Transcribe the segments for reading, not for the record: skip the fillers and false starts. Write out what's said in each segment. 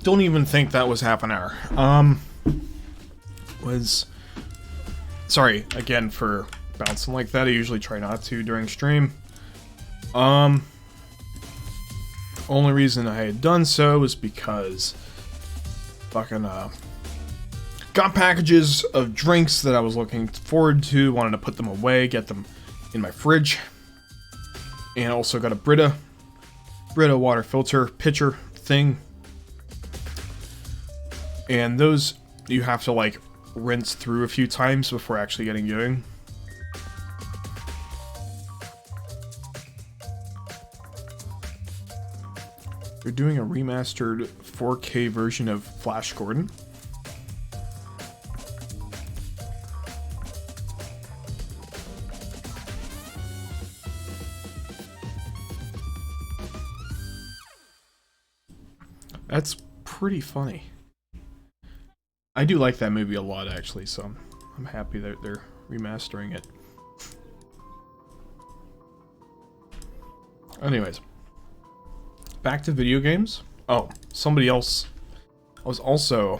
don't even think that was half an hour. Sorry, again, for bouncing like that. I usually try not to during stream. Only reason I had done so was because fucking, got packages of drinks that I was looking forward to, wanted to put them away, get them in my fridge. And also got a Brita water filter pitcher thing. And those you have to like rinse through a few times before actually getting going. They're doing a remastered 4K version of Flash Gordon. That's pretty funny. I do like that movie a lot, actually, so I'm happy that they're remastering it. Anyways, back to video games. Oh, somebody else. I was also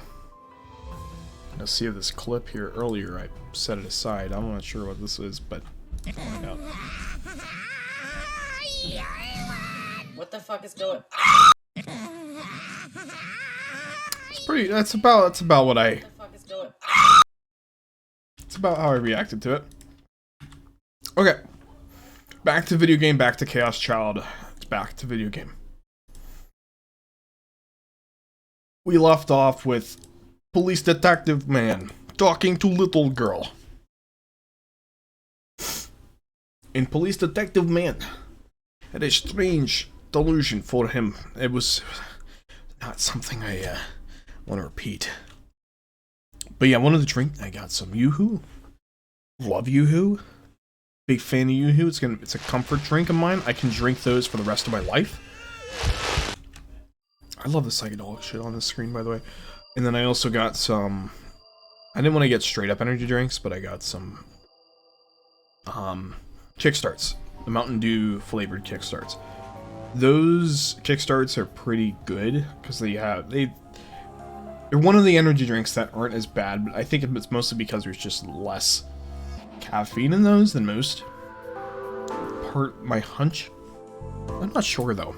gonna see this clip here earlier. I set it aside. I'm not sure what this is, but I'll find out. What the fuck is going? It's pretty. That's about what I. What the fuck is going? It's about how I reacted to it. Okay, back to video game. Back to Chaos Child. It's back to video game. We left off with police detective man talking to little girl. And police detective man had a strange delusion for him. It was not something I want to repeat. But yeah, I wanted to drink. I got some Yoo-Hoo. Love Yoo-Hoo. Big fan of Yoo-Hoo. It's a comfort drink of mine. I can drink those for the rest of my life. I love the psychedelic shit on the screen, by the way. And then I also got some... I didn't want to get straight up energy drinks, but I got some... Kickstarts. The Mountain Dew flavored Kickstarts. Those Kickstarts are pretty good, because they're one of the energy drinks that aren't as bad, but I think it's mostly because there's just less caffeine in those than most. My hunch? I'm not sure, though.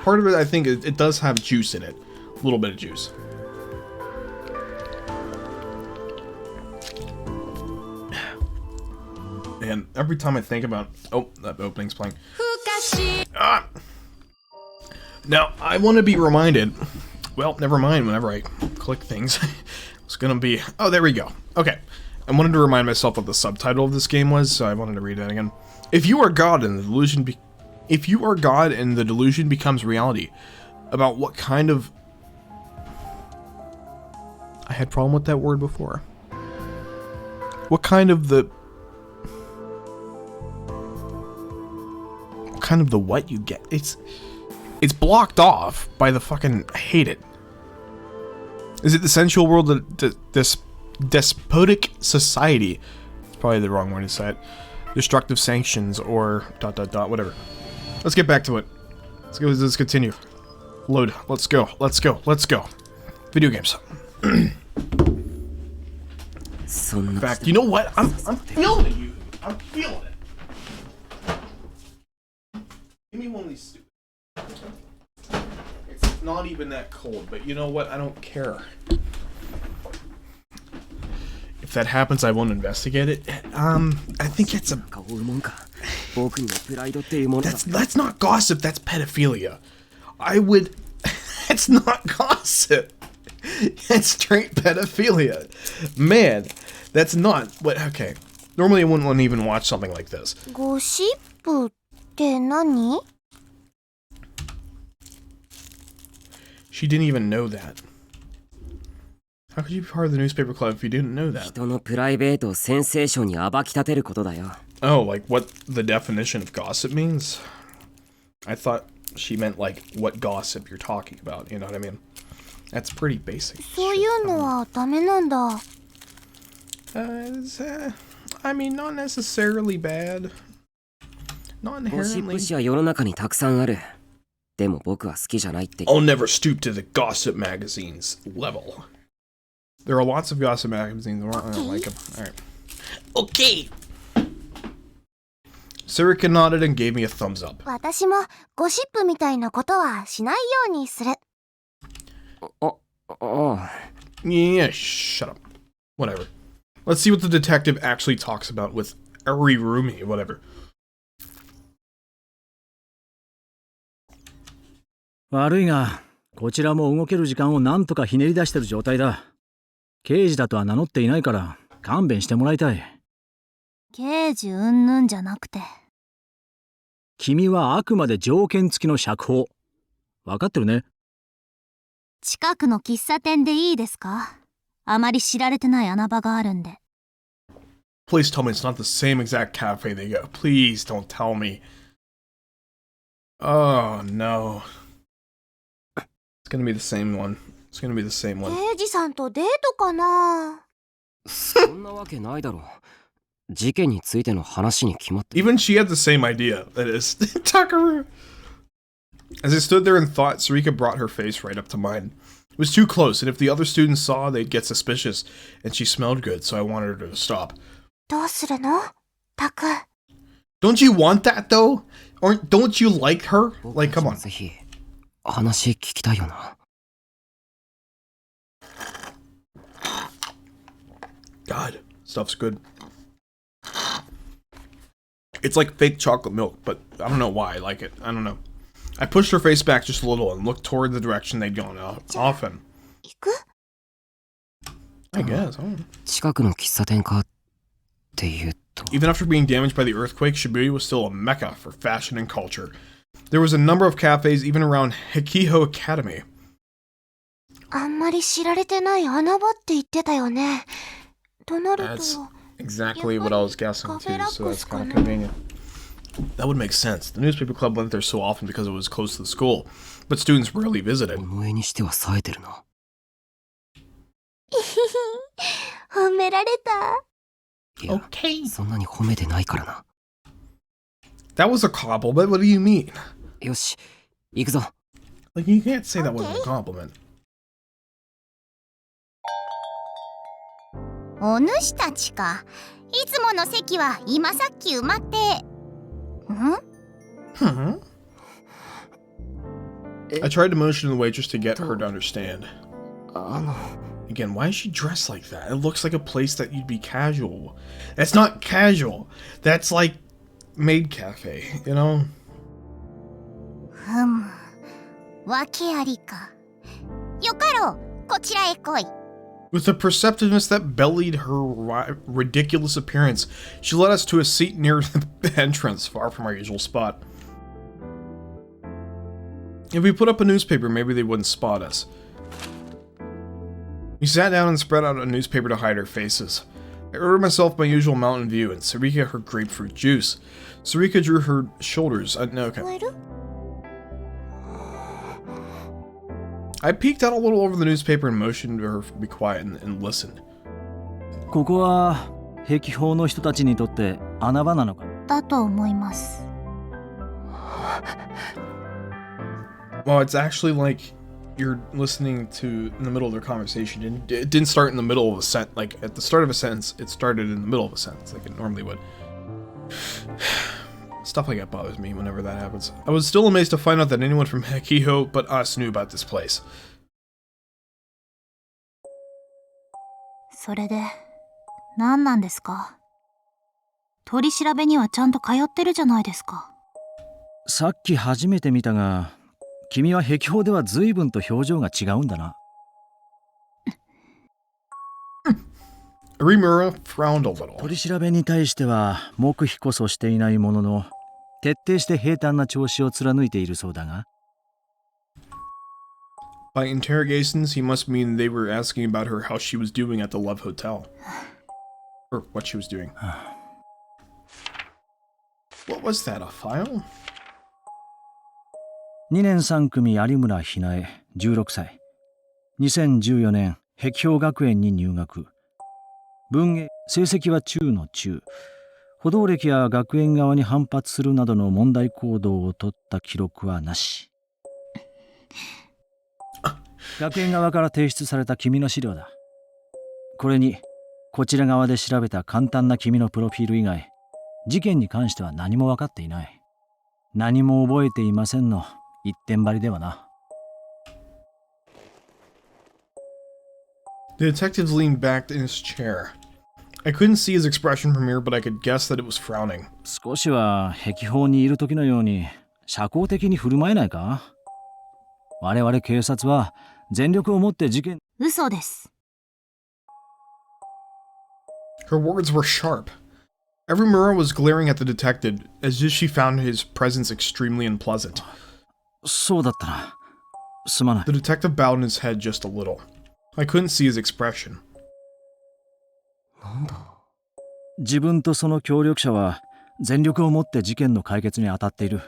Part of it, I think, it does have juice in it. A little bit of juice. And every time I think about... Oh, that opening's playing. Ah! Now, I want to be reminded... Well, never mind, whenever I click things. It's gonna be... Oh, there we go. Okay. I wanted to remind myself what the subtitle of this game was, so I wanted to read that again. If you are God and the delusion becomes reality, about what kind of... I had a problem with that word before. What kind of the what you get? It's blocked off by the fucking... I hate it. Is it the sensual world of this despotic society? It's probably the wrong way to say it. Destructive sanctions or ... whatever. Let's get back to it. Let's continue. Load. Let's go. Video games. In fact, you know what? I'm feeling it, you. I'm feeling it. Give me one of these stupid... It's not even that cold, but you know what? I don't care. If that happens, I won't investigate it. I think it's a... That's not gossip, that's pedophilia. I would... It's not gossip. It's straight pedophilia. Man, that's not what... Okay. Normally I wouldn't even watch something like this. Gossip って何? She didn't even know that. How could you be part of the newspaper club if you didn't know that? 人のプライベートをセンセーションに暴き立てることだよ。Oh, like what the definition of gossip means? I thought she meant like what gossip you're talking about, you know what I mean? That's pretty basic. そういうのはダメなんだ。I mean, not necessarily bad. Not ゴシッ inherently. プ誌は世の中にたくさんある。でも僕は好きじゃないって。 I'll never stoop to the gossip magazine's level. There are lots of gossip magazines. I don't like them. Alright. Okay! Sarika nodded and gave me a thumbs up. 私もゴシップみたいなことはしないようにする。ああ。 Yeah, shut up. Whatever. Let's see what the detective actually talks about with Arirumi, whatever. 悪いが、こちらも動ける時間をなんとかひねり出してる状態だ。刑事だとは名乗っていないから勘弁してもらいたい。刑事うんぬんじゃなくて。君はあくまで条件付きの釈放。わかってるね。近くの喫茶店でいいですか？あまり知られてない穴場があるんで。Please tell me it's not the same exact cafe they go. Please don't tell me. Oh, no. It's gonna be the same one. It's gonna be the same one. 刑事さんとデートかな？そんなわけないだろう。事件についての話に決まって。 Even she had the same idea. That is, Takaru. As I stood there in thought, Sarika brought her face right up to mine. It was too close, and if the other students saw, they'd get suspicious. And she smelled good, so I wanted her to stop. どうするの？タク。Don't you want that, though? Or don't you like her? Like, come on. ぜひ話聞きたいよな。God, stuff's good. It's like fake chocolate milk, but I don't know why I like it. I don't know. I pushed her face back just a little and looked toward the direction they'd gone often. 行く？ I guess. I don't know. 近くの喫茶店かっていうと。 Even after being damaged by the earthquake, Shibuya was still a mecca for fashion and culture. There was a number of cafes even around Hikiho Academy. あんまり知られてない穴場って言ってたよね。となると。 That's exactly what I was guessing too, so that's kind of convenient. That would make sense. The newspaper club went there so often because it was close to the school, but students rarely visited. 思いにしては冴えてるな。褒められた。いや、そんなに褒めてないからな。 That was a compliment. What do you mean? よし、行くぞ。 Like, you can't say that wasn't a compliment. お主たちか。いつもの席は今さっき埋まって。Hmm? I tried to motion the waitress to get her to understand. Again, why is she dressed like that? It looks like a place that you'd be casual. That's not casual. That's like maid cafe, you know? わけありか。よかろう、こちらへ来い。 With a perceptiveness that bellied her ridiculous appearance, she led us to a seat near the entrance, far from our usual spot. If we put up a newspaper, maybe they wouldn't spot us. We sat down and spread out a newspaper to hide our faces. I ordered myself my usual Mountain Dew and Sarika her grapefruit juice. Sarika drew her shoulders. No, okay. I peeked out a little over the newspaper and motioned to her to be quiet and listen. ここは壁法の人たちにとって穴場なのか。だと思います。 Well, it's actually like you're listening to in the middle of their conversation. It didn't start in the middle of a sentence. Like at the start of a sentence, it started in the middle of a sentence, like it normally would. Stuff like that bothers me whenever that happens. I was still amazed to find out that anyone from Hekiho but us knew about this place. それで、何なんですか？取り調べにはちゃんと通ってるじゃないですか。さっき初めて見たが、君は壁法では随分と表情が違うんだな。Rimura frowned a little. 取り調べに対しては黙秘こそしていないものの、徹底して平坦な調子を貫いているそうだが。By interrogations, he must mean they were asking about her how she was doing at the Love Hotel. Or what she was doing. What was that, a file? 2年3組有村ひなえ、16歳。2014年、壁標学園に入学。文芸、成績は中の中。補導歴や学園側に反発するなどの問題行動を取った記録はなし。学園側から提出された君の資料だ。これにこちら側で調べた簡単な君のプロフィール以外、事件に関しては何も分かっていない。何も覚えていませんの一点張りではな。The detective leaned back in his chair. I couldn't see his expression from here, but I could guess that it was frowning. 少しは壁法にいる時のように社交的に振る舞えないか？我々警察は全力を持って事件。嘘です。Her words were sharp. Erimura was glaring at the detective as if she found his presence extremely unpleasant. そうだったな。すまない。 The detective bowed his head just a little. I couldn't see his expression. なんだ。自分とその協力者は全力を持って事件の解決に当たっている。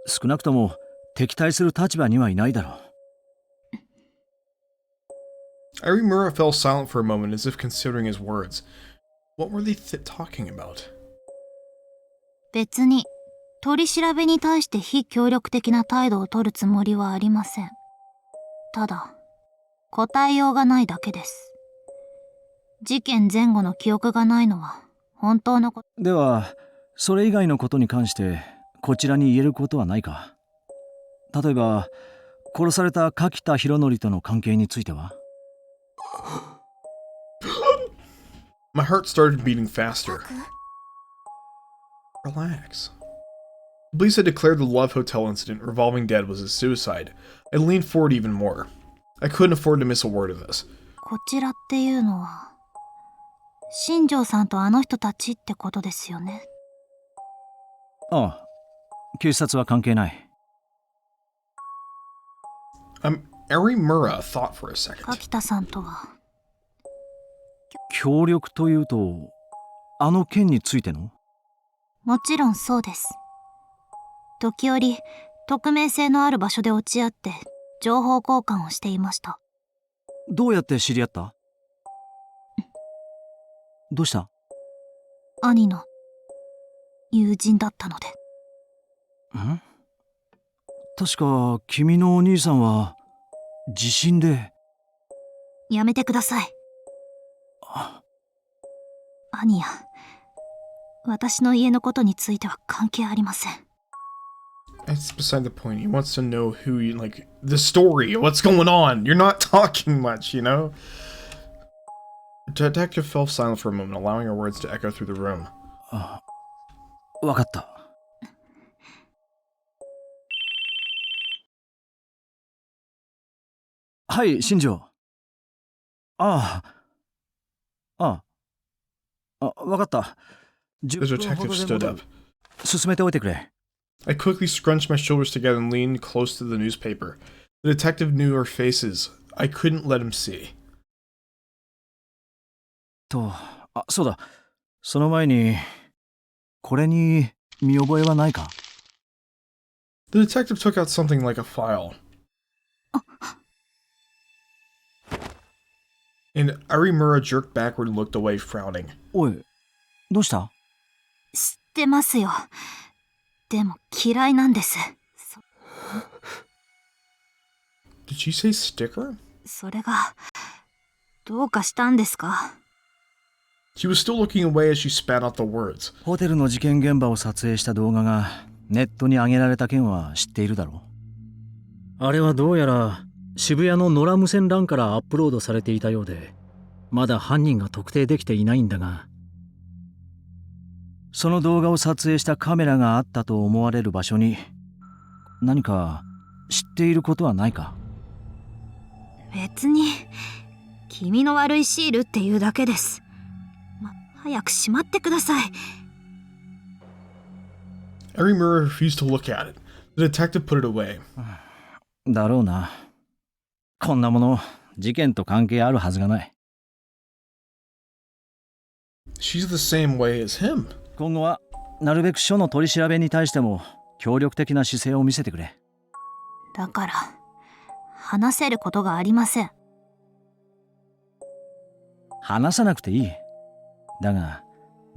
少なくとも敵対する立場にはいないだろう。Erimura fell silent for a moment as if considering his words. What were they talking about? 別に取り調べに対して非協力的な態度を取るつもりはありません。ただ答えようがないだけです。事件前後の記憶がないのは本当のこと。ではそれ以外のことに関してこちらに言えることはないか？例えば殺された柿田博則との関係については？ My heart started beating faster. Relax. The police had declared the Love Hotel incident revolving dead was a suicide. I leaned forward even more. I couldn't afford to miss a word of this. こちらっていうのは新庄さんとあの人たちってことですよね。ああ、警察は関係ない。Erimura thought for a second. 柿田さんとは協力というとあの件についての？もちろんそうです。時折匿名性のある場所で落ち合って情報交換をしていました。どうやって知り合った？どうした？兄の友人だったので。ん？確か君のお兄さんは地震で。やめてください。あ、兄や私の家のことについては関係ありません。It's beside the point. He wants to know who you like, the story, what's going on. You're not talking much, you know? The detective fell silent for a moment, allowing her words to echo through the room. あ、わかった。はい、新庄。ああ、わかった。The detective stood up. 進めておいてくれ。I quickly scrunched my shoulders together and leaned close to the newspaper. The detective knew our faces. I couldn't let him see. そうだ。その前に、これに見覚えはないか？ The detective took out something like a file. And Erimura jerked backward and looked away, frowning. おい、どうした？知ってますよ。でも嫌いなんです。Did she say sticker? それがどうかしたんですか？ She was still looking away as she spat out the words. ホテルの事件現場を撮影した動画がネットに上げられた件は知っているだろう。あれはどうやら渋谷の野良無線 LAN からアップロードされていたようで、まだ犯人が特定できていないんだが、その動画を撮影したカメラがあったと思われる場所に何か知っていることはないか？別に君の悪いシールっていうだけです。早くしまってください。Erimura refused to look at it. The detective put it away. だろうな。こんなもの事件と関係あるはずがない。She's the same way as him. 今後はなるべく署の取り調べに対しても協力的な姿勢を見せてくれ。だから話せることがありません。話さなくていい。だが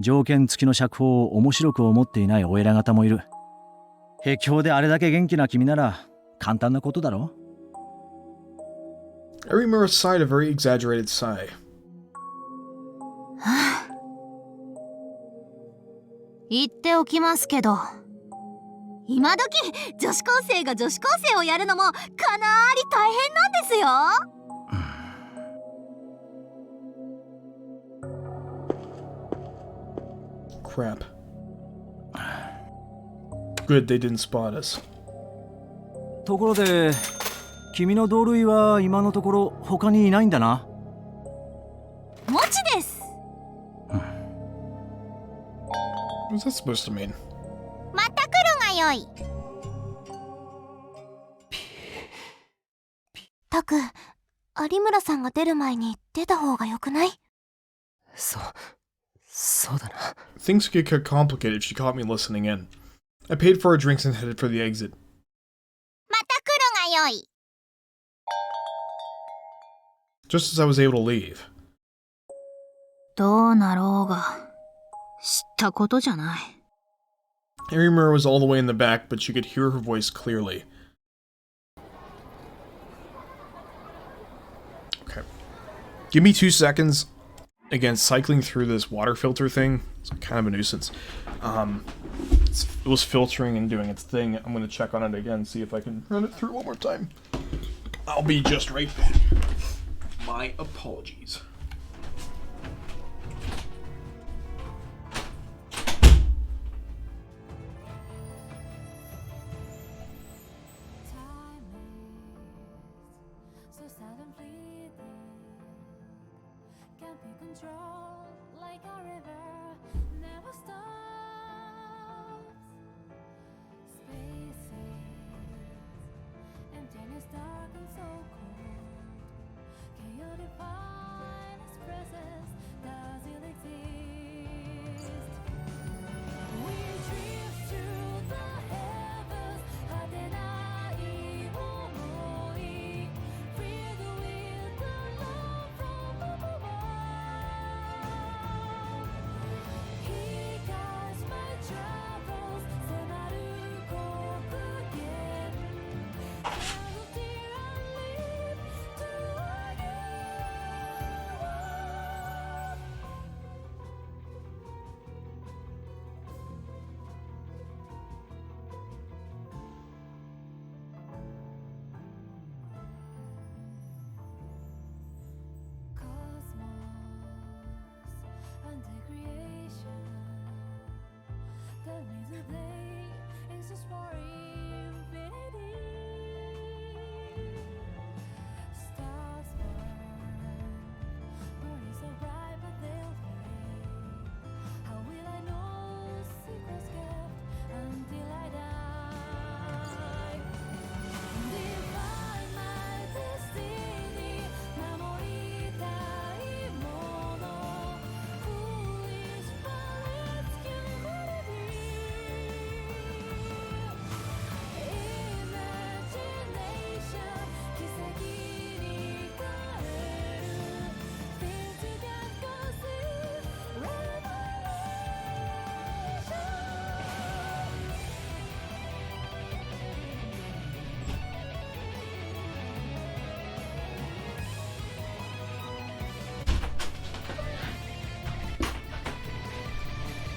条件付きの釈放を面白く思っていないお偉方もいる。壁法であれだけ元気な君なら簡単なことだろう。Erimura sighed a very exaggerated sigh. 言っておきますけど、今時女子高生が女子高生をやるのもかなり大変なんですよ。Crap. Good, they didn't spot us. ところで君の同類は今のところ他にいないんだな。もちです。What's that supposed to mean? また来るがよい。たく、有村さんが出る前に出た方がよくない？そうだな。 Things could get complicated if she caught me listening in. I paid for our drinks and headed for the exit. また来るがよい。Just as I was able to leave. どうなろうが、知ったことじゃない。Erimura was all the way in the back, but she could hear her voice clearly. Okay. Give me 2 seconds. Again, cycling through this water filter thing is kind of a nuisance. It was filtering and doing its thing. I'm going to check on it again, see if I can run it through one more time. I'll be just right back. My apologies. Like a river, never stops. Spaces, emptiness, dark and so cold. Can you define its presence? Does it exist? We drift through the heavens, 果てない想い Free the will to love from above. He guides my travels, 迫る極限 Melody and live to a new world. Cosmos under creation. Tell me today is just for infinity. Stars burn, burning so bright but they'll fade. How will I know secrets kept until I die? Define my destiny, 守りたいもの Foolish planets can hold me. Imagination 奇跡に変える Things you can't conceive Revelation.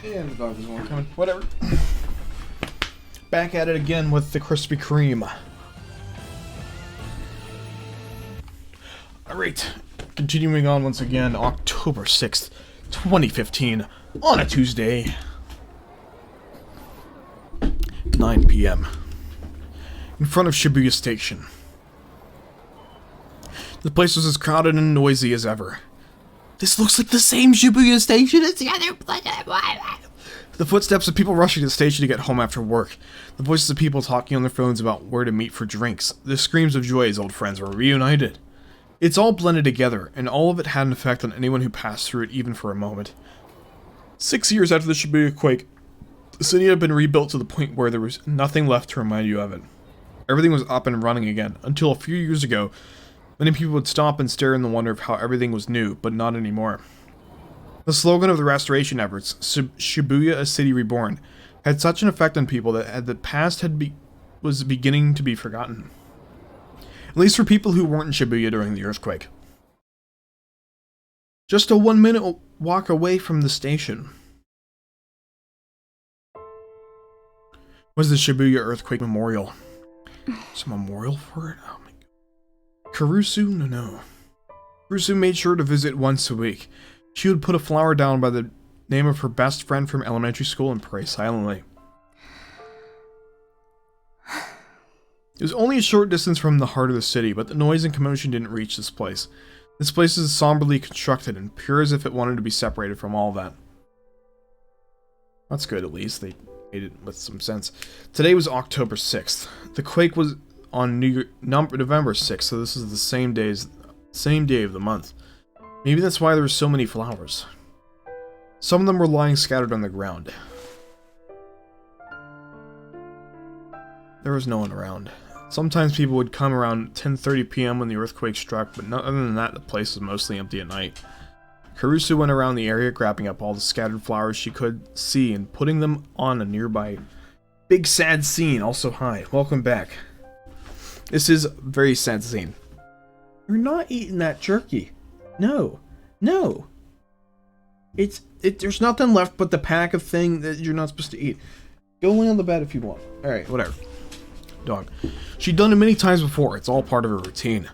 And the dog doesn't want to come in. Whatever. Back at it again with the Krispy Kreme. Alright. Continuing on once again, October 6th, 2015, on a Tuesday. 9 p.m. In front of Shibuya Station. The place was as crowded and noisy as ever. This looks like the same Shibuya Station as the other place. The footsteps of people rushing to the station to get home after work. The voices of people talking on their phones about where to meet for drinks. The screams of joy as old friends were reunited. It's all blended together, and all of it had an effect on anyone who passed through it even for a moment. 6 years after the Shibuya quake, the city had been rebuilt to the point where there was nothing left to remind you of it. Everything was up and running again, until a few years ago, many people would stop and stare in the wonder of how everything was new, but not anymore. The slogan of the restoration efforts, Shibuya a City Reborn, had such an effect on people that the past was beginning to be forgotten. At least for people who weren't in Shibuya during the earthquake. Just a 1-minute walk away from the station was the Shibuya Earthquake Memorial. There's a memorial for it? Oh my god. Kurusu? No. Kurusu made sure to visit once a week. She would put a flower down by the name of her best friend from elementary school and pray silently. It was only a short distance from the heart of the city, but the noise and commotion didn't reach this place. This place is somberly constructed and pure as if it wanted to be separated from all that. That's good, at least. They made it with some sense. Today was October 6th. The quake was on November 6th, so this is the same day of the month. Maybe that's why there were so many flowers. Some of them were lying scattered on the ground. There was no one around. Sometimes people would come around 10:30 p.m. when the earthquake struck, but other than that, the place was mostly empty at night. Kurusu went around the area, grabbing up all the scattered flowers she could see and putting them on a nearby big sad scene. Also, hi, welcome back. This is a very sad scene. You're not eating that jerky. No. There's nothing left but the pack of thing that you're not supposed to eat. Go lay on the bed if you want. Alright, whatever. Dog. She'd done it many times before. It's all part of her routine.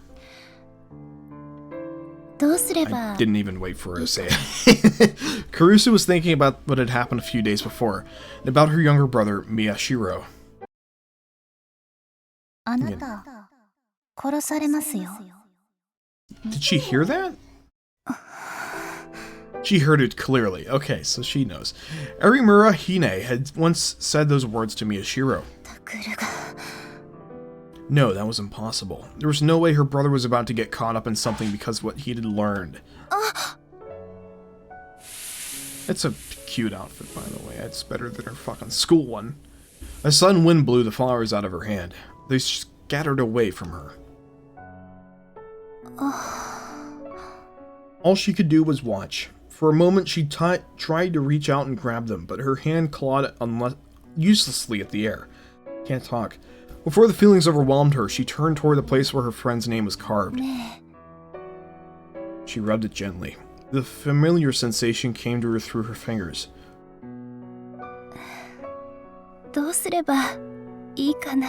どうすれば I didn't even wait for her to say it. Kurusu was thinking about what had happened a few days before, and about her younger brother, Miyashiro. あなた殺されますよ Did she hear that? She heard it clearly. Okay, so she knows. Arimura Hine had once said those words to Miyashiro. タクルが No, that was impossible. There was no way her brother was about to get caught up in something because of what he had learned. It's a cute outfit, by the way. It's better than her fucking school one. A sudden wind blew the flowers out of her hand. They scattered away from her. All she could do was watch. For a moment, she tried to reach out and grab them, but her hand clawed uselessly at the air. Can't talk. Before the feelings overwhelmed her, she turned toward the place where her friend's name was carved. She rubbed it gently. The familiar sensation came to her through her fingers. どうすればいいかな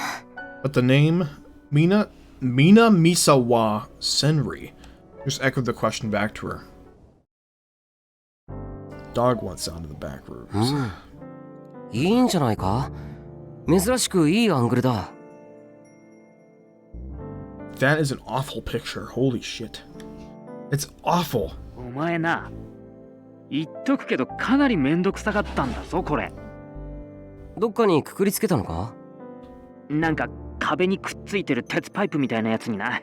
But the name, Mina Misawa Senri, just echoed the question back to her. Dog went down to the back rooms. いいんじゃないか？珍しくいいアングルだ。That is an awful picture. Holy shit. It's awful. お前な、言っとくけどかなりめんどくさかったんだぞこれ。どっかにくくりつけたのか？なんか壁にくっついてる鉄パイプみたいなやつにな。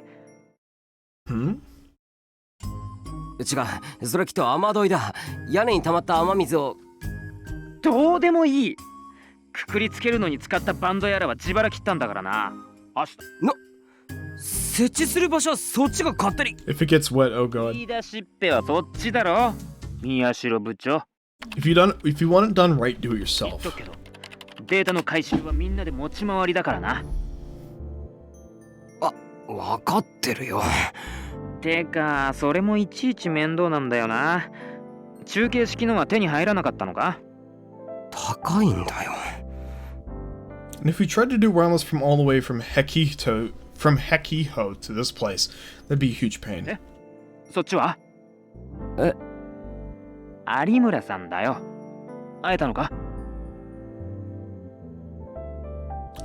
Hmm? 違う、それきっと雨どいだ。屋根に溜まった雨水を。どうでもいい。くくりつけるのに使ったバンドやらは自腹切ったんだからな。設置する場所はそっちが勝手に。If it gets wet, oh god. 言い出しっぺはそっちだろ。宮代部長。If you want it done right, do it 言っ yourself. とくけど、データの回収はみんなで持ち回りだからな。わかってるよ。てか、それもいちいち面倒なんだよな。中継式のは手に入らなかったのか？高いんだよ。And if we tried to do wireless from all the way from Hekiho to this place, that'd be a huge pain. そっちは？有村さんだよ。会えたのか？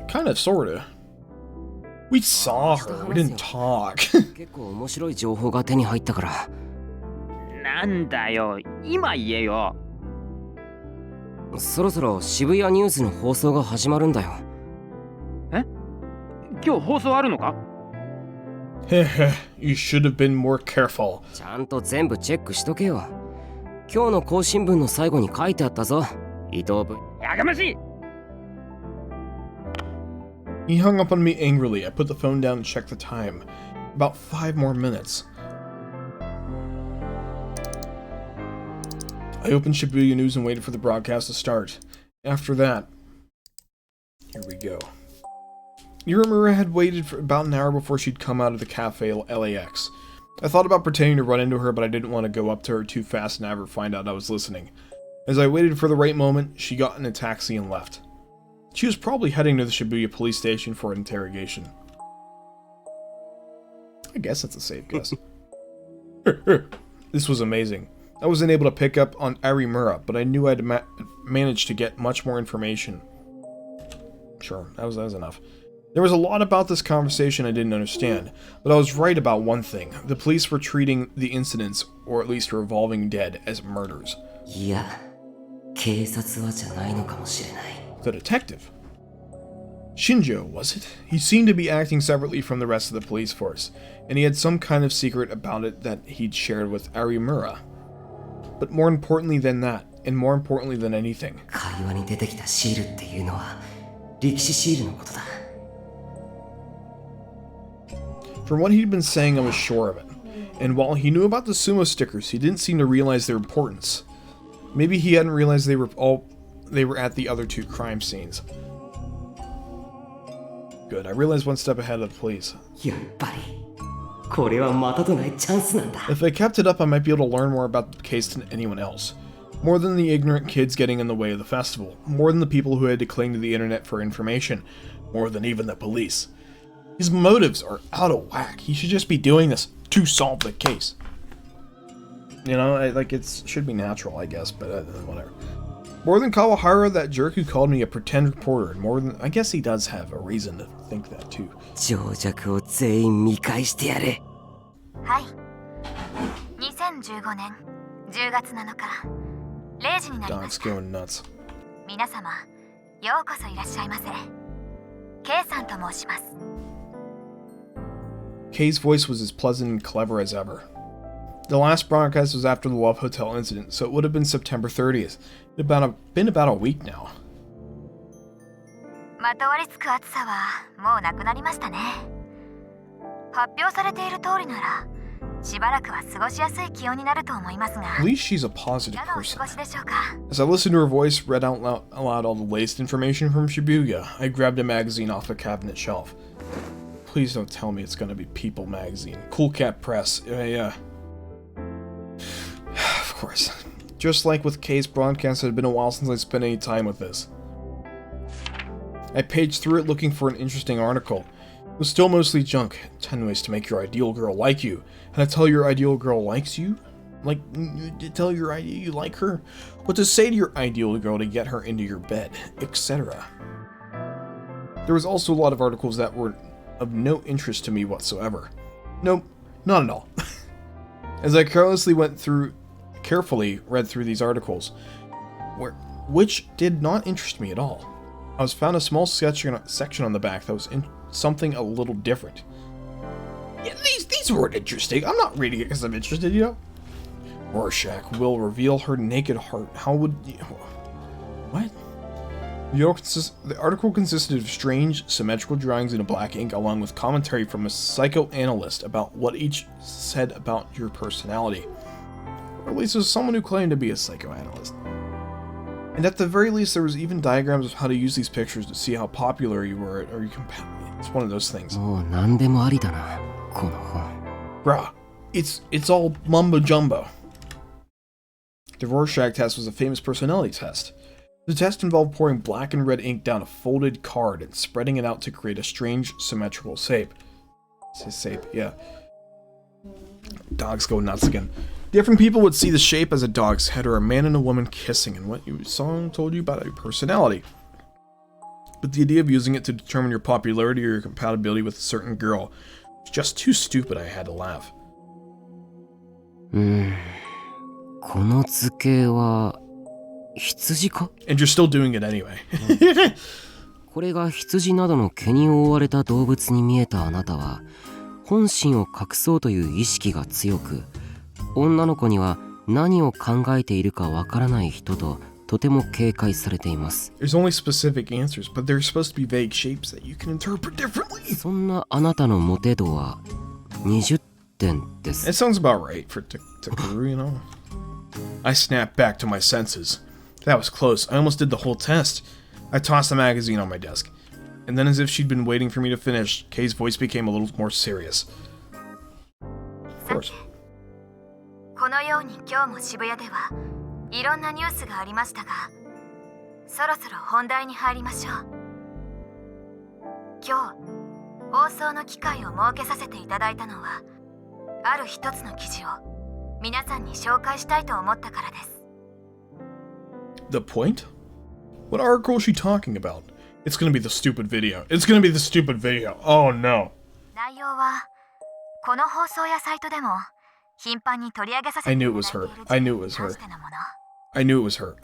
Kind of, sorta. We saw her. We didn't talk. 結構面白い情報が手に入ったから。なんだよ、今言えよ。そろそろ渋谷ニュースの放送が始まるんだよ。今日放送あるのか？ Heh, you should have been more careful. ちゃんと全部チェックしとけよ。今日の更新文の最後に書いてあったぞ。伊藤部。やかましい。 He hung up on me angrily. I put the phone down and checked the time. About 5 more minutes. I opened Shibuya News and waited for the broadcast to start. After that, here we go. Urimura had waited for about an hour before she'd come out of the cafe LAX. I thought about pretending to run into her, but I didn't want to go up to her too fast and have her find out I was listening. As I waited for the right moment, she got in a taxi and left. She was probably heading to the Shibuya police station for an interrogation. I guess that's a safe guess. This was amazing. I wasn't able to pick up on Arimura, but I knew I'd managed to get much more information. Sure, that was enough. There was a lot about this conversation I didn't understand, but I was right about one thing. The police were treating the incidents, or at least revolving dead, as murders. いや、警察はじゃないのかもしれない。 The detective. Shinjo, was it? He seemed to be acting separately from the rest of the police force, and he had some kind of secret about it that he'd shared with Arimura. But more importantly than that, and more importantly than anything, 会話に出てきたシールっていうのは歴史シールのことだ。 from what he'd been saying, I was sure of it. And while he knew about the sumo stickers, he didn't seem to realize their importance. Maybe he hadn't realized they were at the other two crime scenes. Good, I realized one step ahead of the police. やっぱりこれはまたとないチャンスなんだ。 If I kept it up, I might be able to learn more about the case than anyone else. More than the ignorant kids getting in the way of the festival. More than the people who had to cling to the internet for information. More than even the police. His motives are out of whack. He should just be doing this to solve the case. You know, it should be natural, I guess, but whatever. More than Kawahara, that jerk who called me a pretend reporter, and more than... I guess he does have a reason to think that, too. 情弱を全員見返してやれ。はい。2015年10月7日0時になりま Dog's した。 going nuts. 皆様、ようこそいらっしゃいませ。K さんと申します。 Kay's voice was as pleasant and clever as ever. The last broadcast was after the Love Hotel incident, so it would have been September 30th. It had been about a week now. まとわりつく暑さはもうなくなりましたね。発表されている通りなら、しばらくは過ごしやすい気温になると思いますが、 At least she's a positive いかがお person. 過ごしでしょうか。 As I listened to her voice read out aloud all the latest information from Shibuya, I grabbed a magazine off a cabinet shelf. Please don't tell me it's gonna be People magazine. Cool Cat Press. Yeah. Of course. Just like with Kay's broadcast, it had been a while since I spent any time with this. I paged through it looking for an interesting article. It was still mostly junk. 10 ways to make your ideal girl like you. How to tell your ideal girl likes you? Like, tell your ideal you like her? What to say to your ideal girl to get her into your bed, etc. There was also a lot of articles that were of no interest to me whatsoever. Nope, not at all. As I carelessly read through these articles, which did not interest me at all, I was found a small section on the back that was something a little different. Yeah, these weren't interesting. I'm not reading it because I'm interested, you know? Rorschach will reveal her naked heart. How would you... What? The article consisted of strange, symmetrical drawings in a black ink along with commentary from a psychoanalyst about what each said about your personality. Or at least there's someone who claimed to be a psychoanalyst. And at the very least, there was even diagrams of how to use these pictures to see how popular you were, or you it's one of those things. もう何でもありだな、この本。 Bruh, it's all mumbo jumbo. The Rorschach test was a famous personality test. The test involved pouring black and red ink down a folded card and spreading it out to create a strange symmetrical shape. Shape, yeah. Dogs go nuts again. Different people would see the shape as a dog's head or a man and a woman kissing, and what you saw told you about your personality. But the idea of using it to determine your popularity or your compatibility with a certain girl was just too stupid. I had to laugh. この図形は羊か？ And you're still doing it anyway. これが羊などの毛に覆われた動物に見えたあなたは、本心を隠そうという意識が強く、女の子には何を考えているかわからない人ととても警戒されています。 There's only specific answers, but they're supposed to be vague shapes that you can interpret differently. そんなあなたのモテ度は20点です。 It sounds about right for Takeru, you know? I snapped back to my senses. That was close. I almost did the whole test. I tossed the magazine on my desk. And then, as if she'd been waiting for me to finish, Kay's voice became a little more serious. Of course. このように今日も渋谷ではいろんなニュースがありましたが、そろそろ本題に入りましょう。今日、放送の機会を設けさせていただいたのは、ある一つの記事を皆さんに紹介したいと思ったからです。The point? What article is she talking about? It's gonna be the stupid video. It's gonna be the stupid video. Oh no. 内容は、この放送やサイトでも頻繁に取り上げさせて I いた knew だ it いてい was る her. 事 I knew 件 it に was 関 her. してのもの。I knew it was her.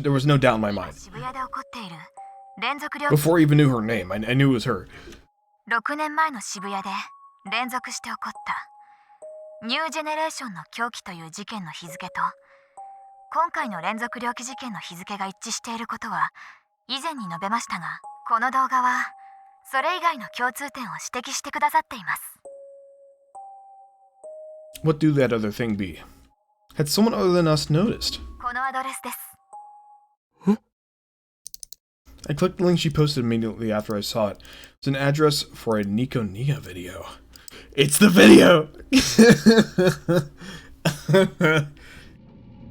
There was no doubt in my mind. 渋谷で起こっている連続料 Before I even knew her name, I knew it was her. 6年前の渋谷で連続して起こったニュージェネレーションの狂気という事件の日付と今回の連続猟奇事件の日付が一致していることは以前に述べましたが、この動画はそれ以外の共通点を指摘してくださっています。 What do that other thing be? Had someone other than us noticed? このアドレスです。 I clicked the link she posted immediately after I saw it. It's an address for a Nico Nia video. It's the video!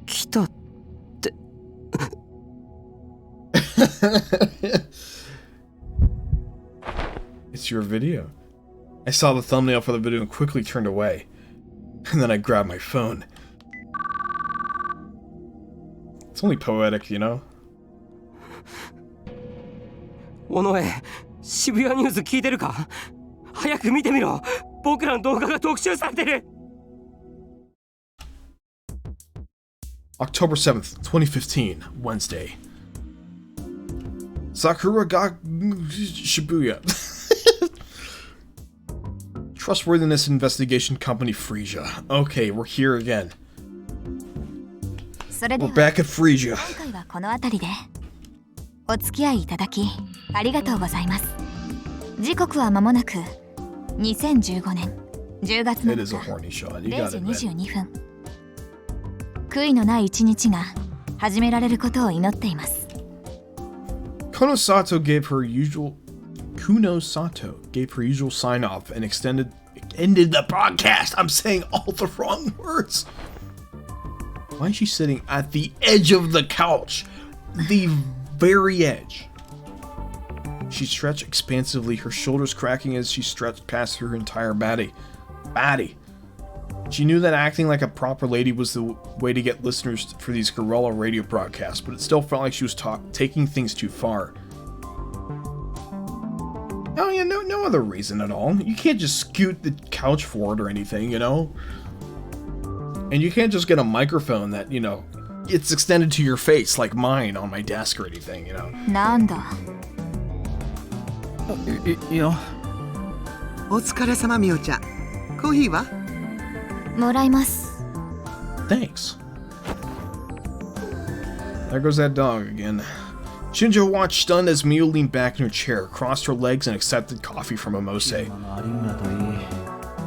来たって It's your video. I saw the thumbnail for the video and quickly turned away. And then I grabbed my phone. It's only poetic, you know? 尾上、渋谷ニュース聞いてるか？早く見てみろ。僕らの動画が特集されてる。 October 7th, 2015, Wednesday. Sakura ga Shibuya. Trustworthiness investigation company Frisia. Okay, we're here again. それで We're は back at Frisia. 今回はこの辺りでお付き合いいただきありがとうございます。時刻は間もなく2015年10月 It is a 7日 horny shot. You 0 gotta 時 admit. 22分。悔いのない一日が始められることを祈っています。 Kuno Sato gave her usual sign off and ended the broadcast. I'm saying all the wrong words. Why is she sitting at the edge of the couch? The very edge. She stretched expansively, her shoulders cracking as she stretched past her entire body. She knew that acting like a proper lady was the way to get listeners for these guerrilla radio broadcasts, but it still felt like she was taking things too far. Oh yeah, no other reason at all. You can't just scoot the couch forward or anything, you know? And you can't just get a microphone that, you know, it's extended to your face like mine on my desk or anything, you know? なんだ。いや、お疲れ様みおちゃん。コーヒーは？もらいます。 Thanks. There goes that dog again. Shinjo watched stunned as Mio leaned back in her chair, crossed her legs, and accepted coffee from Amose. 有村といい、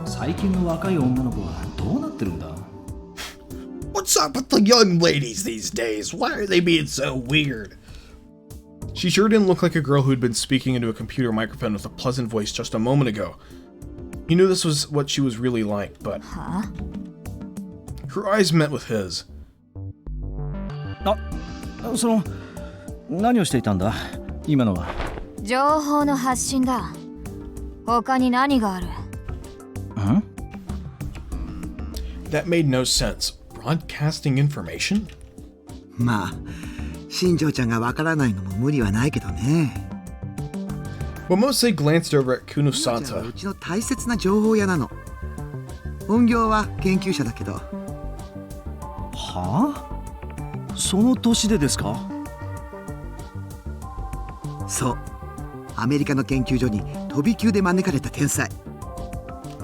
最近の若い女の子はどうなってるんだ？ What's up with the young ladies these days? Why are they being so weird? She sure didn't look like a girl who'd been speaking into a computer microphone with a pleasant voice just a moment ago. He knew this was what she was really like, but... Her eyes met with his. その、何をしていたんだ？今のは。情報の発信だ。他に何がある？ That made no sense. Broadcasting information? まあ、新庄ちゃんがわからないのも無理はないけどね。 Momose glanced over at みおちゃんは Kunosata. うちの大切な情報屋なの。本業は研究者だけど。はあ？その年でですか？そう。アメリカの研究所に飛び級で招かれた天才。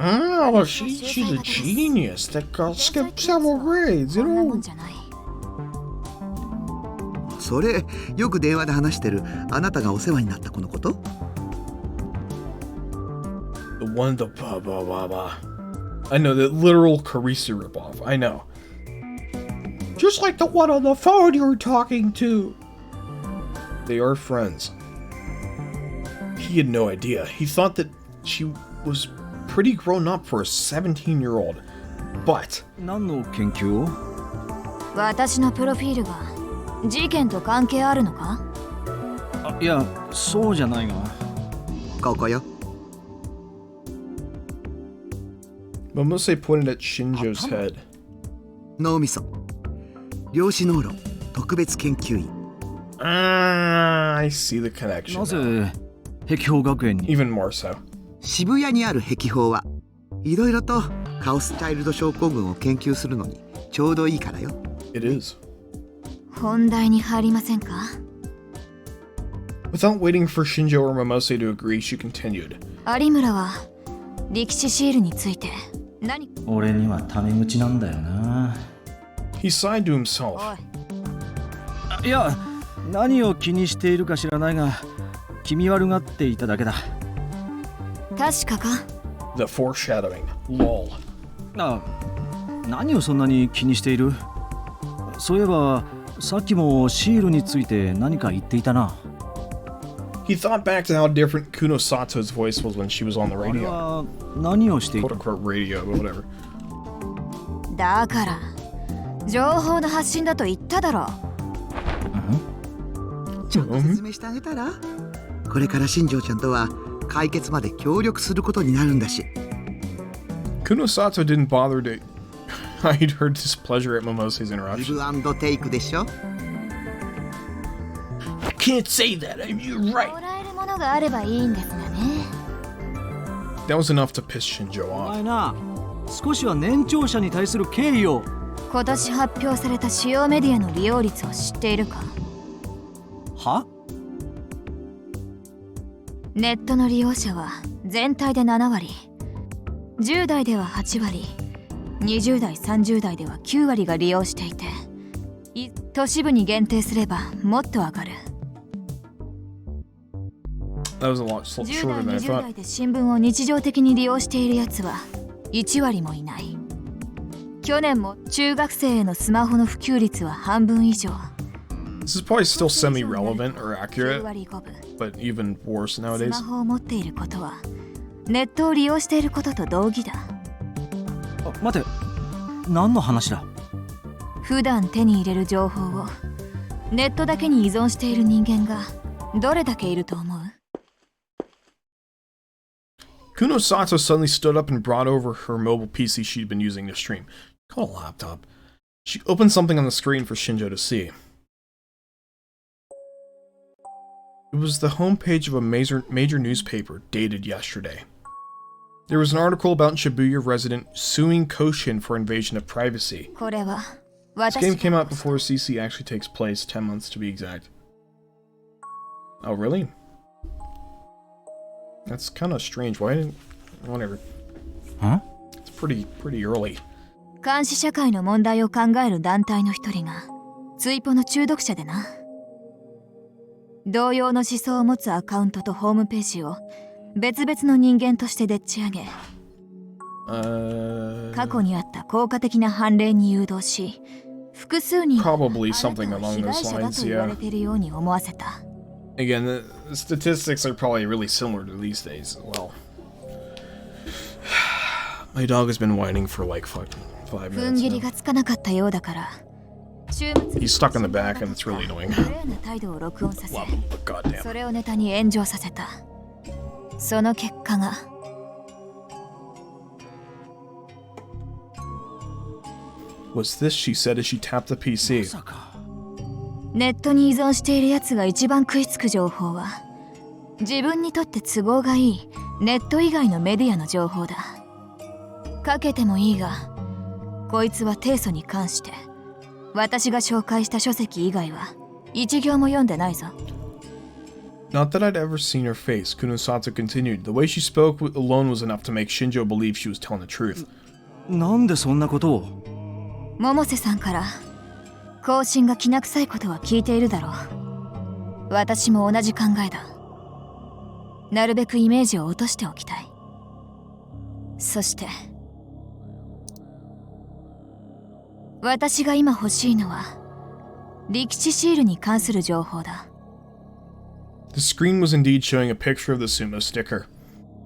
Oh, she's a genius that skipped several grades, you こんなも know? んじゃない。それ、よく電話で話してるあなたがお世話になった子のこと？ The one, the blah, blah, blah, blah. I know, the literal Carissa ripoff. I know. Just like the one on the phone you were talking to. They are friends. he had no idea. He thought that she was pretty grown up for a 17-year-old. But 何の研究を？私のプロフィールが事件と関係あるのか？あ、いや、そうじゃないが。ここよ。 Momose pointed at Shinjo's head. 脳みそ。量子脳論特別研究員。Ah, I see the connection. なぜ碧峰学園に？ Even more so. 渋谷にある壁法はいろいろとカオスチャイルド症候群を研究するのにちょうどいいからよ。It is. 本題に入りませんか？ Without waiting for Shinjo or Momose to agree, she continued. 有村は力士シールについて何？俺にはタメ口なんだよな。 He sighed to himself. おい、いや、何を気にしているか知らないが、気味悪がっていただけだ。確かか？ The foreshadowing. Lol. あ、何をそんなに気にしている？そういえば、さっきもシールについて何か言っていたな。He thought back to how different Kuno Sato's voice was when she was on the あれ radio. は何をしてい Quote た？ unquote radio, but whatever. だから情報の発信だと言っただろ。ちゃんと説明してあげたら？これから新庄ちゃんとは解決まで協力することになるんだし。 Kuno Sato didn't bother to hide her displeasure at Momose's ギ interruption. ブアンドテイクでしょ。 Can't say that. You're right. もらえるものがあればいいんですがね。 That was enough to piss Shinjo お off. 前な、少しは年長者に対する敬意を。今年発表された主要メディアの利用率を知っているか？は？ネットの利用者は全体で7割、10代では8割、20代30代では9割が利用していて、都市部に限定すればもっと上がる。 That was a lot 10 shorter 代 than I 20 thought. 代で新聞を日常的に利用しているやつは1割もいない。去年も中学生へのスマホの普及率は半分以上。 This is probably still semi-relevant or 9 accurate, 割5分。 but even worse ス nowadays. マホを持っていることはネットを利用していることと同義だ。あ、待て、何の話だ？普段手に入れる情報をネットだけに依存している人間がどれだけいると思う？ Kuno Sato suddenly stood up and brought over her mobile PC she'd been using to stream. Called a laptop. She opened something on the screen for Shinjo to see. It was the homepage of a major newspaper, dated yesterday. There was an article about Shibuya resident suing Koshin for invasion of privacy. これは This 私 game came out before CC actually takes place, 10 months to be exact. Oh, really? That's kind of strange. Why didn't... Whatever. Huh? It's pretty early. 監視社会の問題を考える団体の一人がツイポの中毒者でな。同様の思想を持つアカウントとホームページを別々の人間としてでっち上げ、過去にあった効果的な判例に誘導し、複数人 Probably あなた something は along 被害 those 者だ lines, と言わ yeah. れているように思わせた。 Again, the statistics are probably really similar to these days as well. My dog has been whining for like 5踏ん minutes 切り now. がつかなかったようだから、週末 He's stuck in the back and it's really annoying. 無礼な態度を録音させ、 Love him, but goddamn. それをネタに炎上させた。その結果が What's this? She said as she tapped the ま PC. さか。ネットに依存しているやつが一番食いつく情報は自分にとって都合がいいネット以外のメディアの情報だ。かけてもいいが、こいつは提訴に関して私が紹介した書籍以外は一行も読んでないぞ。 Not that I'd ever seen her face, Kunosato continued. The way she spoke alone was enough to make Shinjo believe she was telling the truth. なんでそんなことを？百瀬さんから更新がきな臭いことは聞いているだろう。私も同じ考えだ。なるべくイメージを落としておきたい。そして私が今欲しいのは力士シールに関する情報だ。The screen was indeed showing a picture of the sumo sticker.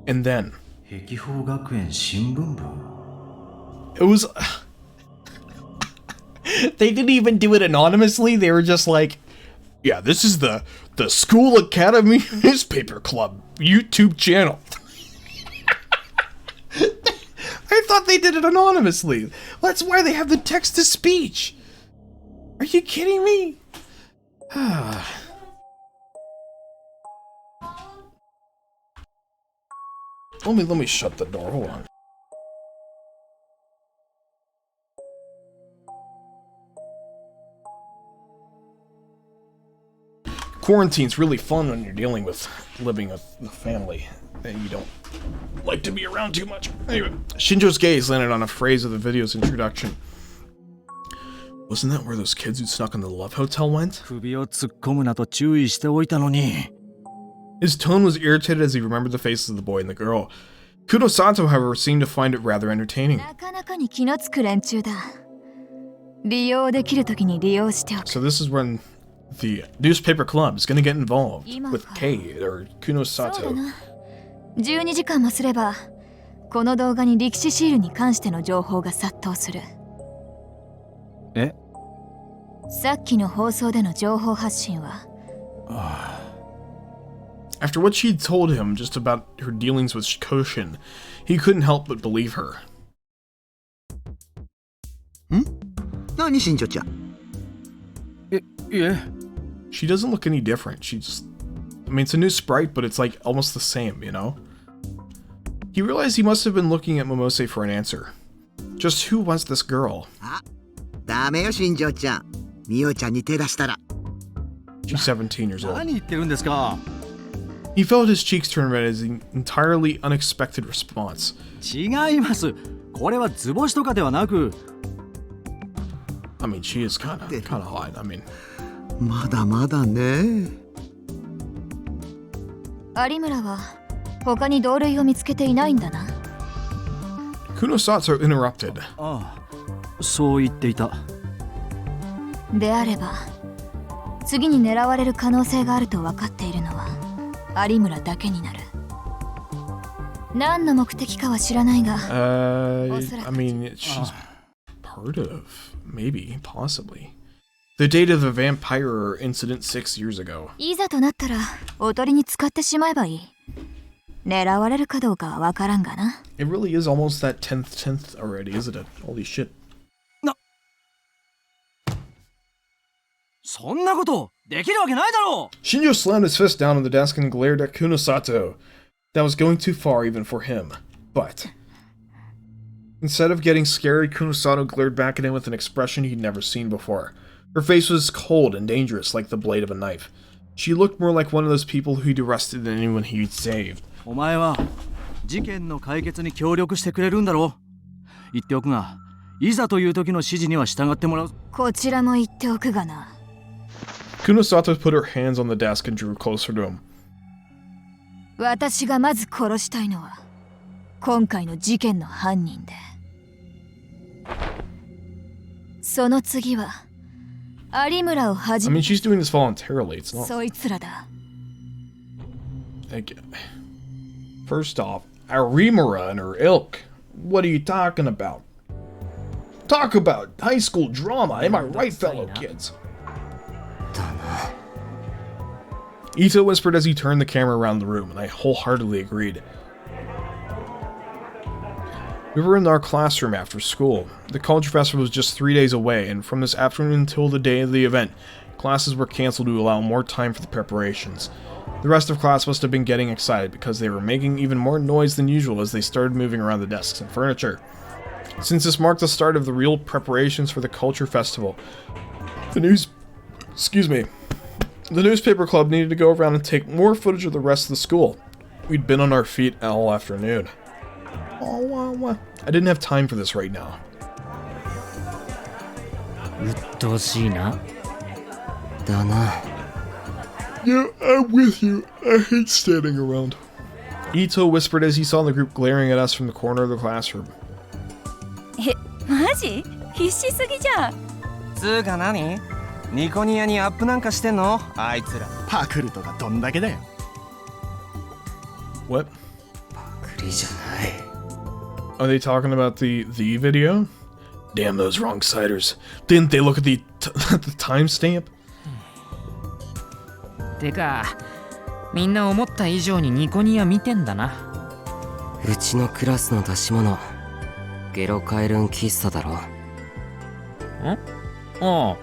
And then, 碧峰学園新聞部 it was... They didn't even do it anonymously. They were just like, yeah, this is the School Academy Newspaper Club YouTube channel. I thought they did it anonymously. That's why they have the text-to-speech. Are you kidding me? Let me shut the door. Hold on. Quarantine's really fun when you're dealing with living with a family that you don't like to be around too much. Anyway, Shinjo's gaze landed on a phrase of the video's introduction. Wasn't that where those kids who snuck into the Love Hotel went? 首を突っ込むなと注意しておいたのに His tone was irritated as he remembered the faces of the boy and the girl. Kunosato, however, seemed to find it rather entertaining. なかなかに気のつく連中だ。利用できるときに利用しておく。 So this is when the newspaper club is going to get involved with Kei or そうだ Kunosato. な。12時間もすれば、この動画に歴史シールに関しての情報が殺到する。えさっきの放送での情報発信は、 After what she'd told him just about her dealings with Koshin, he couldn't help but believe her. 何しんちょちゃん。いえ She doesn't look any different. She just... I mean, it's a new sprite, but it's like almost the same, you know? He realized he must have been looking at Momose for an answer. Just who was this girl? ダメよしんちょちゃん。みおちゃんに手出したら。 She's 17 years old. 何言ってるんですか He felt his cheeks turn red as an entirely unexpected response. 違いますこれは図星とかではなく I mean, she is kind of hot. I mean, まだまだね。有村は他に同類を見つけていないんだな。 Kunosato interrupted. ああそう言っていたであれば、次に狙われる可能性があると分かっているのは有村だけになる。何の目的かは知らないが、 I mean, she's part of, maybe, possibly. The date of the vampire incident 6 years ago. いざとなったらおとりに使ってしまえばいい。狙われるかどうかは分からんがな。 It really is almost that 10th already, isn't it? Holy shit. そんなことできるわけないだろう Shinjo slammed his fist down on the desk and glared at Kunosato. That was going too far even for him. But instead of getting scared, Kunosato glared back at him with an expression he'd never seen before. Her face was cold and dangerous, like the blade of a knife. She looked more like one of those people who'd arrested than anyone he'd saved. お前は事件の解決に協力してくれるんだろう言っておくがいざという時の指示には従ってもらうこちらも言っておくがな。 Kunosato put her hands on the desk and drew closer to him. 私がまず殺したいのは今回の事件の犯人で、その次は有村をは I じ mean, め she's doing this voluntarily. It's not そいつらだ。 like... First off, Arimura and her ilk. What are you talking about? Talk about high school drama, am I right, fellow kids? Ito whispered as he turned the camera around the room, and I wholeheartedly agreed. We were in our classroom after school. The Culture Festival was just 3 days away, and from this afternoon until the day of the event, classes were cancelled to allow more time for the preparations. The rest of class must have been getting excited because they were making even more noise than usual as they started moving around the desks and furniture. Since this marked the start of the real preparations for the Culture Festival, the newspaper club needed to go around and take more footage of the rest of the school. We'd been on our feet all afternoon. I didn't have time for this right now. 鬱陶しいなだな Yeah, I'm with you. I hate standing around. Ito whispered as he saw the group glaring at us from the corner of the classroom. マジ？必死すぎじゃん。つうか何ニコニアにアップなんかしてんのあいつら。パクるとかどんだけだよ。 What? クリじゃない。 Are they talking about the video? Damn those wrong siders. Didn't they look at the timestamp? てかみんな思った以上にニコニア見てんだな。うちのクラスの出し物、ゲロカエルン喫茶だろ。おう。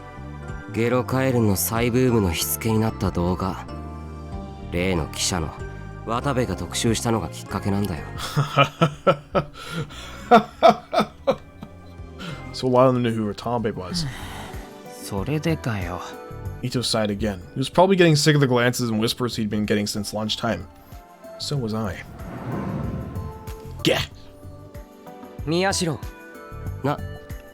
ゲロカエルンの再ブームの火付けになった動画、例の記者の渡部が特集したのがきっかけなんだよ。So a lot of them knew who Watabe was. それでかよ。 Ito sighed again. He was probably getting sick of the glances and whispers he'd been getting since lunchtime. So was I. Get! 宮代な。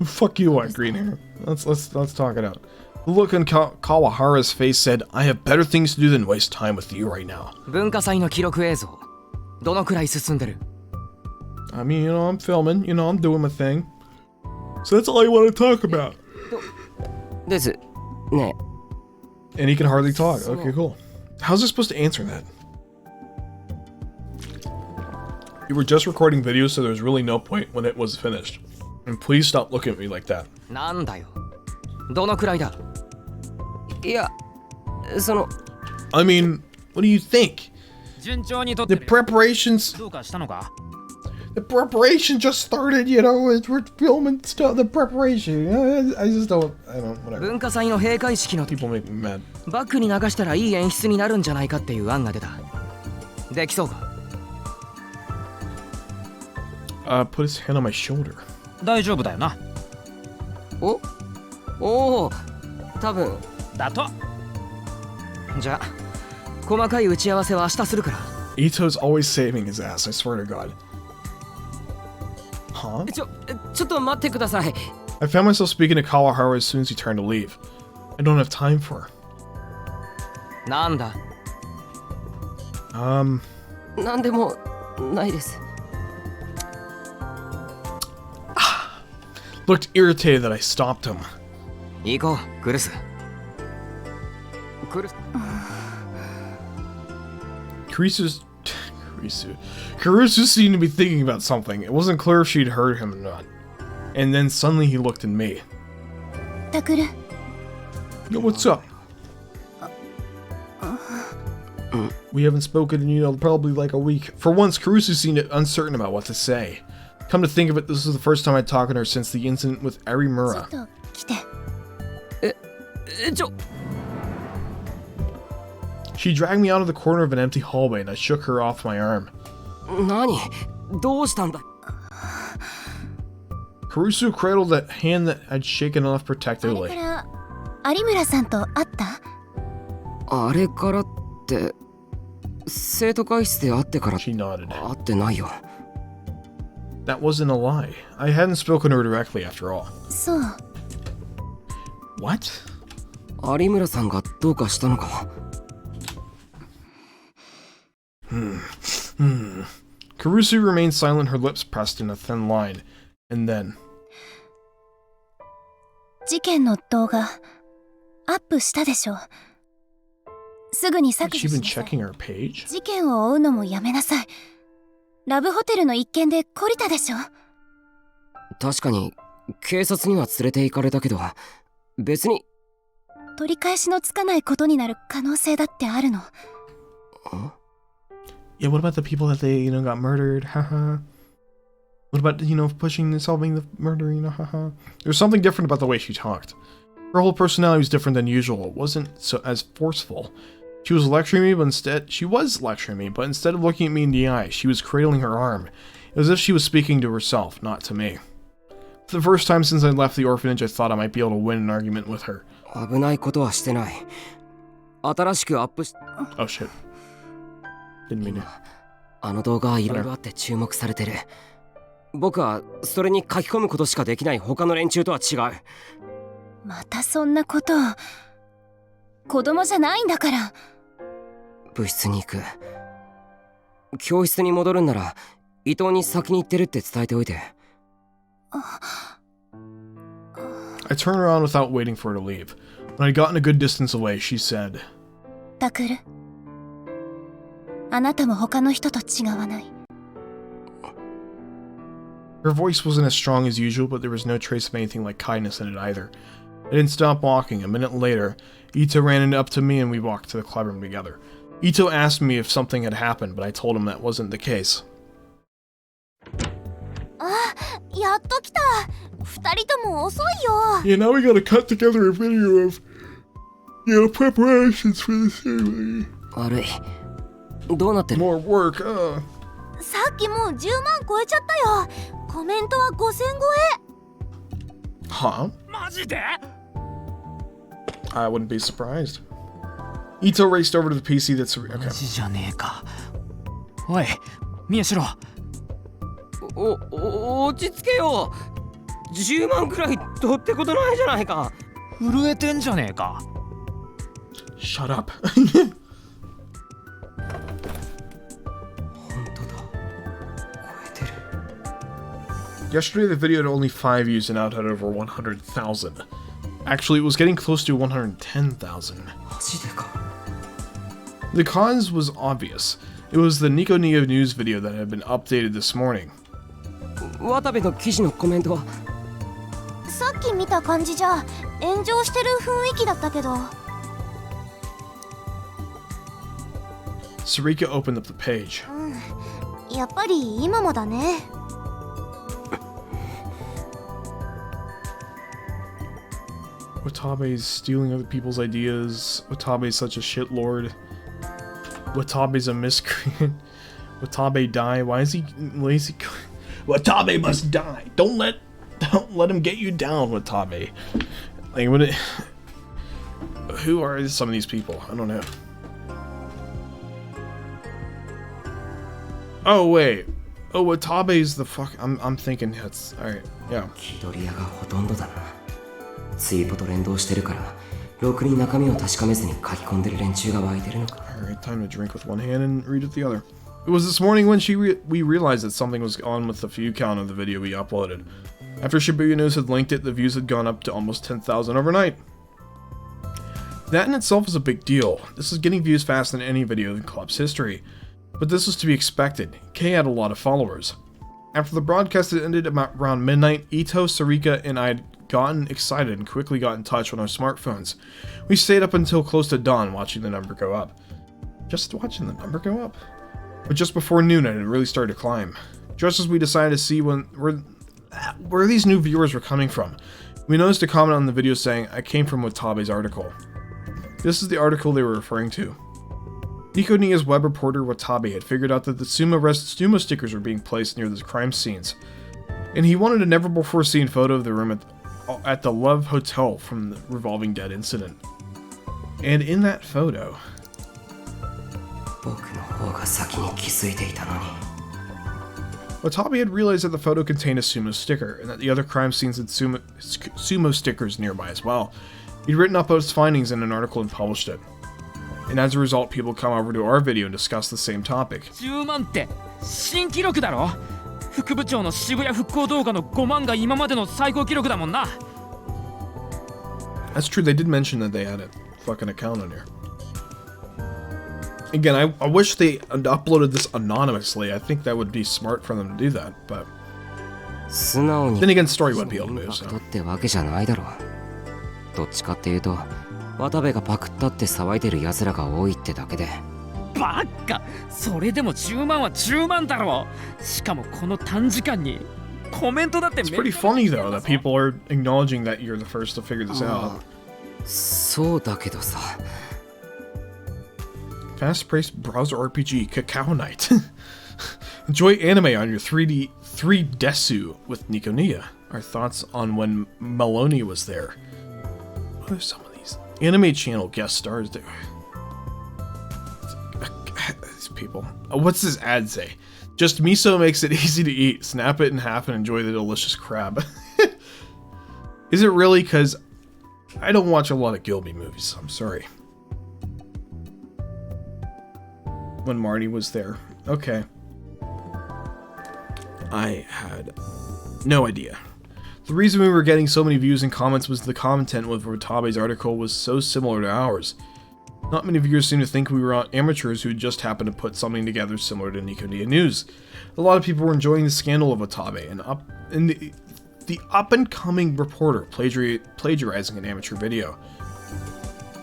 Fuck you, White Green Hair. Let's talk it out. The look on Kawahara's face said, I have better things to do than waste time with you right now. 文化祭の記録映像、どのくらい進んでる？ I mean, you know, I'm filming, you know, I'm doing my thing. So that's all I want to talk about. ですね。 And he can hardly talk. Okay, cool. How's I supposed to answer that? You were just recording videos, so there's really no point when it was finished. And please stop looking at me like that. なんだよ。どのくらいだ？いや、その。 I mean, what do you think? 順調にとって The preparations. どうかしたのか？ The preparation just started, you know. We're filming stuff. The preparation. I just don't. I don't. Whatever. 文化祭の閉会式の People make me mad. バックに流したらいい演出になるんじゃないかっていう案が出た。できそうか？ Put his hand on my shoulder. 大丈夫だよな。おお、多分だと。じゃあ細かい打ち合わせは明日するから。 Ito's always saving his ass. I swear to God. Huh? ちょっと待ってください。 I found myself speaking to Kawahara as soon as he turned to leave. I don't have time for her. なんだ？なんでもないです。 Looked irritated that I stopped him. 行こう、クルス。クルス。Karusu seemed to be thinking about something. It wasn't clear if she'd heard him or not. And then suddenly he looked at me. タクル、 Yo, what's up? We haven't spoken in, you know, probably like a week. For once, Karusu seemed uncertain about what to say. Come to think of it, this was the first time I'd talked to her since the incident with ちょ Arimura. っと来て。She dragged me out of the corner of an empty hallway and I shook her off my arm. 何？どうしたんだ？ Karusu cradled that hand that I'd shaken off あれか protectively. ら有村さんと会った？あれからって生徒会室で会ってから She nodded. 会ってないよ。 That wasn't a lie. I hadn't spoken to her directly after all. そう。 What? 有村さんがどうかしたのか？ Karusu remained silent, her lips pressed in a thin line. And then, 事件の動画アップしたでしょ。すぐに had 削 she 除 been しなさい。 checking our page? 事件を追うのもやめなさい。ラブホテルの一件で懲りたでしょ。確かに警察には連れて行かれたけど、別に。取り返しのつかないことになる可能性だってあるの。Yeah, what about the people that they, you know, got murdered? Haha. What about, you know, pushing and solving the murder, you know, haha. There was something different about the way she talked. Her whole personality was different than usual. It wasn't so as forceful. She was lecturing me, but instead of looking at me in the eye, she was cradling her arm. It was as if she was speaking to herself, not to me. For the first time since I left the orphanage, I thought I might be able to win an argument with her. 危ないことはしてない。新しくアップし。 Oh shit. Didn't mean to. あの動画はいろいろあって注目されてる。僕はそれに書き込むことしかできない他の連中とは違う。またそんなことを。子供じゃないんだから。部室に行く。教室に戻るんなら伊藤に先に行ってるって伝えておいて。I turned around without waiting for her to leave. When I'd gotten a good distance away, she said, タクル、あなたも他の人と違わない。 Her voice wasn't as strong as usual, but there was no trace of anything like kindness in it either. I didn't stop walking. A minute later, Ito ran up to me and we walked to the clubroom together. Ito asked me if something had happened, but I told him that wasn't the case. あ、やっと来た。二人とも遅いよ。 Yeah, now we gotta cut together a video of, preparations for the ceremony. 悪い。どうなってる？ More work, さっきもう10万超えちゃったよ。コメントは5000超え。 Huh? マジで？ I wouldn't be surprised. Ito raced over to the PC that's... マ Okay. ジじゃねえか。おい、宮代。落ち着けよ。10万くらいどうってことないじゃないか。震えてんじゃねえか。 Shut up. 本当だ。超えてる。 Yesterday, the video had only 5 views and now it had over 100,000. Actually, it was getting close to 110,000. マジでか。 The cause was obvious. It was the Nico Neo news video that had been updated this morning. 渡部の記事のコメントは？さっき見た感じじゃ炎上してる雰囲気だったけど。 Sarika opened up the page. やっぱり今もだね。 Watabe's stealing other people's ideas. Watabe's such a shitlord. Watabe's a miscreant. Watabe die. Why is he lazy? Watabe must die. Don't let him get you down, Watabe. Like what? Who are some of these people? I don't know. Oh wait. Oh, Watabe's the fuck. I'm thinking that's all right. Yeah. 気取り屋がほとんどだな。ツイートと連動してるから、ろくに中身を確かめずに書き込んでる連中が湧いてるのか。 Alright, time to drink with one hand and read with the other. It was this morning when we realized that something was on with the view count of the video we uploaded. After Shibuya News had linked it, the views had gone up to almost 10,000 overnight. That in itself is a big deal. This is getting views faster than any video in club's history. But this was to be expected. Kei had a lot of followers. After the broadcast had ended around midnight, Ito, Sarika, and I had gotten excited and quickly got in touch on our smartphones. We stayed up until close to dawn watching the number go up. Just watching the number go up? But just before noon it had really started to climb. Just as we decided to see where these new viewers were coming from, we noticed a comment on the video saying, "I came from Watabe's article." This is the article they were referring to. Nico Nia's web reporter Watabe had figured out that the sumo stickers were being placed near the crime scenes, and he wanted a never-before-seen photo of the room at the Love Hotel from the Revolving Dead incident. And in that photo... 僕の方が先に気づいていたのに。 Watabe had realized that the photo contained a sumo sticker, and that the other crime scenes had sumo stickers nearby as well. He'd written up his findings in an article and published it. And as a result, people come over to our video and discuss the same topic. 10万って新記録だろ。副部長の渋谷復興動画の5万が今までの最高記録だもんな。 That's true, they did mention that they had a fucking account on here. Again, I wish they uploaded this anonymously. I think that would be smart for them to do that, but... 素直に Then again, story wouldn't be able to イン move, パクト so... ってわけじゃないだろう。どっちかっていうと、渡部がパクったって騒いでる奴らが多いってだけで。バカ、それでも10万は10万だろ。しかもこの短時間にコメントだって。 It's pretty funny though that people are acknowledging that you're the first to figure this out. そうだけどさ。 Fast-paced browser RPG Cacao Night. Enjoy anime on your 3 Desu with Nico Nia. Our thoughts on when Maloney was there. What are some of these anime channel guest stars there? These people. What's this ad say? Just miso makes it easy to eat. Snap it in half and enjoy the delicious crab. Is it really? Because I don't watch a lot of Gilby movies. I'm sorry. When Marty was there. Okay. I had no idea. The reason we were getting so many views and comments was the content with Watabe's article was so similar to ours. Not many viewers seem to think we were amateurs who just happened to put something together similar to Nikondia News. A lot of people were enjoying the scandal of Watabe and the up-and-coming reporter plagiarizing an amateur video.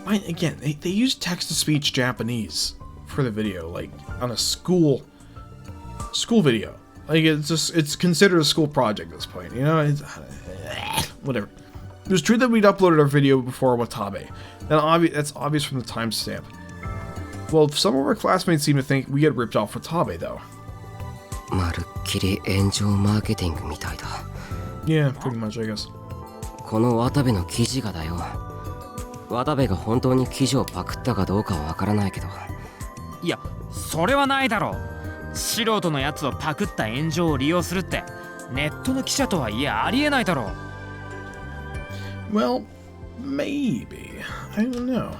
Again, they use text-to-speech Japanese for the video, like on a school video. Like it's considered a school project at this point, you know? Whatever. It was true that we'd uploaded our video before Watabe. That's obvious from the timestamp. Well, some of our classmates seem to think we had ripped off Watabe, though. まるっきり炎上マーケティングみたいだ。 Yeah, pretty much, I guess. この渡部の記事がだよ。渡部が本当に記事をパクったかどうかはわからないけど。いや、それはないだろう。素人のやつをパクった炎上を利用するってネットの記者とはいえありえないだろう。Well, maybe. I don't know.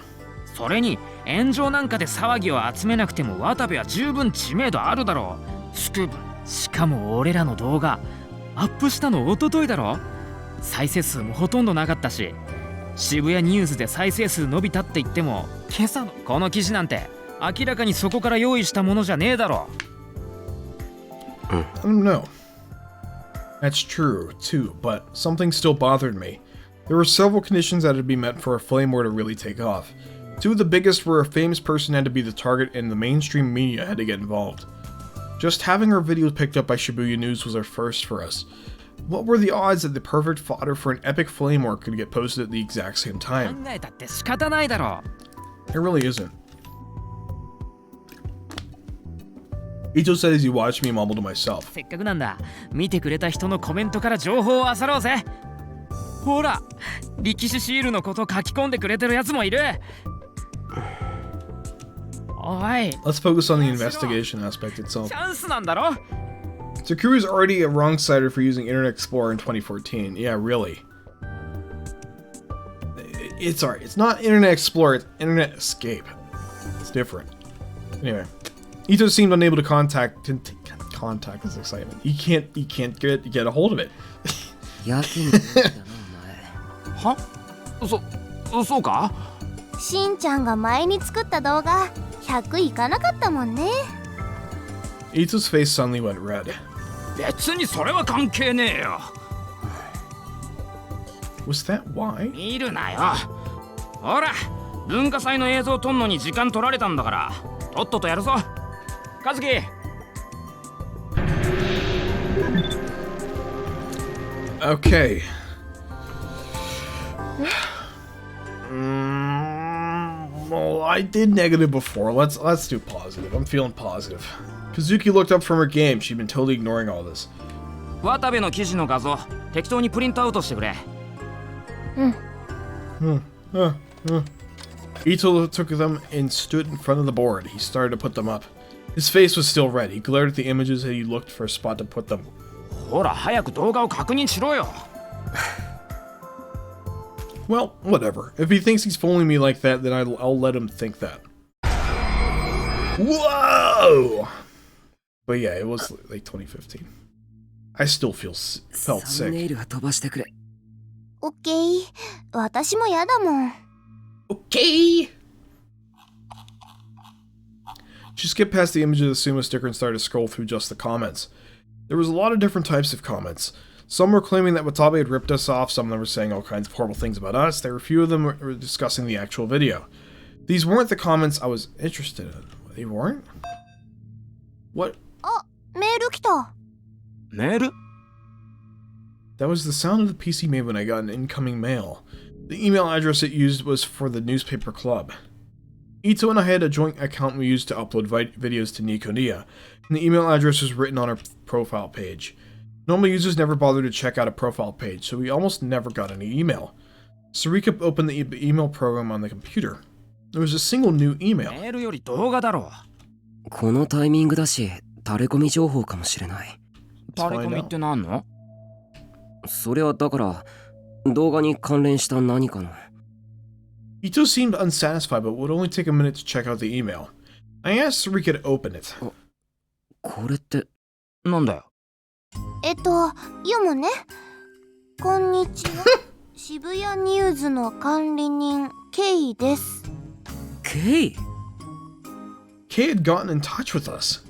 それに炎上なんかで騒ぎを集めなくても渡部は十分知名度あるだろう。スクープ。しかも俺らの動画アップしたの一昨日だろ。再生数もほとんどなかったし、渋谷ニュースで再生数伸びたって言っても今朝のこの記事なんて明らかにそこから用意したものじゃねえだろ。I don't know. That's true, too, but something still bothered me. There were several conditions that had to be met for a flame war to really take off. Two of the biggest were a famous person had to be the target and the mainstream media had to get involved. Just having our videos picked up by Shibuya News was our first for us. What were the odds that the perfect fodder for an epic flame war could get posted at the exact same time? 考えたって仕方ないだろ。 It really isn't. Ito said as he watched me mumble to myself. せっかくなんだ。見てくれた人のコメントから情報を漁ろうぜ。ほら、力士シールのこと書き込んでくれてるやつもいる。おい。 Let's focus on the investigation aspect itself. チャンスなんだろ。 Sakura is already a wrong-sider for using Internet Explorer in 2014. Yeah, really. It's alright. It's not Internet Explorer, it's Internet Escape. It's different. Anyway. Ito seemed unable to contact his excitement. He can't get a hold of it. やけに元気だなお前。は？そうか？しんちゃんが前に作った動画100いかなかったもんね。 Ito's face suddenly went red. 別にそれは関係ねえよ。 Was that why? 見るなよ。ほら、文化祭の映像撮んのに時間取られたんだから、とっととやるぞ。和樹。Okay. Well, I did negative before. Let's do positive. I'm feeling positive. Kazuki looked up from her game. She'd been totally ignoring all this. 渡部の記事の画像、適当にプリントアウトしてくれ。Ito took them and stood in front of the board. He started to put them up. His face was still red. He glared at the images and he looked for a spot to put them. ほら、早く動画を確認しろよ。Well, whatever. If he thinks he's fooling me like that, then I'll let him think that. Whoa! But yeah, it was like 2015. I still felt サム sick. ネイルは飛ばしてくれ。オッケー。私もやだもん。Okay. She skipped past the image of the sumo sticker and started to scroll through just the comments. There was a lot of different types of comments. Some were claiming that Watabe had ripped us off, some of them were saying all kinds of horrible things about us, there were a few of them were discussing the actual video. These weren't the comments I was interested in. They weren't? What? あ、メール来た。メール？ That was the sound of the PC made when I got an incoming mail. The email address it used was for the newspaper club. Ito and I had a joint account we used to upload videos to Nikondia, and the email address was written on our profile page. Normal users never bothered to check out a profile page, so we almost never got any email. Sarika opened the email program on the computer. There was a single new email. メールより動画だろ。このタイミングだし、タレコミ情報かもしれない。タレコミって何の？それはだから、動画に関連した何かの。Ito seemed unsatisfied, but would only take a minute to check out the email. I asked Sarika to open it. これって。なんだよ。読むね。こんにちは。渋谷ニューズの管理人、ケイです。ケイ Kay had gotten in touch with us.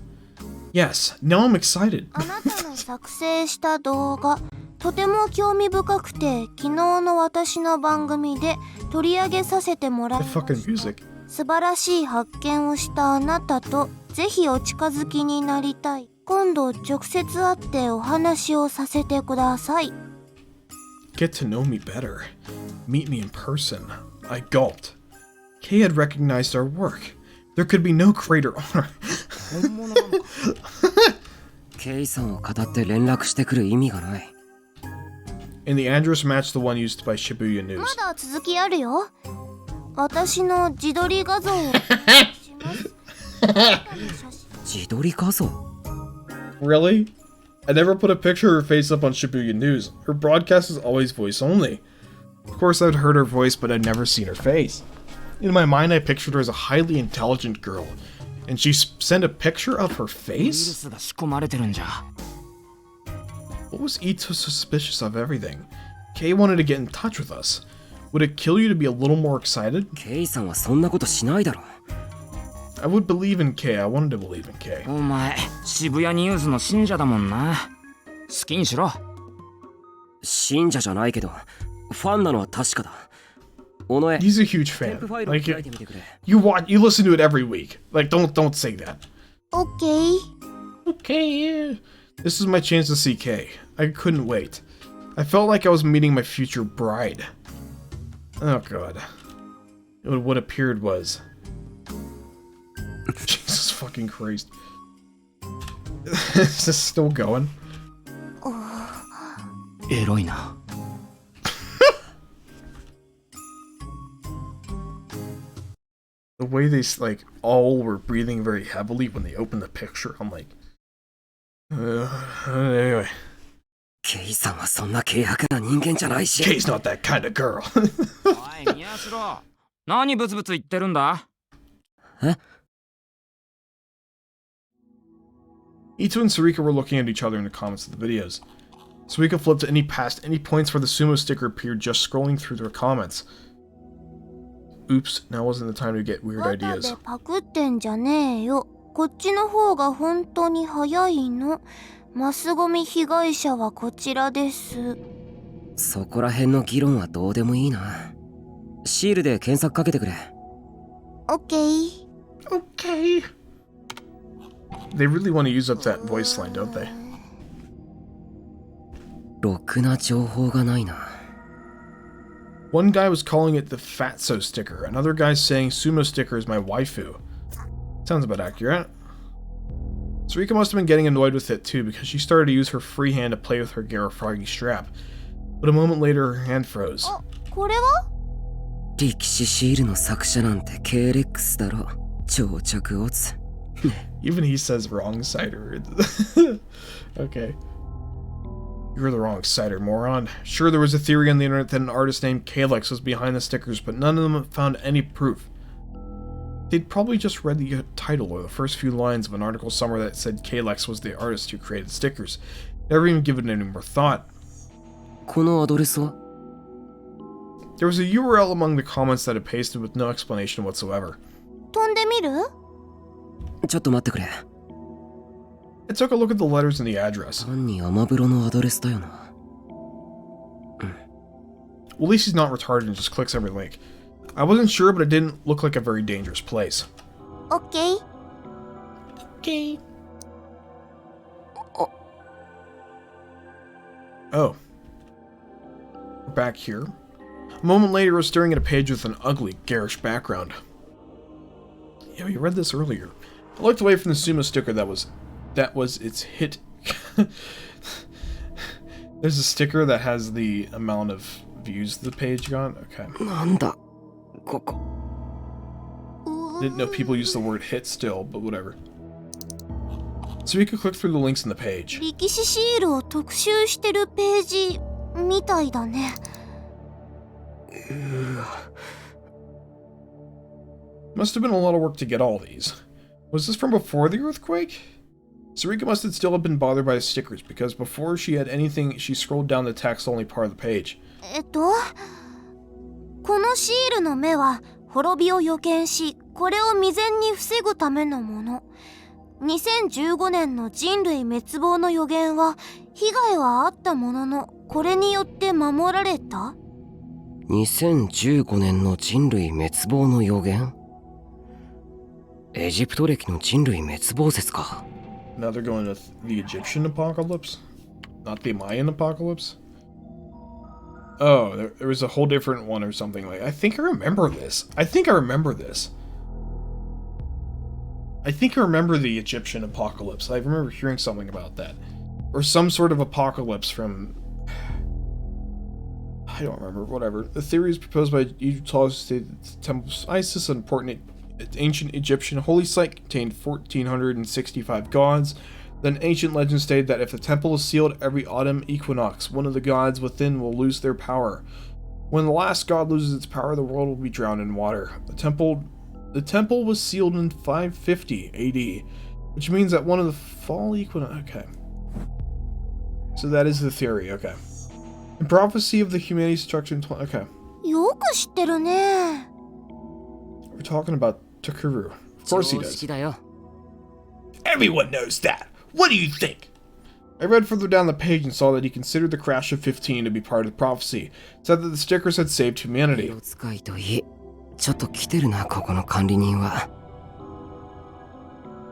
Yes, now I'm excited. あなたの作成した動画、とても興味深くて、昨日の私の番組で取り上げさせてもらい The ま fucking した。 music. 素晴らしい発見をしたあなたとぜひお近づきになりたい。今度直接会ってお話をさせてください。 Get to know me better. Meet me in person. I gulped. Kay had recognized our work. There could be no greater honor. ケイさんを語って連絡してくる意味がない。 And the address matched the one used by Shibuya News. まだ続きあるよ。私の自撮り画像をお願いします。あなたの写真 自撮り画像 Really? I never put a picture of her face up on Shibuya News. Her broadcast is always voice only. Of course, I'd heard her voice, but I'd never seen her face. In my mind, I pictured her as a highly intelligent girl. And she sent a picture of her ウイル face? スが仕込まれてるんじゃ。 What was Ito suspicious of everything? Kay wanted to get in touch with us. Would it kill you to be a little more excited? ケイさんはそんなことしないだろ。 I would believe in Kay. I wanted to believe in Kay. お前渋谷ニュースの信者だもんな。好きにしろ。信者じゃないけど、ファンなのは確かだ。尾上、 He's a huge 添 fan. 付ファイルを Like 開いてみてくれ。you listen to it every week. Like don't say that. オッケー。 Okay, yeah. This is my chance to see Kay. I couldn't wait. I felt like I was meeting my future bride. Oh god. What appeared was... Jesus fucking Christ. Is this still going? エロいな。 The way they, like, all were breathing very heavily when they opened the picture, I'm like... anyway. ケイさんはそんな軽薄な人間じゃないし。 Kay's not that kind of girl. おい宮代、何ブツブツ言ってるんだ。え Ito and Sarika were looking at each other in the comments of the videos. Sarika flipped past any points where the sumo sticker appeared just scrolling through their comments. Oops, now wasn't the time to get weird 肩 ideas. でパクってんじゃねえよ。こっちの方が本当に早いの。マスゴミ被害者はこちらです。そこら辺の議論はどうでもいいな。シールで検索かけてくれ。オッケー。 Okay. They really want to use up that voice line, don't they? ろくな情報がないな。One guy was calling it the Fatso sticker. Another guy's saying Sumo sticker is my waifu. Sounds about accurate. Sarika must have been getting annoyed with it too because she started to use her free hand to play with her Garofragi strap. But a moment later, her hand froze. あ、これは？力士シールの作者なんて KLX だろ。超着オツ。 Even he says wrong cider. Okay. You're the wrong cider, moron. Sure, there was a theory on the internet that an artist named Kalex was behind the stickers, but none of them found any proof. They'd probably just read the title or the first few lines of an article somewhere that said Kalex was the artist who created stickers. Never even given it any more thought. このアドレスは There was a URL among the comments that had pasted with no explanation whatsoever. 飛んでみる？ちょっと待ってくれ。 I took a look at the letters and the address. 単にアマブロのアドレスだよな。 Well, at least he's not retarded and just clicks every link. I wasn't sure, but it didn't look like a very dangerous place. オッケー。 Okay. Oh. We're back here. A moment later, I was staring at a page with an ugly, garish background. Yeah, we read this earlier. I looked away from the sumo sticker that was its hit. There's a sticker that has the amount of views the page got. Okay. なんだここ。 Didn't know people use the word hit still, but whatever. So we could click through the links in the page. 力士シールを特集してるページみたいだね。 Must have been a lot of work to get all these. Was this from before the earthquake? Sarika must have still been bothered by the stickers, because before she had anything, she scrolled down the text only part of the page. このシールの目は滅びを予見し、これを未然に防ぐためのもの。2015年の人類滅亡の予言は被害はあったものの、これによって守られた。2015年の人類滅亡の予言？エジプト歴の人類滅亡説か。Now they're going with the Egyptian apocalypse? Not the Mayan apocalypse? Oh, there was a whole different one or something. Like, I think I remember this. I think I remember the Egyptian apocalypse. I remember hearing something about that. Or some sort of apocalypse from... I don't remember, whatever. The theory is proposed by Egyptologists stated that the temple of Isis, an important ancient Egyptian holy site, contained 1,465 gods. Then ancient legends stated that if the temple is sealed every autumn equinox, one of the gods within will lose their power. When the last god loses its power, the world will be drowned in water. The temple was sealed in 550 AD, which means that one of the fall equinox... Okay. So that is the theory, okay. And prophecy of the humanity structure in... Okay. よく知ってるね。 We're talking about Takuru. Of course he 常 does. 識だよ。 Everyone knows that! What do you think? I read further down the page and saw that he considered the crash of 15 to be part of the prophecy. Said that the stickers had saved humanity. 色使いといい。ちょっと来てるな、ここの管理人は。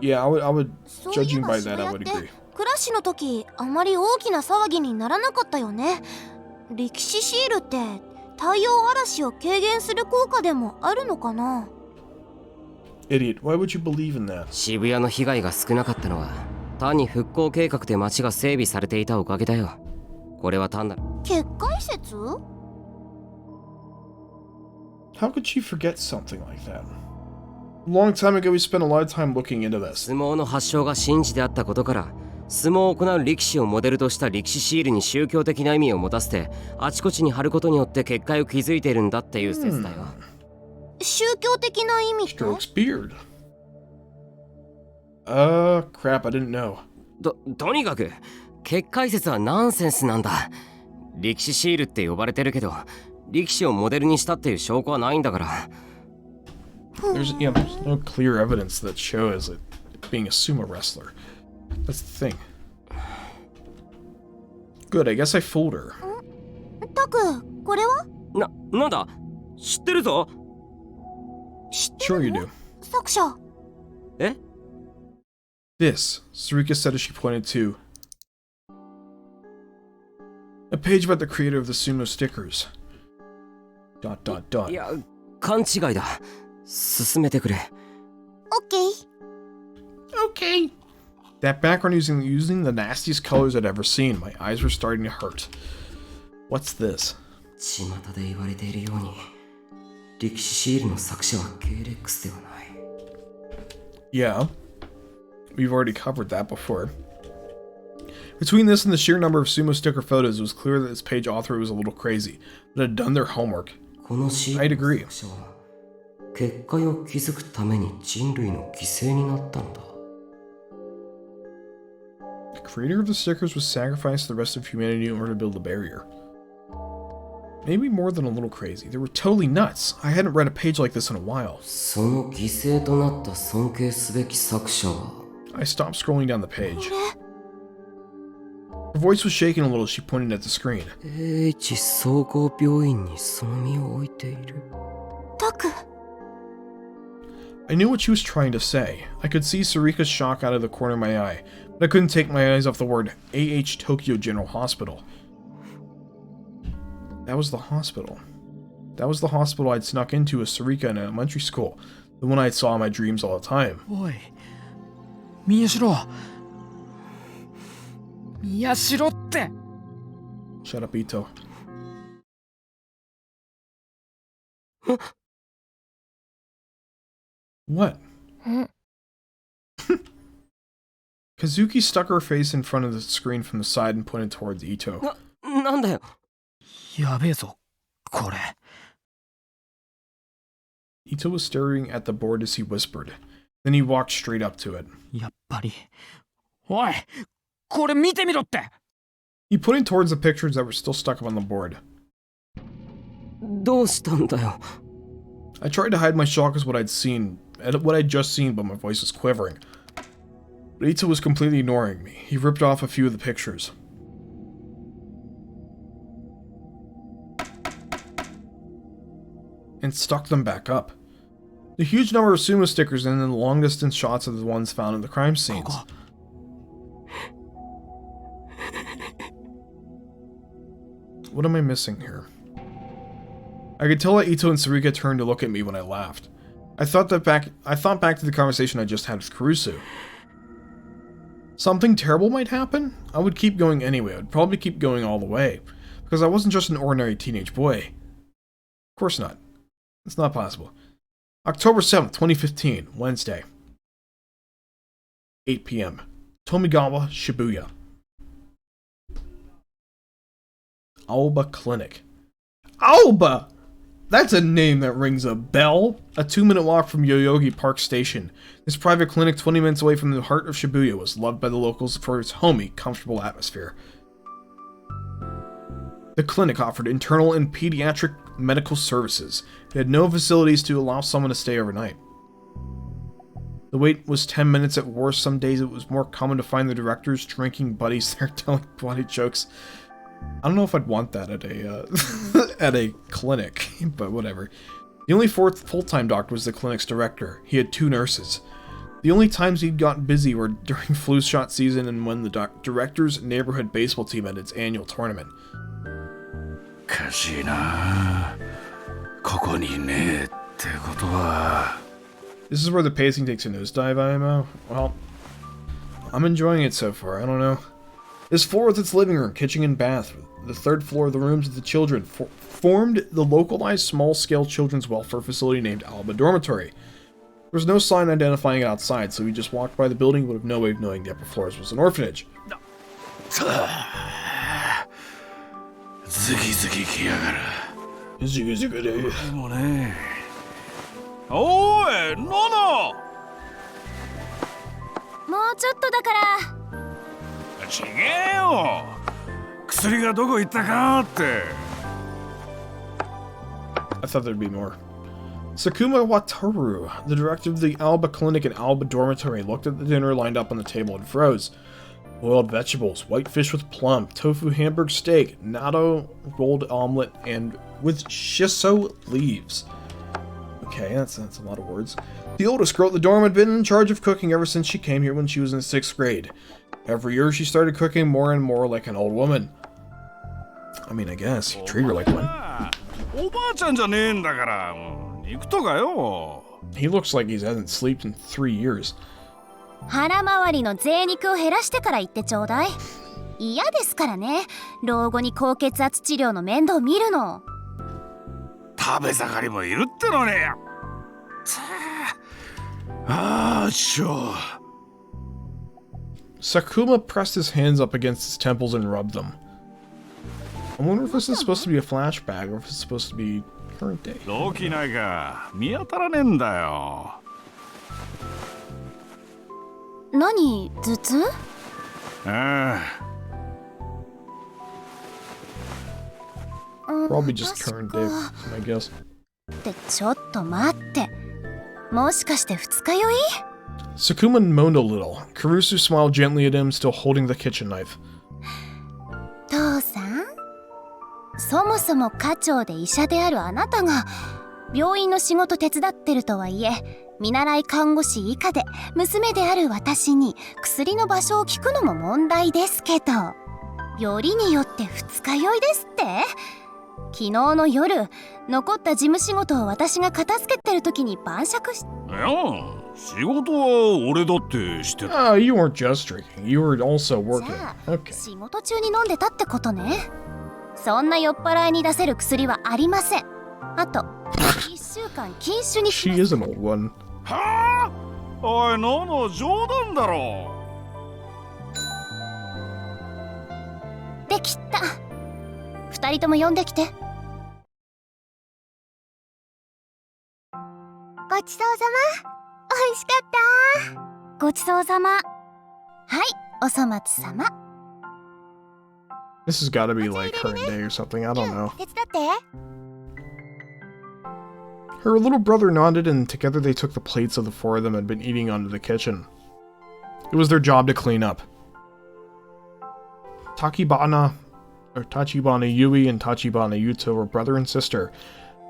Yeah, I would そうい judging えば by 渋 that, I 谷 would って agree. クラッシュの時あまり大きな騒ぎにならなかったよね。歴史シールって太陽嵐を軽減する効果でもあるのかな。 Idiot, why would you believe in that? 渋谷の被害が少なかったのは単に復興計画で街が整備されていたおかげだよ。これは単なる結界説？ How could she forget something like that? A long time ago, we spent a lot of time looking into this. 相撲の発祥が神事であったことから相撲を行う力士をモデルとした力士シールに宗教的な意味を持たせてあちこちに貼ることによって結界を築いているんだっていう説だよ。宗教的な意味って？ Strokes beard. Crap, I didn't know. とにかく結界説はナンセンスなんだ。力士シールって呼ばれてるけど力士をモデルにしたっていう証拠はないんだから。There's no clear evidence that shows it being a sumo wrestler. That's the thing. Good, I guess I fooled her. タク、これは？なんだ？知ってるぞ。知って Sure る you の？ do. 作者。え？ This, Sarika said as she pointed to a page about the creator of the sumo stickers. ... いや、勘違いだ。進めてくれ。オッケー。 Okay. That background using the nastiest colors I'd ever seen. My eyes were starting to hurt. What's this? 巷で言われているように力士シールの作者は KLX ではない。 Yeah. We've already covered that before. Between this and the sheer number of sumo sticker photos, it was clear that this page author was a little crazy, but had done their homework. このシー I'd ル agree. の作者は結界を築くために人類の犠牲になったのだ。 The creator of the stickers was sacrificed to the rest of humanity in order to build the barrier. Maybe more than a little crazy. They were totally nuts. I hadn't read a page like this in a while. その犠牲となった尊敬すべき作者は I stopped scrolling down the page. Her voice was shaking a little as she pointed at the screen. H 総合病院にその身を置いている。タク。 I knew what she was trying to say. I could see Sarika's shock out of the corner of my eye, but I couldn't take my eyes off the word AH Tokyo General Hospital. That was the hospital. That was the hospital I'd snuck into as Sarika in elementary school, the one I saw in my dreams all the time. おい宮代宮代って Shut up, Ito. What? Kazuki stuck her face in front of the screen from the side and pointed towards Ito. なんだよ。やべえぞこれ Ito was staring at the board as he whispered. Then he walked straight up to it. やっぱりおい、これ見てみろって。 He pointed towards the pictures that were still stuck up on the board. どうしたんだよ。 I tried to hide my shock as what I'd just seen, but my voice was quivering. But Ito was completely ignoring me. He ripped off a few of the pictures. And stuck them back up. The huge number of sumo stickers and then the long distance shots of the ones found in the crime scenes. What am I missing here? I could tell that Ito and Sarika turned to look at me when I laughed. I thought back to the conversation I just had with Kurusu. Something terrible might happen? I would keep going anyway. I would probably keep going all the way. Because I wasn't just an ordinary teenage boy. Of course not. It's not possible. October 7th, 2015, Wednesday. 8 p.m. Tomigawa, Shibuya. Alba Clinic. Alba! That's a name that rings a bell. A 2-minute walk from Yoyogi Park Station. This private clinic 20 minutes away from the heart of Shibuya was loved by the locals for its homey, comfortable atmosphere. The clinic offered internal and pediatric medical services. It had no facilities to allow someone to stay overnight. The wait was 10 minutes at worst. Some days it was more common to find the directors drinking buddies there telling bloody jokes. I don't know if I'd want that at a at a clinic, but whatever. The only full-time doctor was the clinic's director. He had 2 nurses. The only times he'd gotten busy were during flu shot season and when the director's neighborhood baseball team had its annual tournament. This is where the pacing takes a nosedive, IMO. Well, I'm enjoying it so far, I don't know. This floor with its living room, kitchen, and bath, the 3rd floor of the rooms of the children, formed the localized small-scale children's welfare facility named Alba Dormitory. There was no sign identifying it outside, so we just walked by the building and would have no way of knowing the upper floors was an orphanage. Oi, Nono! もうちょっとだから。ちげえよ。薬がどこ行ったかって。I thought there'd be more. Sakuma Wataru, the director of the Alba Clinic and Alba Dormitory, looked at the dinner lined up on the table and froze. Boiled vegetables, white fish with plum, tofu hamburg steak, natto rolled omelet, and with shiso leaves. Okay, that's a lot of words. The oldest girl at the dorm had been in charge of cooking ever since she came here when she was in 6th grade. Every year she started cooking more and more like an old woman. I mean, I guess, you treat her like one. He looks like he hasn't slept in 3 years. 腹回りの贅肉を減らしてから言ってちょうだい。嫌ですからね、老後に高血圧治療の面倒見るの。食べ盛りもいるってのね。ああ、しょ。Sakuma pressed his hands up against his temples and rubbed them. I wonder if this is supposed to be a flashback or if it's supposed to be current day. 動機ないか見当たらねえんだよ。何、頭痛？ああ。Probably just current day, I guess. ってちょっと待って。もしかして二日酔い？ Sakuma moaned a little. Kurusu smiled gently at him, still holding the kitchen knife. 父さん、そもそも課長で医者であるあなたが病院の仕事手伝ってるとはいえ、見習い看護師以下で娘である私に薬の場所を聞くのも問題ですけど、よりによって二日酔いですって？昨日の夜、残った事務仕事を私が片付けてる時に晩酌し。いや、仕事は俺だってしてた。Ah, you weren't just drinking. You were also working. じゃあ、 Okay. 仕事中に飲んでたってことね。そんな酔っ払いに出せる薬はありません。あと、1週間禁酒にし She ます。 is an old one. はあ？おい、ノノ、冗談だろ。できた。二人とも呼んできて。ごちそうさま。おいしかった。ごちそうさま。はい、お粗末様。 This has got to be like current day or something. I don't know. 手伝って。 Her little brother nodded, and together they took the plates of the four of them had been eating onto the kitchen. It was their job to clean up. Tachibana Yui and Tachibana Yuto were brother and sister.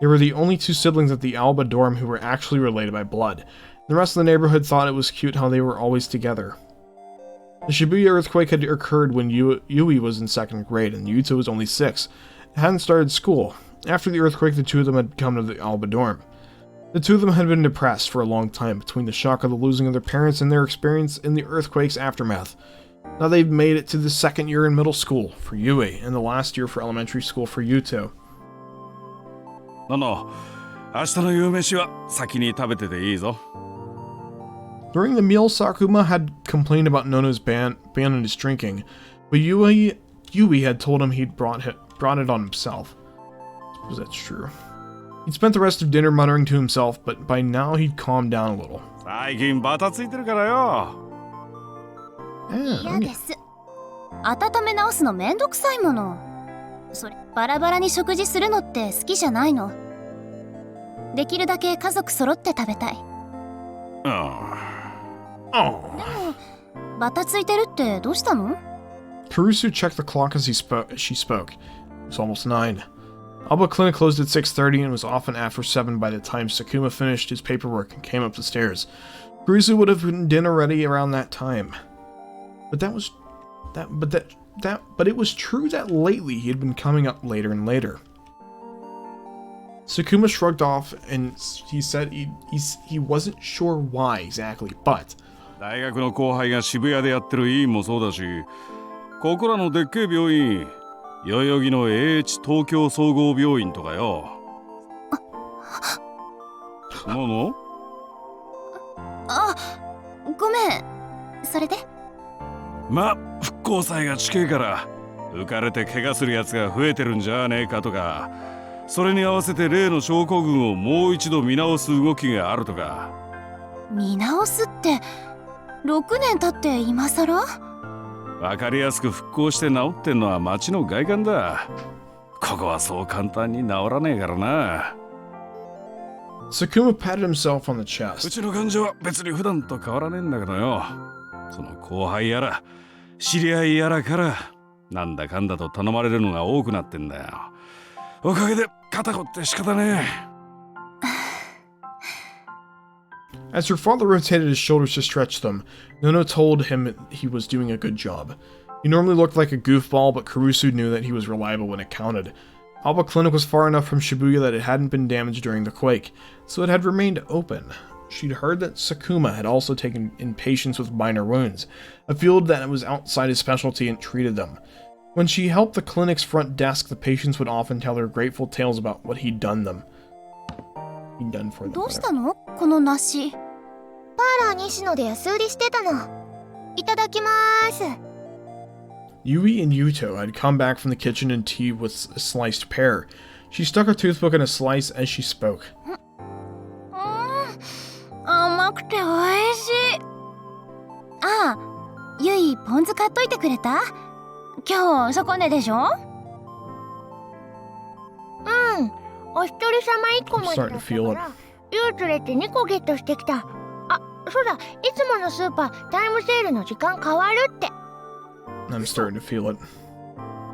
They were the only two siblings at the Alba dorm who were actually related by blood. The rest of the neighborhood thought it was cute how they were always together. The Shibuya earthquake had occurred when Yui was in 2nd grade and Yuto was only 6. They hadn't started school. After the earthquake, the two of them had come to the Alba dorm. The two of them had been depressed for a long time between the shock of the losing of their parents and their experience in the earthquake's aftermath. Now they've made it to the 2nd year in middle school for Yui and the last year for elementary school for Yuto. のの、明日の夕飯は先に食べてていいぞ。 During the meal, Sakuma had complained about Nono's ban on his drinking, but Yui had told him he'd brought it on himself. I suppose that's true. He'd spent the rest of dinner muttering to himself, but by now he'd calmed down a little. 最近バタついてるからよ。嫌です。温め直すのめんどくさいもの。それバラバラに食事するのって好きじゃないの。できるだけ家族揃って食べたい。でもバタついてるってどうしたの？ Kurusu checked the clock as she spoke. It was almost 9. Alba Clinic closed at 6:30 and was often after 7 by the time Sakuma finished his paperwork and came up the stairs. Kurusu would have been dinner ready around that time. But it was true that lately he had been coming up later and later. Sakuma shrugged off and he said he wasn't sure why exactly, but 大学の後輩が渋谷でやってる医院もそうだし、ここらのでっけえ病院、代々木の AH 東京総合病院とかよ。の？あ、ごめん。それで？ま、復興祭が近いから浮かれて怪我するやつが増えてるんじゃねえかとか、それに合わせて例の症候群をもう一度見直す動きがあるとか。見直すって6年経って今さら？わかりやすく復興して治ってんのは町の外観だ。ここはそう簡単に治らねえからな。Sakuma patted himself on the う chest. ちの患者は別に普段と変わらねえんだけどよ。その後輩やら知り合いやらからなんだかんだと頼まれるのが多くなってんだよ。おかげで肩こって仕方ねえ。As her father rotated his shoulders to stretch them, Nono told him he was doing a good job. He normally looked like a goofball, but Kurusu knew that he was reliable when it counted. Alba Clinic was far enough from Shibuya that it hadn't been damaged during the quake, so it had remained open. She'd heard that Sakuma had also taken in patients with minor wounds, a field that was outside his specialty, and treated them. When she helped the clinic's front desk, the patients would often tell her grateful tales about what he'd done for them. どうしたの？この梨。パーラー西野で安売りしてたの。いただきまーす。Yui and Yuto had come back from the kitchen and tea with a sliced pear. She stuck a toothpick in a slice as she spoke. 甘くておいしい。ああ、ゆいポン酢買っといてくれた？今日そこねでしょ？うん、お一人様1個までだったからユー連れて2個ゲットしてきた。あ、そうだ、いつものスーパータイムセールの時間変わるって。I'm starting to feel it.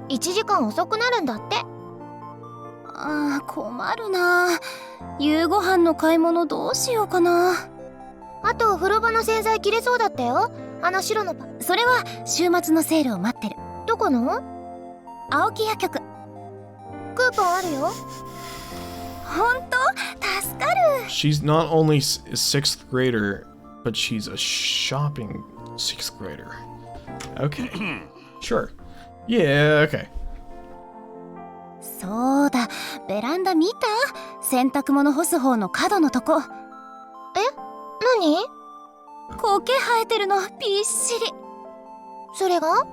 1時間遅くなるんだって。ああ、困るな。夕ご飯の買い物どうしようかな。あと風呂場の洗剤切れそうだったよ。あの白のそれは週末のセールを待ってる。どこの？青木薬局。クーポンあるよ。ほんと？助かる。 She's not only a 6th grader, but she's a shopping 6th grader. Okay. Sure. Yeah, okay. そうだ、ベランダ見た？洗濯物干す方の角のとこ。え？何？苔生えてるの、びっしり。それが？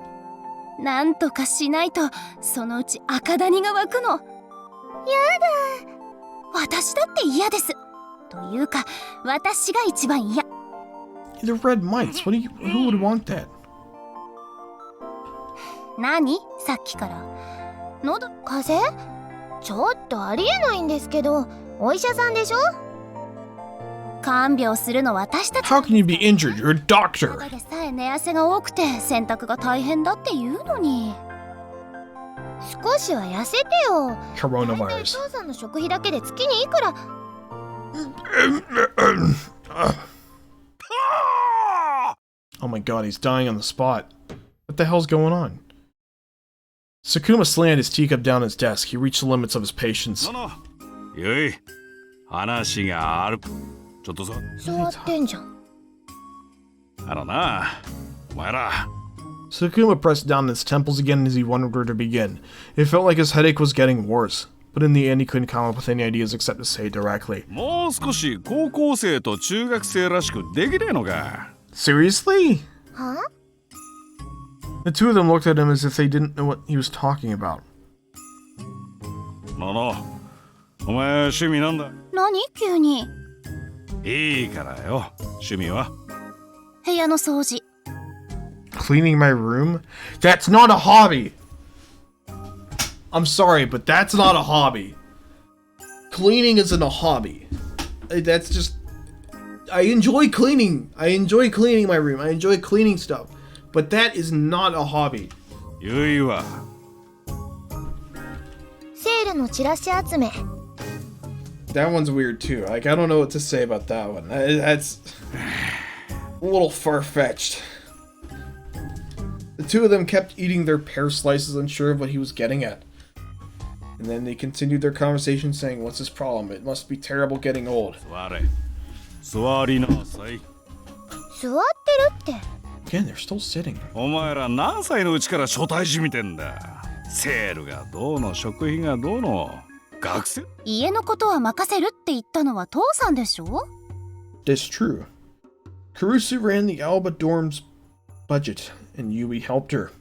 なんとかしないと、そのうち赤谷が湧くの。やだ。私だって嫌です。というか、私が一番嫌。 The red mites. Who would want that? 何さっきから喉風邪？ちょっとありえないんですけど、お医者さんでしょ？看病するの私たち。 How can you be injured? You're a た doctor. だでさえ寝汗が多くて洗濯が大変だって言うのに。少しは痩せてよ。大体 Coronavirus. 父さんの食費だけで月にいくら。 Oh my god, he's dying on the spot. What the hell's going on? Sakuma slammed his teacup down his desk. He reached the limits of his patience. よい、話がある。ちょっとさ、座ってんじゃん。な、お前ら。 Sakuma pressed down his temples again as he wondered where to begin. It felt like his headache was getting worse, but in the end he couldn't come up with any ideas except to say it directly. もう少し高校生と中学生らしくできねえのか。 Seriously? は？ The two of them looked at him as if they didn't know what he was talking about. お前趣味なんだ？何急に。いいからよ、趣味は。部屋の掃除。 Cleaning my room? That's not a hobby! I'm sorry, but that's not a hobby. Cleaning isn't a hobby. That's just... I enjoy cleaning. I enjoy cleaning my room. I enjoy cleaning stuff. But that is not a hobby. ゆいは。セールのチラシ集め。 That one's weird too. Like, I don't know what to say about that one. That's... a little far-fetched. The two of them kept eating their pear slices, unsure of what he was getting at. And then they continued their conversation saying, what's his problem? It must be terrible getting old. 座れ。座りなさい。座ってるって。 Again, they're still sitting. お前ら何歳のうちから初対地見てんだ。セールがどうの、食費がどうの。学生？家のことは任せるって言ったのは父さんでしょ？ That's true. Kurusu ran the Alba dorm's budget, and Yui helped her.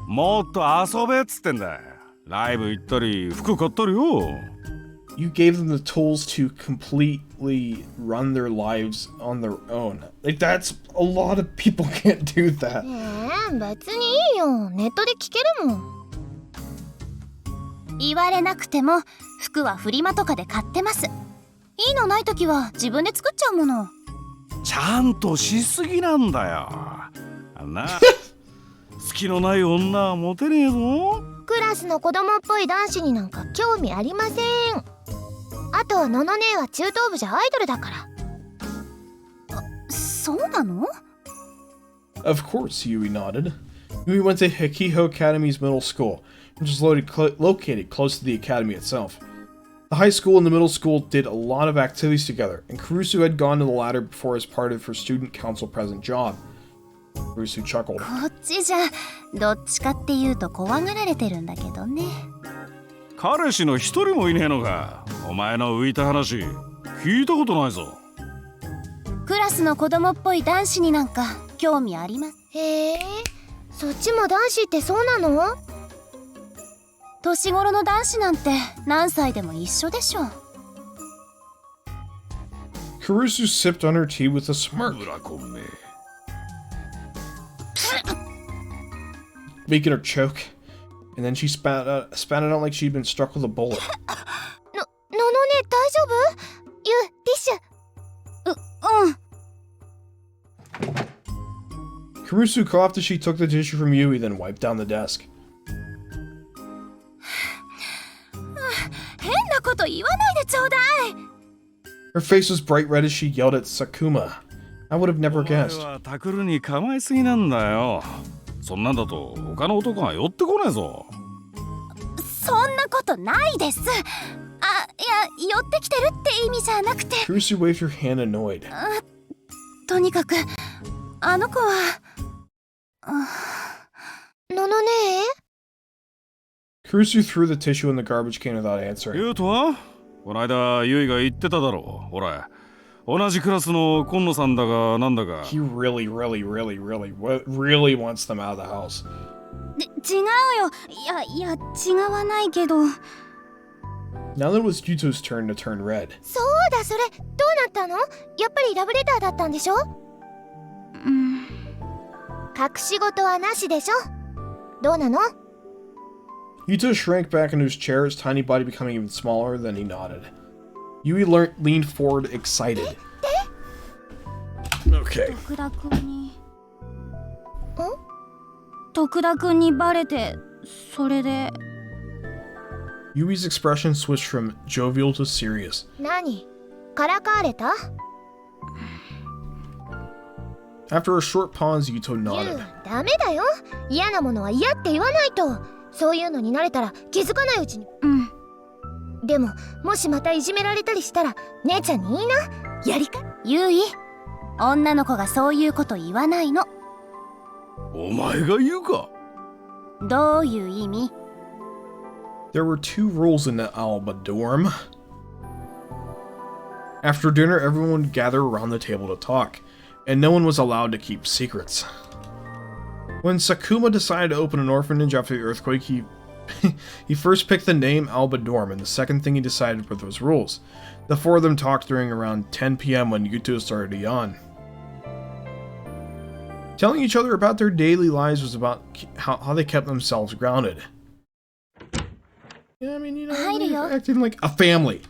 もっと遊べっつってんだ。ライブ行ったり、服買ったりよ。You gave them the tools to completely run their lives on their own. Like, that's... a lot of people can't do that. 別にいいよ。ネットで聞けるもん。言われなくても服はフリマとかで買ってます。いいのない時は自分で作っちゃうもの。ちゃんとしすぎなんだよ。な隙のない女はモテねえぞ。クラスの子供っぽい男子になんか興味ありません。あとのの姉は中等部じゃアイドルだから。そうなの？ Of course, Yui nodded. Yui went to Hikiho Academy's middle school, which is located close to the academy itself. The high school and the middle school did a lot of activities together, and Kurusu had gone to the latter before as part of her student council president job. Kurusu chuckled. こっちじゃどっちかっていうと怖がられてるんだけどね。彼氏の一人もいねえのか。お前の浮いた話聞いたことないぞ。クラスの子供っぽい男子になんか興味あります。へえ、そっちも男子ってそうなの？年頃の男子なんて何歳でも一緒でしょ。 Kurusu sipped on her tea with a smirk, making her choke, and then she spat it out like she'd been struck with a bullet. ののね、大丈夫？ティッシュ。Kurusu coughed as she took the tissue from Yui, then wiped down the desk. 変なこと言わないでちょうだい。 Her face was bright red as she yelled at Sakuma. I would have never お前 guessed. はタクルに構えすぎなんだよ。そんなんだと他の男が寄ってこねえぞ。そんなことないです。あ、いや、寄ってきてるって意味じゃなくて。 Kurusu waved her hand annoyed. とにかく、あの子は。ののね。 Kurusu threw the tissue in the garbage can without answering. 言うとはこないだユイが言ってただろう。ほら、同じクラスの今野さんだがなんだか。 He really wants them out of the house. 違うよ。いや、違わないけど。 Now that it was Yuto's turn to turn red. そうだ、それ、どうなったの？やっぱりラブレターだったんでしょ？隠し事はなしでしょ？どうなの？ Yuto shrank back into his chair, his tiny body becoming even smaller. Then he nodded. Yui leaned forward, excited. Okay. 徳田くんに。徳田くんにバレて、それで。Yui's expression switched from jovial to serious. 何？からかわれた？ After a short pause, Yuto nodded. ダメだよ。嫌なものは嫌って言わないと。そういうのに慣れたら気づかないうちに。でも、もしまたいじめられたりしたら、姉ちゃんにいいな。やりか。ゆい、女の子がそういうこと言わないの。お前が言うか。どういう意味？ There were 2 rules in the Alba dorm. After dinner, everyone would gather around the table to talk, and no one was allowed to keep secrets. When Sakuma decided to open an orphanage after the earthquake, he first picked the name Alba Dorm, and the second thing he decided were those rules. The 4 of them talked during around 10 p.m. when Yuto started to yawn. Telling each other about their daily lives was about how they kept themselves grounded. Yeah, I mean, you know, they're acting like a family.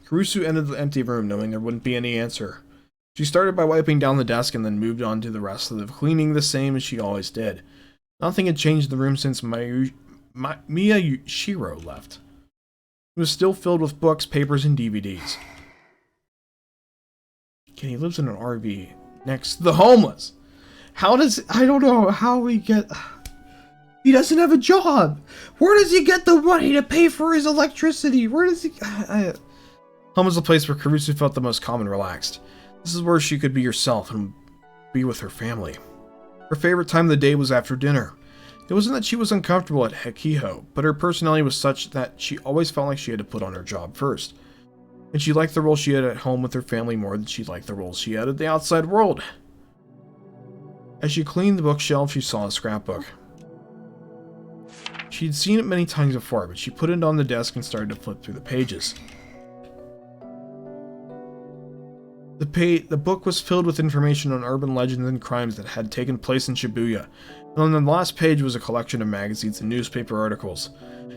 Kurusu entered the empty room, knowing there wouldn't be any answer. She started by wiping down the desk and then moved on to the rest of the cleaning the same as she always did. Nothing had changed in the room since Miyashiro left. It was still filled with books, papers, and DVDs. Okay, he lives in an RV next to the homeless. How does... I don't know how he get... He doesn't have a job! Where does he get the money to pay for his electricity? Where does he... Home was the place where Kurusu felt the most calm and relaxed. This is where she could be herself and be with her family. Her favorite time of the day was after dinner. It wasn't that she was uncomfortable at Hekiho, but her personality was such that she always felt like she had to put on her job first. And she liked the role she had at home with her family more than she liked the role she had at the outside world. As she cleaned the bookshelf, she saw a scrapbook. She'd seen it many times before, but she put it on the desk and started to flip through the pages. The book was filled with information on urban legends and crimes that had taken place in Shibuya, and on the last page was a collection of magazines and newspaper articles.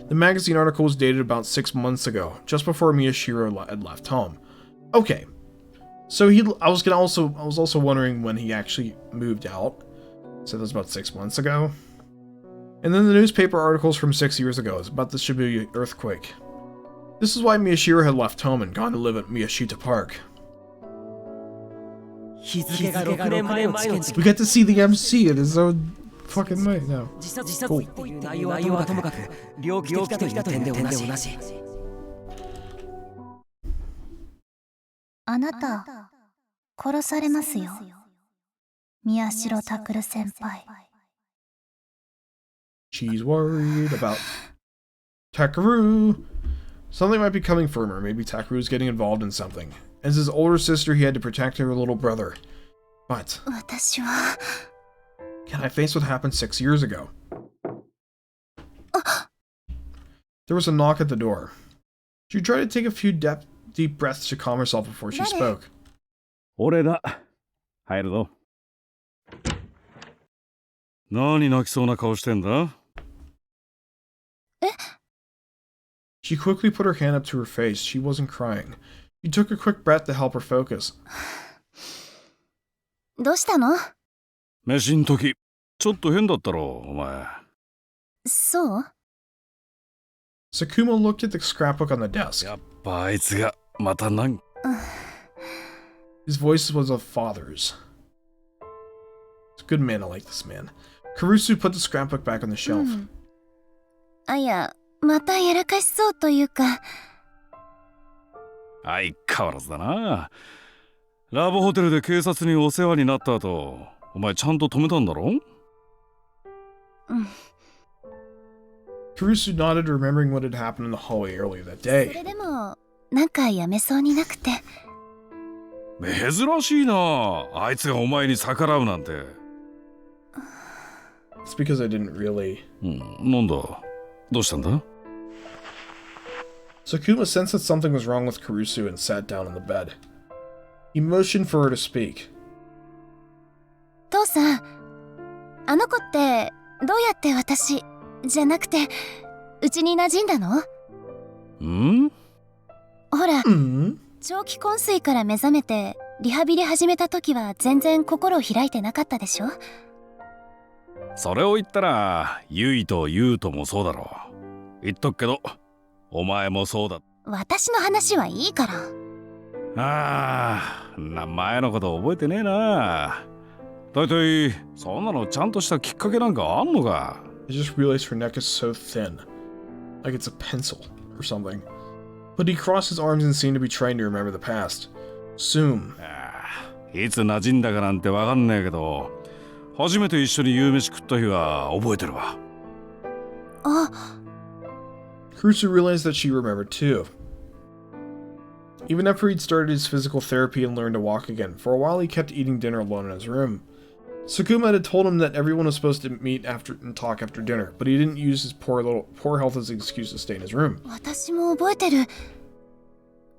The magazine article was dated about 6 months ago, just before Miyashiro had left home. Okay, so I was also wondering when he actually moved out. So that was about 6 months ago. And then the newspaper articles from 6 years ago is about the Shibuya earthquake. This is why Miyashiro had left home and gone to live at Miyashita Park. We get to see the MC in his own fucking way now. Cool. あなた、殺されますよ。宮代拓先輩。She's worried about Takeru. Something might be coming from her. Maybe Takeru's getting involved in something. As his older sister, he had to protect her little brother. But 私は。 can I face what happened 6 years ago? There was a knock at the door. She tried to take a few deep breaths to calm herself before she spoke. 俺だ。入るぞ。何泣きそうな顔してんだ？ She quickly put her hand up to her face. She wasn't crying. She took a quick breath to help her focus. どうしたの？飯ん時、ちょっと変だったろ、お前。そう？ Sakuma looked at the scrapbook on the desk. やっぱあいつがまたなん。His voice was a father's. It's a good man, I like this man. Kurusu put the scrapbook back on the shelf. あ、いや、またやらかしそうというか。相変わらずだな。ラブホテルで警察にお世話になった後、お前ちゃんと止めたんだろ？ Kurusu nodded, remembering what had happened in the hallway earlier that day. それでも、なんかやめそうになくて。珍しいな。あいつがお前に逆らうなんて。It's because I didn't really. なんだ？どうしたんだ？ Sakuma sensed that something was wrong with Kurusu and sat down on the bed. He motioned for her to speak. 父さん、ってどうやって私じゃなくてうちに馴染んだの？ん？ほら、Mm. 長期昏睡から目覚めてリハビリ始めた時は全然心を開いてなかったでしょ？それを言ったらユイとユウともそうだろう。言っとくけどお前もそうだ。私の話はいいから。前のこと覚えてねえな。だいたいそんなのちゃんとしたきっかけなんかあんのか？ I just realized her neck is so thin. Like it's a pencil or something. But he crossed his arms and seemed to be trying to remember the past. Soon. いつ馴染んだかなんてわかんねえけど、初めて一緒に夕飯食った日は覚えてるわ。Caruso realized that she remembered too. Even after he'd started his physical therapy and learned to walk again, for a while he kept eating dinner alone in his room. Sakuma had told him that everyone was supposed to meet after and talk after dinner, but he didn't use his poor health as an excuse to stay in his room. 私も覚えてる。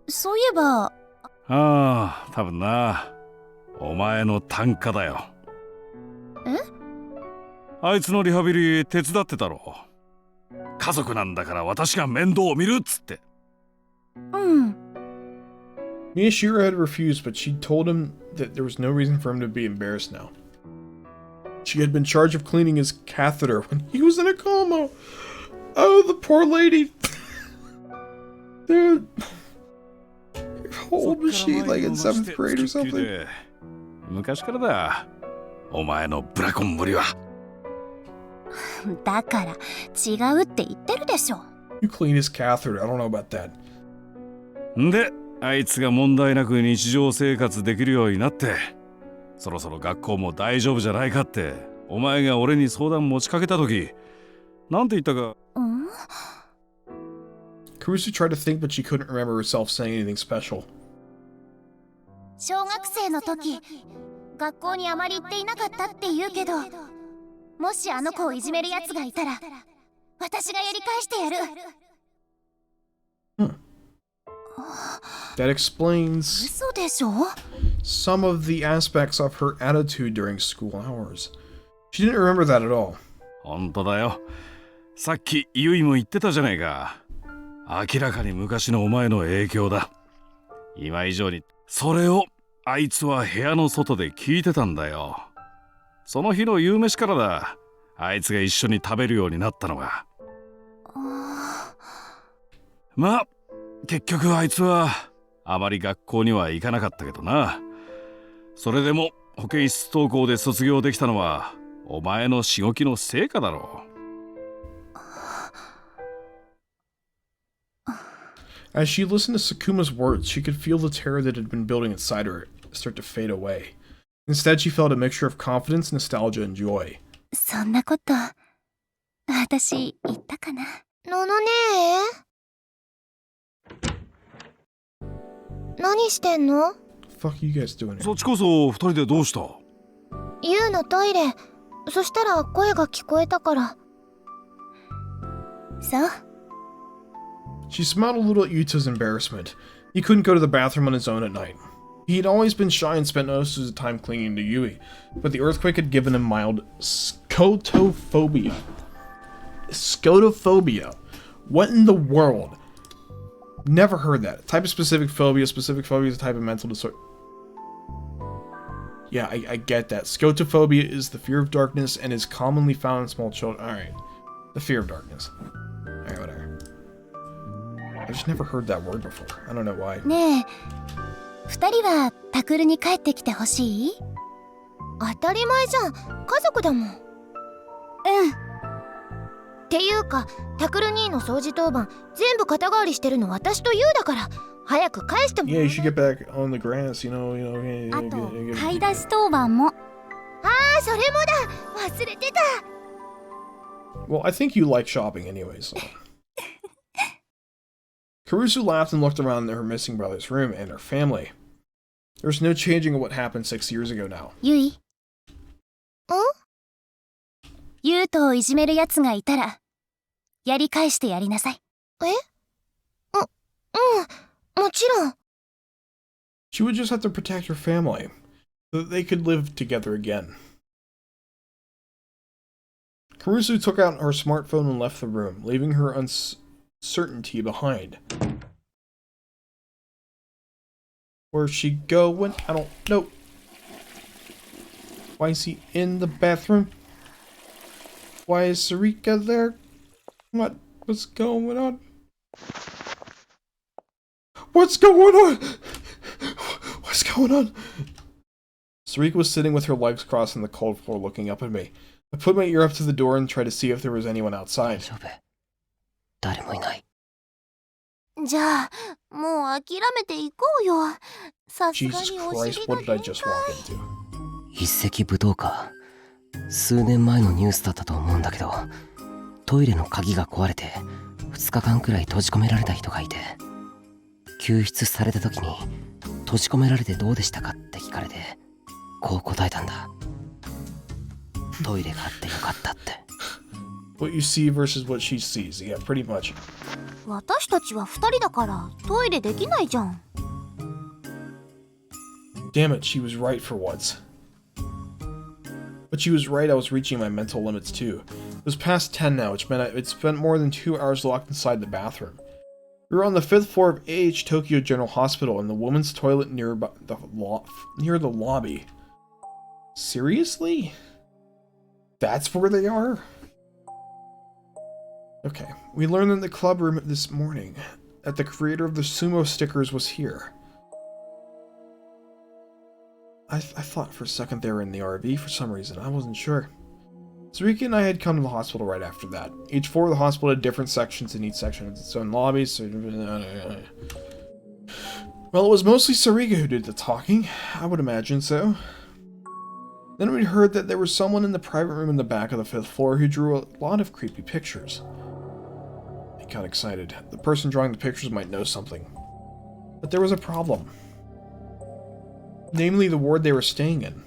そういえば、多分な。お前の単価だよ。え？あいつのリハビリ手伝ってたろ。家族なんだから私が面倒を見るっつって。Miyashiro had refused, but she told him that there was no reason for him to be embarrassed now. She had been charged of cleaning his catheter when he was in a coma. Oh, the poor lady. Dude. How old was she? Like in 7th grade or something? 昔からだ。お前のブラコンぶりは。だから違うって言ってるでしょ。You clean his catheter. I don't know about that. んで、あいつが問題なく日常生活できるようになって、そろそろ学校も大丈夫じゃないかって、お前が俺に相談持ちかけたとき、なんて言ったか。Caruso tried to think, but she couldn't remember herself saying anything special. 小学生の時、学校にあまり行っていなかったって言うけど、もしあの子をいじめる奴がいたら、私がやり返してやる。That explains 嘘でしょ？ some of the aspects of her attitude during school hours. She didn't remember that at all. 本当だよ。さっきユイも言ってたじゃないか。明らかに昔のお前の影響だ。今以上にそれをあいつは部屋の外で聞いてたんだよ。その日の夕飯からだ。あいつが一緒に食べるようになったのが。まあ結局あいつはあまり学校には行かなかったけどな。それでも保健室登校で卒業できたのはお前のしごきの成果だろう。As she listened to Sakuma's words, she could feel the terror that had been building inside her start to fade away. Instead, she felt a mixture of confidence, nostalgia, and joy. そんなこと、私言ったかな？ののねえ。何してんの？ Fuck you guys doing it? そっちこそ二人でどうした？ユウのトイレ。そしたら声が聞こえたから。そう。She smiled a little at Yuta's embarrassment. He couldn't go to the bathroom on his own at night. He had always been shy and spent most of his time clinging to Yui, but the earthquake had given him mild scotophobia. Scotophobia? What in the world? Never heard that. A type of specific phobia. Specific phobia is a type of mental disorder. Yeah, I get that. Scotophobia is the fear of darkness and is commonly found in small children. Alright. The fear of darkness. Alright, whatever. I just never heard that word before. I don't know why. ねえ、二人はタクルに帰ってきてほしい？当たり前じゃん。家族だもん。っていうか、タクル兄の掃除当番全部肩代わりしてるの私とユウだから、早く返しても。Yeah, you should get back on the grass, you know. あと、買い出し当番も。ああ、それもだ。忘れてた。Well, I think you like shopping anyway, so. Caruso laughed and looked around her missing brother's room and her family. There was no changing what happened 6 years ago now. ユイ。ユウトをいじめるやつがいたら、やり返してやりなさい。もちろん。She would just have to protect her family, so that they could live together again. Karusu took out her smartphone and left the room, leaving her uncertainty behind. Where's she going? I don't know. Why is he in the bathroom? Why is Sarika there? What's going on? What's going on? What's going on? Sarika was sitting with her legs crossed on the cold floor looking up at me. I put my ear up to the door and tried to see if there was anyone outside. 誰もいない。じゃあ、もう諦めていこうよ。さすが Jesus にお Christ, 尻 what が did I just walk into? 一石舞踏家。数年前のニュースだったと思うんだけど、トイレの鍵が壊れて2日間くらい閉じ込められた人がいて、救出された時に閉じ込められてどうでしたかって聞かれて、こう答えたんだ。トイレがあってよかったって。What you see versus what she sees. Yeah, pretty much. 私たちは2人だからトイレできないじゃん。Damn it, she was right for once. But she was right, I was reaching my mental limits too. It was past 10 now, which meant I'd spent more than 2 hours locked inside the bathroom. We were on the 5th floor of AH Tokyo General Hospital in the women's toilet near the lobby. Seriously? That's where they are? Okay, we learned in the club room this morning that the creator of the sumo stickers was here. I thought for a second they were in the RV for some reason. I wasn't sure. Sarika and I had come to the hospital right after that. Each floor of the hospital had different sections, and each section had its own lobbies, so... Well, it was mostly Sarika who did the talking. I would imagine so. Then we heard that there was someone in the private room in the back of the 5th floor who drew a lot of creepy pictures. I got excited. The person drawing the pictures might know something. But there was a problem. Namely, the ward they were staying in.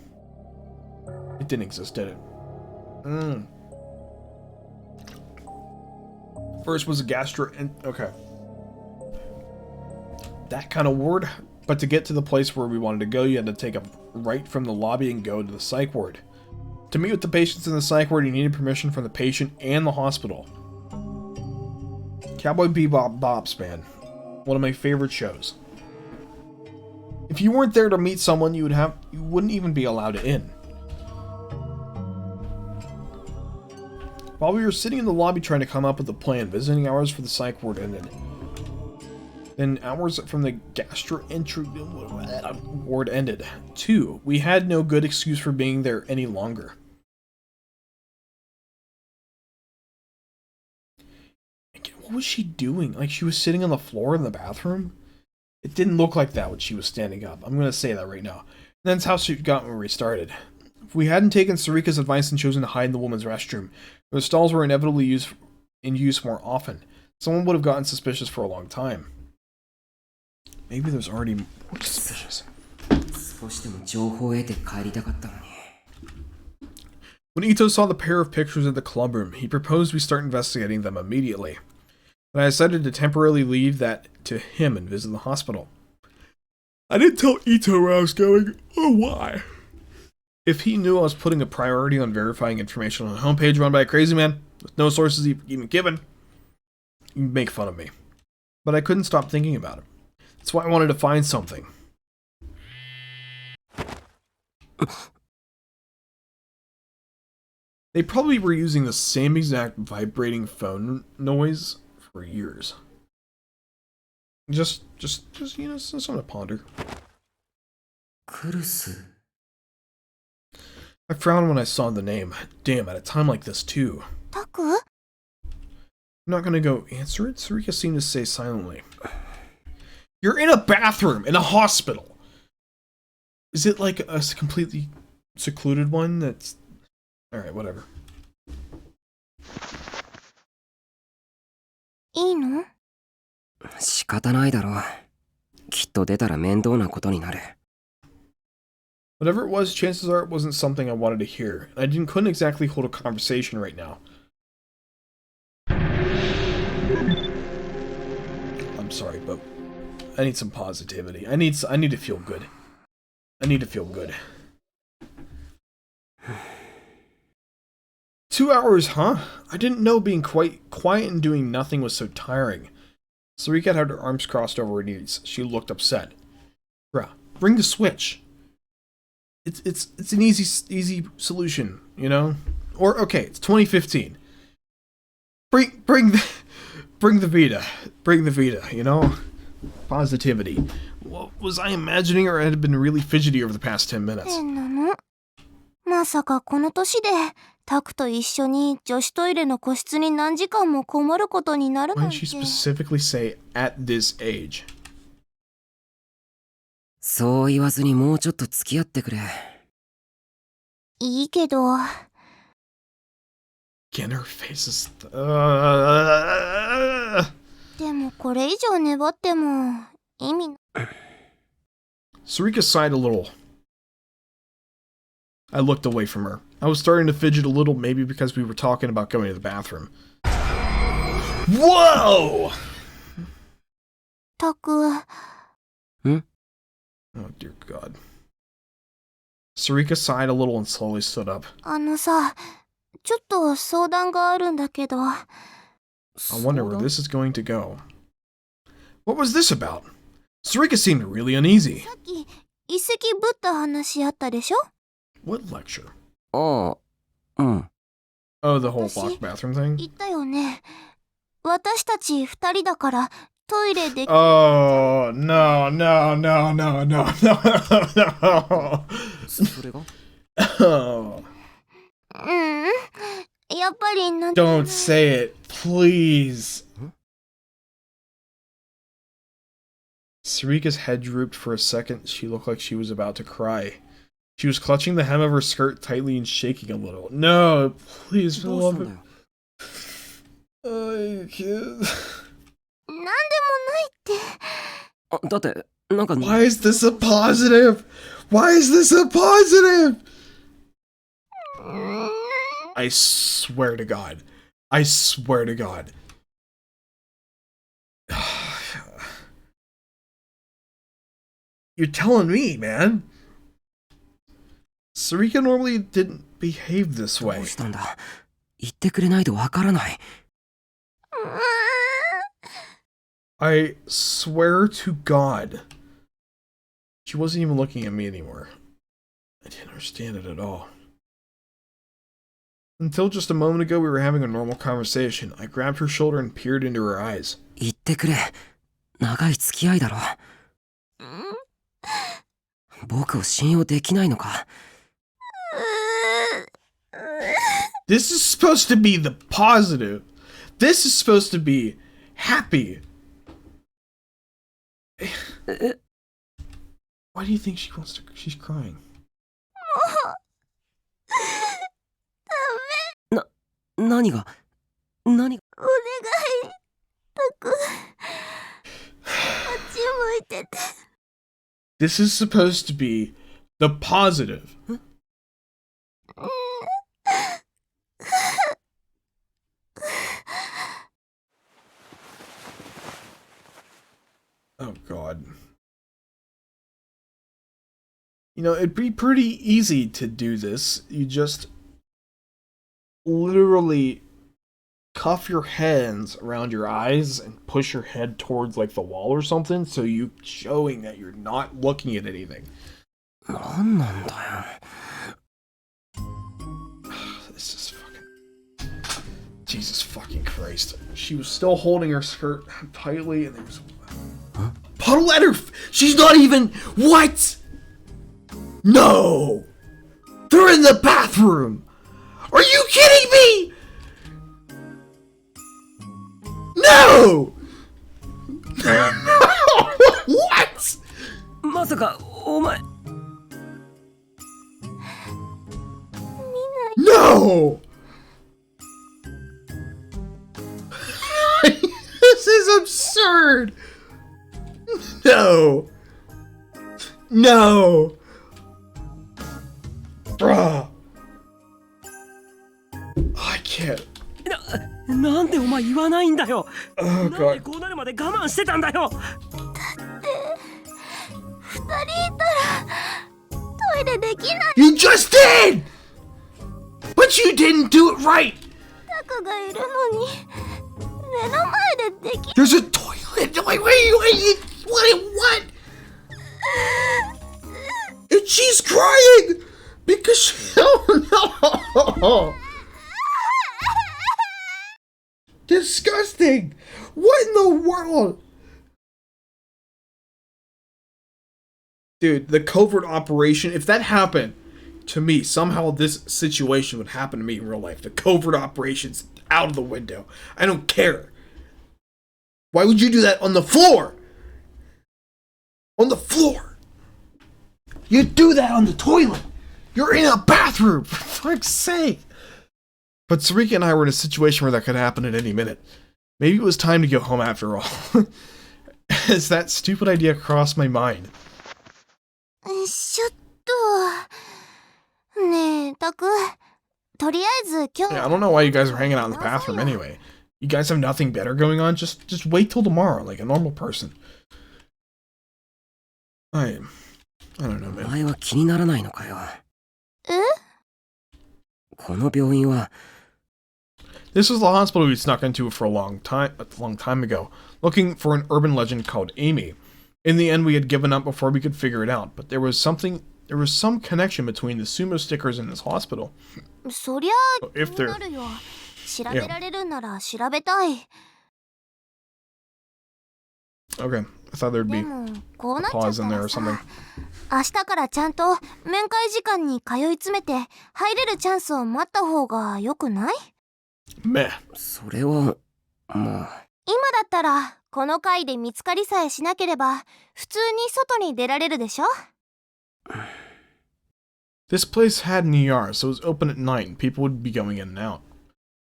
It didn't exist, did it? First was a okay. That kind of ward. But to get to the place where we wanted to go, you had to take a right from the lobby and go to the psych ward. To meet with the patients in the psych ward, you needed permission from the patient and the hospital. Cowboy Bebop Bops, man. One of my favorite shows. If you weren't there to meet someone, you wouldn't even be allowed in. While we were sitting in the lobby trying to come up with a plan, visiting hours for the psych ward ended. Then hours from the gastroenterology ward ended. 2. We had no good excuse for being there any longer. Again, what was she doing? Like, she was sitting on the floor in the bathroom? It didn't look like that when she was standing up. I'm going to say that right now. And that's how she got when we started. If we hadn't taken Sarika's advice and chosen to hide in the women's restroom, the stalls were inevitably in use more often. Someone would have gotten suspicious for a long time. Maybe there's already more suspicious. When Ito saw the pair of pictures in the club room, he proposed we start investigating them immediately. But I decided to temporarily leave that to him and visit the hospital. I didn't tell Ito where I was going or why. If he knew I was putting a priority on verifying information on a homepage run by a crazy man, with no sources even given, he'd make fun of me. But I couldn't stop thinking about it. That's why I wanted to find something. They probably were using the same exact vibrating phone noise for years. Just you know, something to ponder. I frowned when I saw the name. Damn, at a time like this too. Taku? I'm not gonna go answer it. Sarika seemed to say silently. You're in a bathroom in a hospital. Is it like a completely secluded one that's... Alright, whatever. いいの？仕方ないだろう。きっと出たら面倒なことになる。Whatever it was, chances are it wasn't something I wanted to hear, and I couldn't exactly hold a conversation right now. I'm sorry, but I need some positivity. I need to feel good. I need to feel good. 2 hours, huh? I didn't know being quite quiet and doing nothing was so tiring. Sarika had her arms crossed over her knees. She looked upset. Bruh, bring the switch. It's an easy solution, you know? Or okay, it's 2015. Bring the Vita. Bring the Vita, you know? Positivity. What was I imagining, or I had been really fidgety over the past 10 minutes? 変なの。まさかこの年でタクと一緒に女子トイレの個室に何時間もこもることになる Why なん did て。 she specifically say at this age? そう言わずにもうちょっと付き合ってくれ。いいけど。 Again, her face is... でもこれ以上粘っても意味な。 Sarika sighed a little. I looked away from her. I was starting to fidget a little, maybe because we were talking about going to the bathroom. Whoa! タク。 Oh, dear God. Sarika sighed a little and slowly stood up. あのさ、ちょっと相談があるんだけど。 I wonder where this is going to go. What was this about? Sarika seemed really uneasy. さっき遺跡ぶった話あったでしょ？ What lecture? ああ、うん。 Oh, the whole locked bathroom thing? 言ったよね。私たち二人だからトイレで。 Oh, no, no, no, no, no, no, no. それが Oh. やっぱりなん。 Don't say it, please. Sarika's head drooped for a second. She looked like she was about to cry. She was clutching the hem of her skirt tightly and shaking a little. No, please, for the love of... I can't. なんでもないって。あ、だってなんか Why is this a positive? Why is this a positive? I swear to God. I swear to God. You're telling me, man. Sarika normally didn't behave this ど way. うしたんだ。言ってくれないとわからない。 I swear to God. She wasn't even looking at me anymore. I didn't understand it at all. Until just a moment ago, we were having a normal conversation. I grabbed her shoulder and peered into her eyes. 言ってくれ。長い付き合いだろ。僕を信用できないのか。 This is supposed to be the positive. This is supposed to be happy. Why do you think she wants to? She's crying. 何が何が。 お願い。タク。あっち向いてて。 This is supposed to be the positive. Oh, God. You know, it'd be pretty easy to do this. You just literally cuff your hands around your eyes and push your head towards like the wall or something, so you showing that you're not looking at anything. 何なんだよ。 This is fucking... Jesus fucking Christ. She was still holding her skirt tightly and there was... Puddle at her... She's not even... What? No! They're in the bathroom! Are you kidding me? No! What? まさかお前。 No! This is absurd! No! No! Bruh! I can't. なんでお前言わないんだよ。 Oh なんで God. こうなるまで我慢してたんだよ。二人いたらトイレできない。 You just did! But But you didn't do it right! タクがいるのに目の前ででき There's a toilet! Wait, what? And she's crying! Because she... Oh no! Disgusting! What in the world? Dude, the covert operation, if that happened to me, somehow this situation would happen to me in real life. The covert operation's out of the window. I don't care. Why would you do that on the floor? On the floor. You do that on the toilet. You're in a bathroom, for fuck's sake. But Sarika and I were in a situation where that could happen at any minute. Maybe it was time to go home after all. As that stupid idea crossed my mind. ちょっとねえタクとりあえず今日 Yeah, I don't know why you guys are hanging out in the bathroom anyway. You guys have nothing better going on? Just wait till tomorrow, like a normal person. I don't know, お man. 前は気にならないのかよ。えこの病院は This was the hospital we snuck into for a long time ago, looking for an urban legend called Amy. In the end, we had given up before we could figure it out, but there was some connection between the sumo stickers and this hospital. そりゃ If 気に there, なるよ調べられるなら調べたい okay, I thought there'd で be もこう a なっちゃっ pause た in there ら or さ something. 明日からちゃんと面会時間に通い詰めて入れるチャンスを待った方がよくない Meh. それはまあ今だったらこの回で見つかりさえしなければ普通に外に出られるでしょ This place had an ER, so it was open at night and people would be going in and out.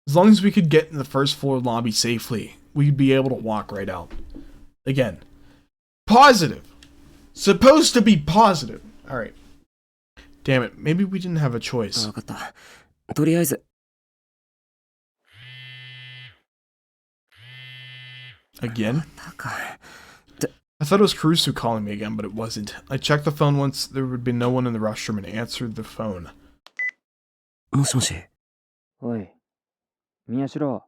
As long as we could get in the first floor lobby safely, we'd be able to walk right out. Again, positive. Supposed to be positive. Alright. Damn it, maybe we didn't have a choice. 分かったとりあえず Again? だか I thought it was Caruso calling me again, but it wasn't. I checked the phone once there would be no one in the restroom and answered the phone. もしもしおい、宮代。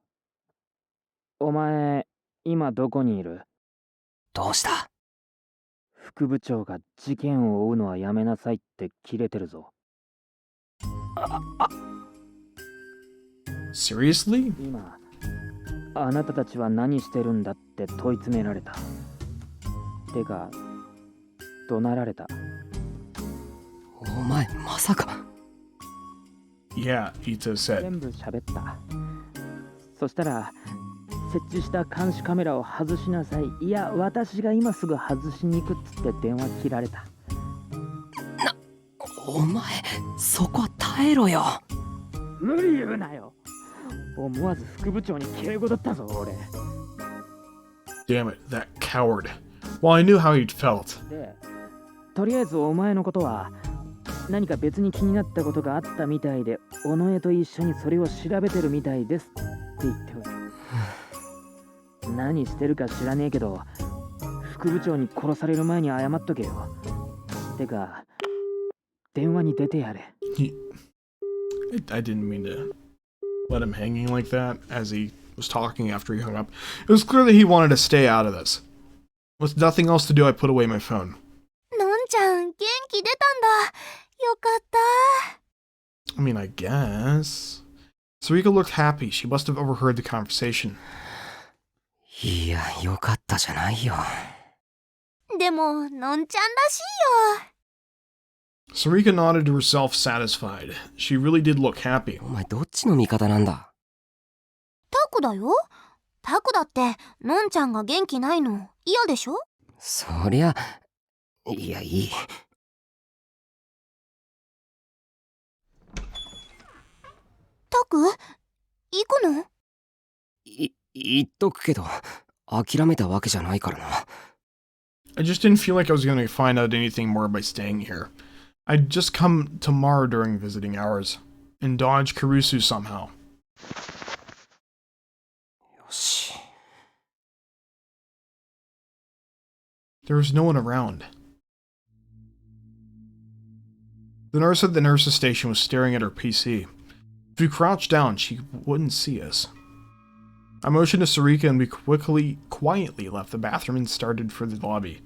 お前、今どこにいる？どうした？副部長が事件を追うのはやめなさいって切れてるぞ。Seriously? 今、あなたたちは何してるんだって問い詰められた。てか、怒鳴られた。お前まさか Yeah, Ito said. 全部喋った。そしたら、設置した監視カメラを外しなさい。いや、私が今すぐ外しに行くっつって電話切られた。お前そこは耐えろよ無理言うなよ。思わず副部長に敬語だったぞ、俺。Damn it, that coward. Well, I knew how he'd felt. で、とりあえずお前のことは何か別に気になったことがあったみたいで、尾上と一緒にそれを調べてるみたいですって言っておる。何してるか知らねえけど、副部長に殺される前に謝っとけよ。てか、電話に出てやれ。I didn't mean to let him hanging like that as he was talking after he hung up. It was clear that he wanted to stay out of this. With nothing else to do, I put away my phone. のんちゃん元気出たんだよかった I mean, I guess. Sarika looked happy. She must have overheard the conversation. いやよかったじゃないよでものんちゃんらしいよ Sarika nodded to herself, satisfied. She really did look happy. お前どっちの味方なんだタクだよタクだってのんちゃんが元気ないの嫌でしょそりゃいやいいタク行くの言っとくけど諦めたわけじゃないからな I just didn't feel like I was going to find out anything more by staying here. I'd just come tomorrow during visiting hours and dodge Caruso somehow. よし There was no one around. The nurse at the nurse's station was staring at her PC. If we crouched down, she wouldn't see us. I motioned to Sarika and we quietly left the bathroom and started for the lobby.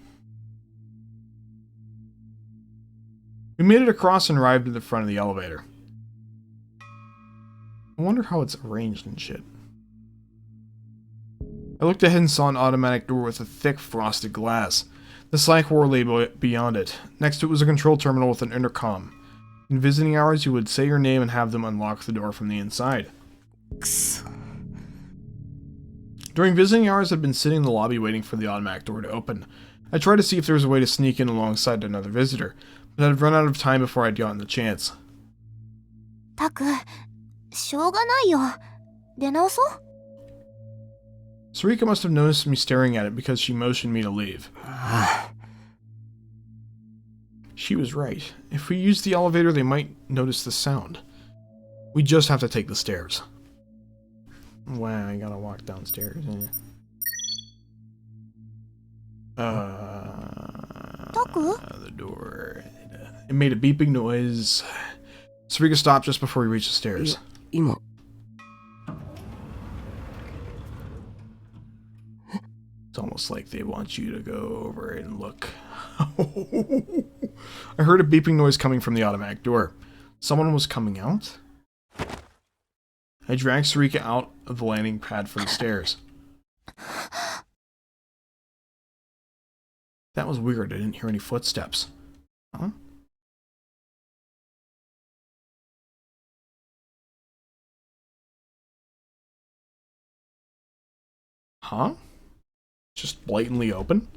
We made it across and arrived at the front of the elevator. I wonder how it's arranged and shit. I looked ahead and saw an automatic door with a thick frosted glass. The psych ward lay beyond it. Next to it was a control terminal with an intercom. In visiting hours, you would say your name and have them unlock the door from the inside. During visiting hours, I'd been sitting in the lobby waiting for the automatic door to open. I tried to see if there was a way to sneak in alongside another visitor, but I'd run out of time before I'd gotten the chance. タク、しょうがないよ。出直そう。 Sarika must have noticed me staring at it because she motioned me to leave. She was right. If we use the elevator, they might notice the sound. We just have to take the stairs. Wow, I gotta walk downstairs. The door. It made a beeping noise. Sarika stopped just before we reached the stairs. 今 It's almost like they want you to go over and look. I heard a beeping noise coming from the automatic door. Someone was coming out? I dragged Sarika out of the landing pad for the stairs. That was weird. I didn't hear any footsteps. Huh? Huh? Just blatantly open?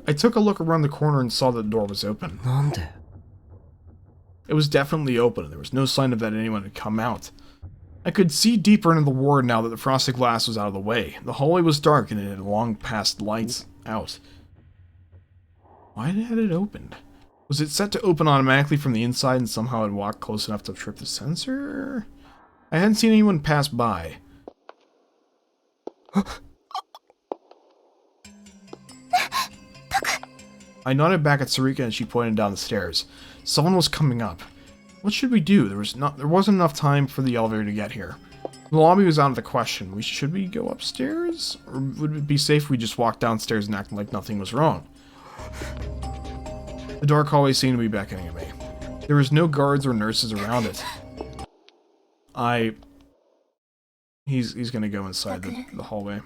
I took a look around the corner and saw that the door was open. なんで It was definitely open, and there was no sign of that anyone had come out. I could see deeper into the ward now that the frosted glass was out of the way. The hallway was dark, and it had long past lights out. Why had it opened? Was it set to open automatically from the inside and somehow had walked close enough to trip the sensor? I hadn't seen anyone pass by. I nodded back at Sarika and she pointed down the stairs. Someone was coming up. What should we do? There wasn't enough time for the elevator to get here. The lobby was out of the question. Should we go upstairs? Or would it be safe if we just walked downstairs and acted like nothing was wrong? The dark hallway seemed to be beckoning at me. There was no guards or nurses around it. He's gonna go inside the hallway.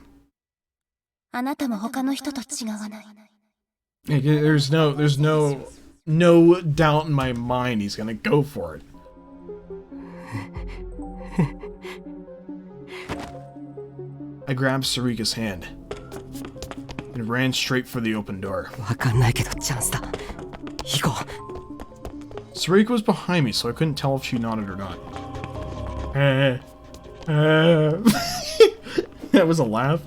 あなたも他の人と違わない。 There's no doubt in my mind he's gonna go for it. I grabbed Sarika's hand and ran straight for the open door. わかんないけどチャンスだ。行こう。 Sarika was behind me, so I couldn't tell if she nodded or not. That was a laugh.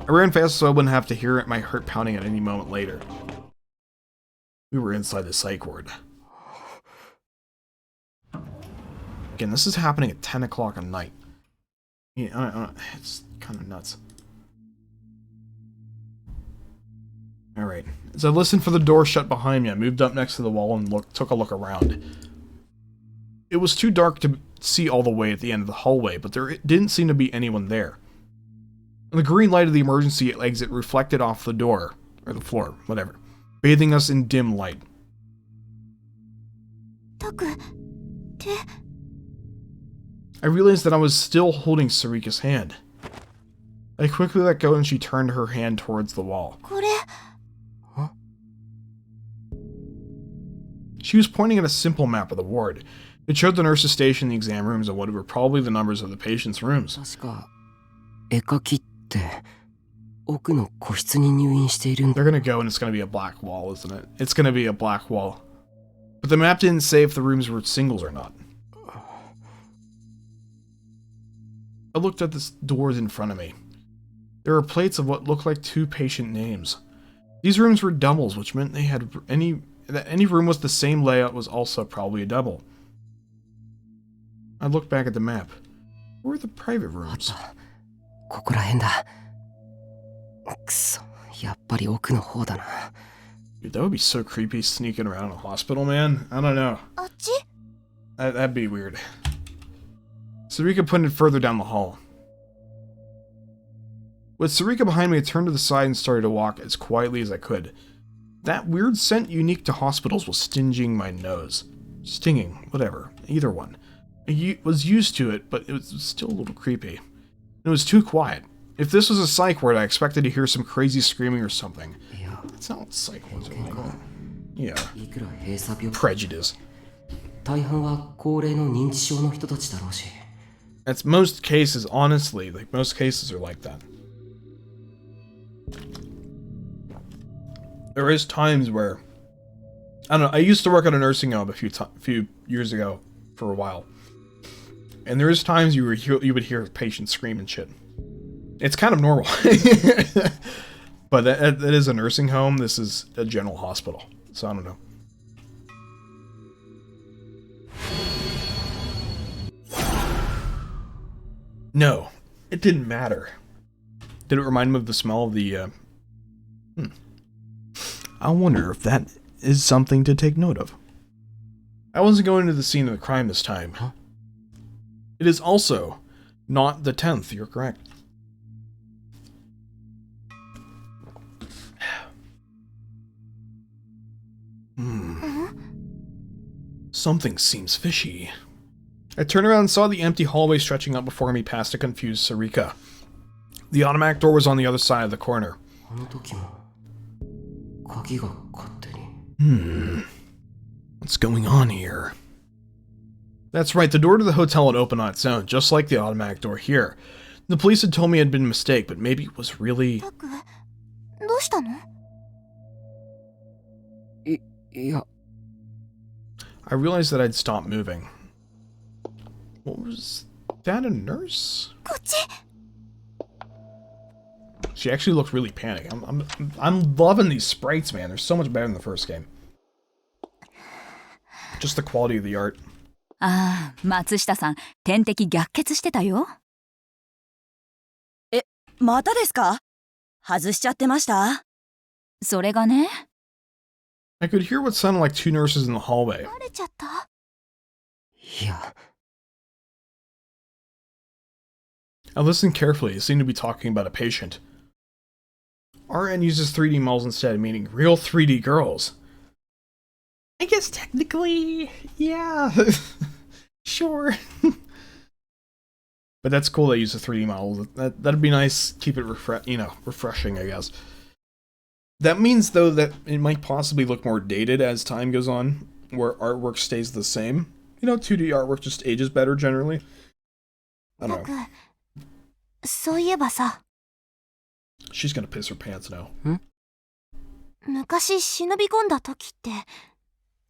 I ran fast so I wouldn't have to hear my heart pounding at any moment later. We were inside the psych ward. Again, this is happening at 10 o'clock at night. Yeah, it's kind of nuts. Alright, as I listened for the door shut behind me, I moved up next to the wall and took a look around. It was too dark to see all the way at the end of the hallway, but there didn't seem to be anyone there. The green light of the emergency exit reflected off the door, or the floor, whatever, bathing us in dim light. I realized that I was still holding Sarika's hand. I quickly let go and she turned her hand towards the wall. Huh? She was pointing at a simple map of the ward. It showed the nurse's station, the exam rooms, and what were probably the numbers of the patients' rooms. 確か絵描きって奥の個室に入院しているんだ。 They're gonna go and it's gonna be a black wall, isn't it? It's gonna be a black wall. But the map didn't say if the rooms were singles or not. I looked at the doors in front of me. There were plates of what looked like 2 patient names. These rooms were doubles, which meant they had that any room with the same layout was also probably a double. I looked back at the map. Where were the private rooms? ここら辺だ。くそ、やっぱり奥の方だな。 Dude, that would be so creepy sneaking around a hospital, man. I don't know. あっち？ That'd be weird. Sarika pointed further down the hall. With Sarika behind me, I turned to the side and started to walk as quietly as I could. That weird scent unique to hospitals was stinging my nose. Stinging, whatever, either one. I was used to it, but it was still a little creepy. It was too quiet. If this was a psych ward, I expected to hear some crazy screaming or something. That's not what psych wards are like. Yeah. Prejudice. That's most cases, honestly. Like, most cases are like that. There is times where... I don't know, I used to work at a nursing home a few years ago for a while. And there is times you would hear patients scream and shit. It's kind of normal. But that is a nursing home. This is a general hospital. So I don't know. No, it didn't matter. Did it remind him of the smell of the... I wonder if that is something to take note of. I wasn't going to the scene of the crime this time. Huh? It is also not the 10th, you're correct. Something seems fishy. I turned around and saw the empty hallway stretching out before me past a confused Sarika. The automatic door was on the other side of the corner. What's going on here? That's right, the door to the hotel had opened on its own, just like the automatic door here. The police had told me it had been a mistake, but maybe it was really... I realized that I'd stopped moving. What was that, a nurse? She actually looked really panicked. I'm loving these sprites, man. They're so much better than the first game. Just the quality of the art. ああ、松下さん、点滴逆血してたよ。え、またですか？外しちゃってました？それがね。I could hear what sounded like two nurses in the hallway. 慣れちゃった？いや。I listened carefully. It seemed to be talking about a patient. RN uses 3D models instead, meaning real 3D girls. I guess technically, yeah. Sure. But that's cool they use a 3D model. That'd be nice. Keep it refreshing, I guess. That means, though, that it might possibly look more dated as time goes on, where artwork stays the same. 2D artwork just ages better generally. I don't know. そういえばさ。She's gonna piss her pants now. 昔忍び込んだ時って、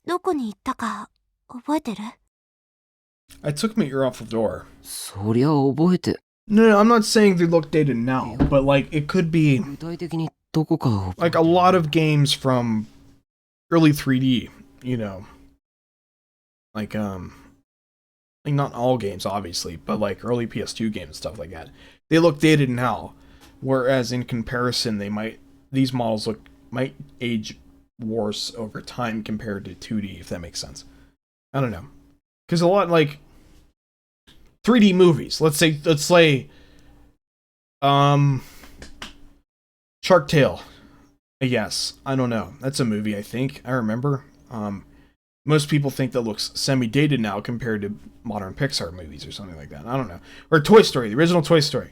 どこに行ったか覚えてる？ I took my ear off the door. そりゃ覚えて。No, I'm not saying they look dated now, but like it could be 具体的にどこか。like a lot of games from early 3D, like not all games obviously, but like early PS2 games and stuff like that. They look dated now, whereas in comparison, these models might age worse over time compared to 2D, if that makes sense. I don't know, because a lot like 3D movies. Let's say Shark Tale. Yes, I don't know. That's a movie, I think. I remember. Most people think that looks semi-dated now compared to modern Pixar movies or something like that. I don't know. Or Toy Story, the original Toy Story.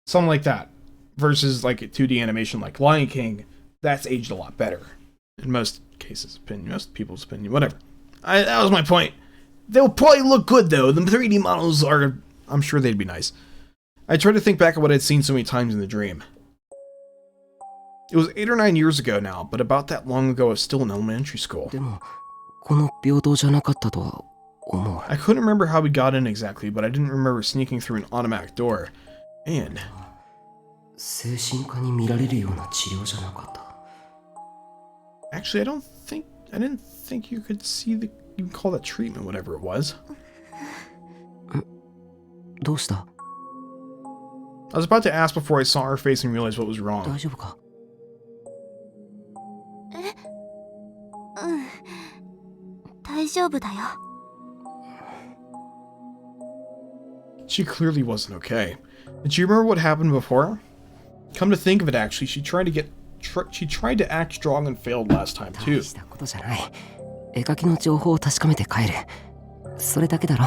Something like that. Versus like a 2D animation like Lion King. That's aged a lot better. In most cases, most people's opinion, whatever. That was my point. They'll probably look good though. The 3D models are... I'm sure they'd be nice. I tried to think back at what I'd seen so many times in the dream. It was 8 or 9 years ago now, but about that long ago I was still in elementary school. でも、この平等じゃなかったとは思う。 I couldn't remember how we got in exactly, but I didn't remember sneaking through an automatic door. And... 精神科に見られるような治療じゃなかった。 Actually, I didn't think you could see you can call that treatment, whatever it was. どうした？ I was about to ask before I saw her face and realized what was wrong. 大丈夫か？大丈夫だよ。She clearly wasn't okay. Did you remember what happened before? Come to think of it, actually, she tried to act strong and failed last time too. 大したことじゃない。絵描きの情報を確かめて帰る。それだけだろ。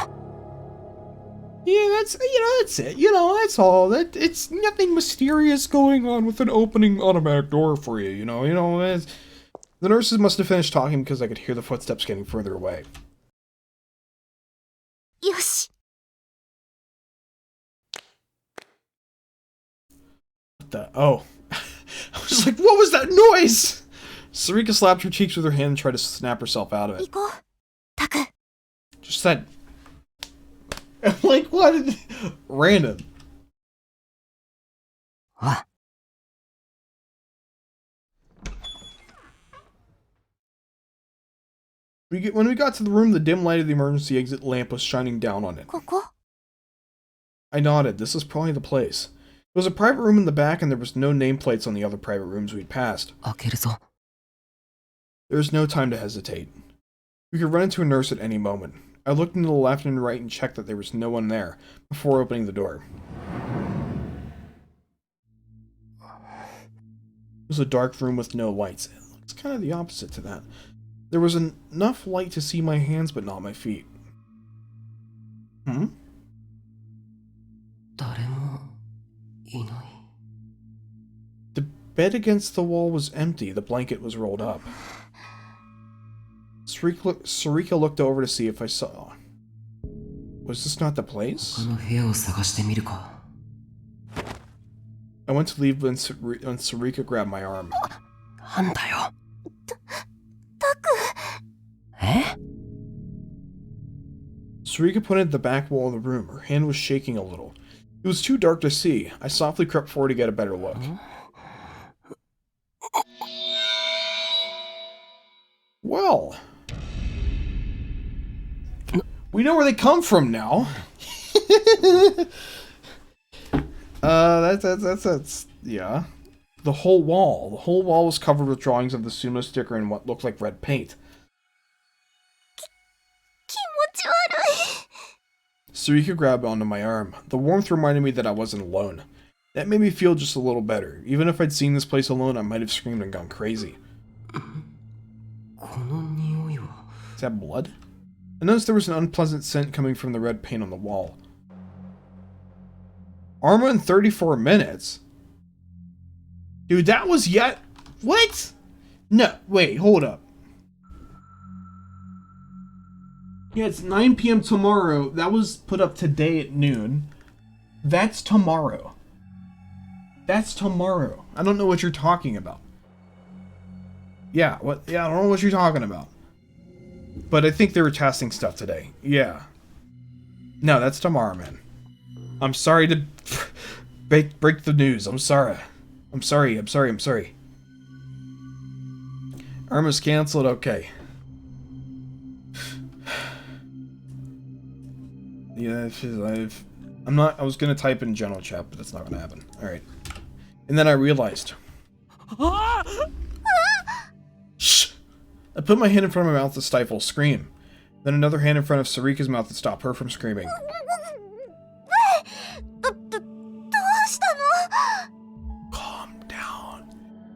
Yeah, that's it. That's all. It's nothing mysterious going on with an opening automatic door for you. The nurses must have finished talking because I could hear the footsteps getting further away. よし。 What the? Oh. I was like, what was that noise? Sarika slapped her cheeks with her hand and tried to snap herself out of it. 行こう。タク。 Just said. I'm like, what? Random. あ、 When we got to the room, the dim light of the emergency exit lamp was shining down on it. ここ I nodded. This was probably the place. It was a private room in the back, and there was no nameplates on the other private rooms we'd passed. 開けるぞ。 There was no time to hesitate. We could run into a nurse at any moment. I looked to the left and right and checked that there was no one there before opening the door. It was a dark room with no lights. It's kind of the opposite to that. There was enough light to see my hands, but not my feet. Hmm? 誰もいない。 The bed against the wall was empty. The blanket was rolled up. Sarika looked over to see if I saw. Was this not the place? 他の部屋を探してみるか。 I went to leave when Sarika grabbed my arm. なんだよ。タク。え？ Sarika pointed at the back wall of the room. Her hand was shaking a little. It was too dark to see. I softly crept forward to get a better look. Well, we know where they come from now. That's yeah. The whole wall was covered with drawings of the sumo sticker in what looked like red paint. 気持ち悪い。 Sarika grabbed onto my arm. The warmth reminded me that I wasn't alone. That made me feel just a little better. Even if I'd seen this place alone, I might have screamed and gone crazy. この匂いは。 Is that blood? I noticed there was an unpleasant scent coming from the red paint on the wall. Arma in 34 minutes? Dude, that was yet... What? No, wait, hold up. Yeah, it's 9 p.m. tomorrow. That was put up today at noon. That's tomorrow. That's tomorrow. I don't know what you're talking about. Yeah, what? Yeah, I don't know what you're talking about. But I think they were testing stuff today. Yeah. No, that's tomorrow, man. I'm sorry to break the news. I'm sorry. I'm sorry. Arma's canceled? Okay. Yeah, I was gonna type in general chat, but that's not gonna happen. Alright. And then I realized. Shh! I put my hand in front of my mouth to stifle a scream. Then another hand in front of Sarika's mouth to stop her from screaming. どうしたの？ Calm down.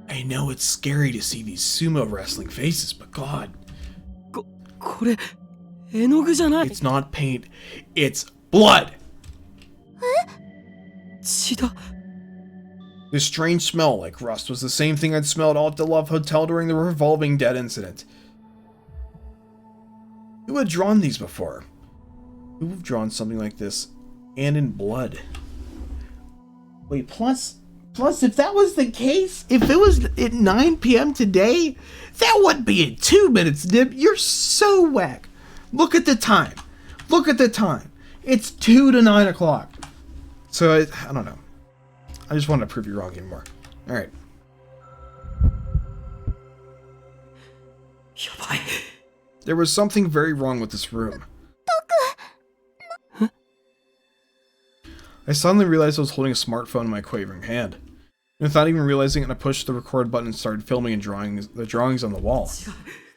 I know it's scary to see these sumo wrestling faces, but God. これ絵の具じゃない。 It's not paint. It's blood! 血だ。 This strange smell, like rust, was the same thing I'd smelled all at the Love Hotel during the revolving dead incident. Who had drawn these before? Who would have drawn something like this, and in blood? Wait, plus, if that was the case, if it was at 9 p.m. today, that wouldn't be in 2 minutes, Nib. You're so whack. Look at the time. Look at the time. It's 2 to 9 o'clock. So, I don't know. I just wanted to prove you wrong even more. Alright. やばい。 There was something very wrong with this room. I suddenly realized I was holding a smartphone in my quavering hand. And without even realizing it, I pushed the record button and started filming and drawing the drawings on the wall.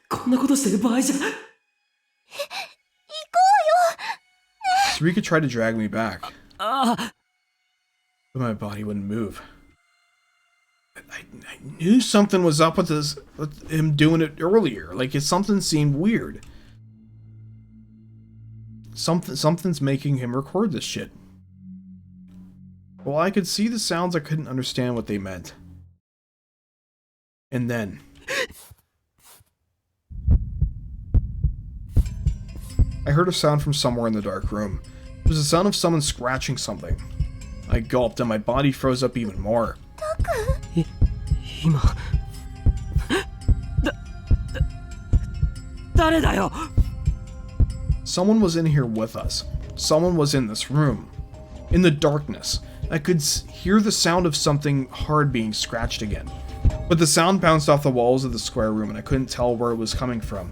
こんなことしてる場合じゃ。行こ Sarika tried to drag me back, ああ but my body wouldn't move. I knew something was up with him doing it earlier. Like, something seemed weird. Something's making him record this shit. Well, I could see the sounds, I couldn't understand what they meant. And then... I heard a sound from somewhere in the dark room. It was the sound of someone scratching something. I gulped and my body froze up even more. 今誰だよ Someone was in here with us. Someone was in this room. In the darkness, I could hear the sound of something hard being scratched again. But the sound bounced off the walls of the square room and I couldn't tell where it was coming from.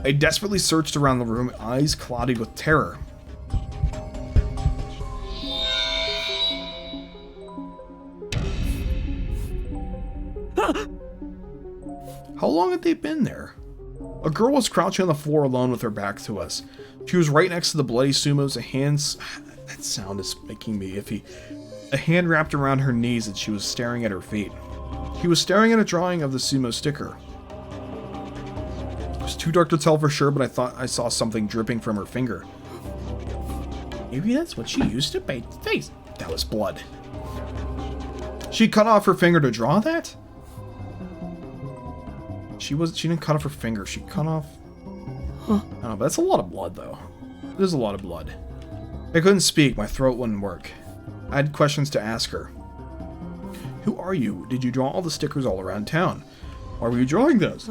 I desperately searched around the room, eyes clouded with terror. How long had they been there? A girl was crouching on the floor alone with her back to us. She was right next to the bloody sumos, a hand... That sound is making me iffy. A hand wrapped around her knees and she was staring at her feet. She was staring at a drawing of the sumo sticker. It was too dark to tell for sure, but I thought I saw something dripping from her finger. Maybe that's what she used to paint the face. That was blood. She cut off her finger to draw that? She didn't cut off her finger, she cut off... I don't know, but that's a lot of blood though. It is a lot of blood. I couldn't speak, my throat wouldn't work. I had questions to ask her. Who are you? Did you draw all the stickers all around town? Why were you drawing those?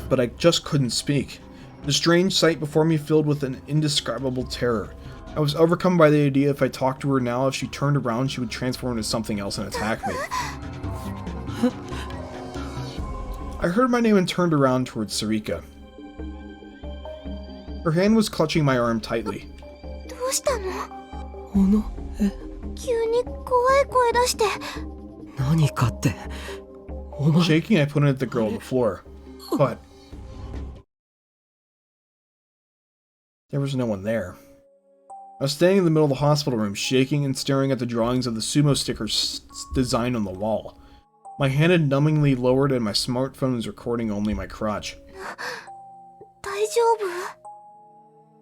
But I just couldn't speak. The strange sight before me filled with an indescribable terror. I was overcome by the idea if I talked to her now, if she turned around, she would transform into something else and attack me. I heard my name and turned around towards Sarika. Her hand was clutching my arm tightly. どうしたの？小野え急に怖い声出して。何かってお前 Shaking, I pointed at the girl on the floor. But there was no one there. I was standing in the middle of the hospital room, shaking and staring at the drawings of the sumo stickers designed on the wall. My hand had numbingly lowered and my smartphone was recording only my crotch. 大丈夫？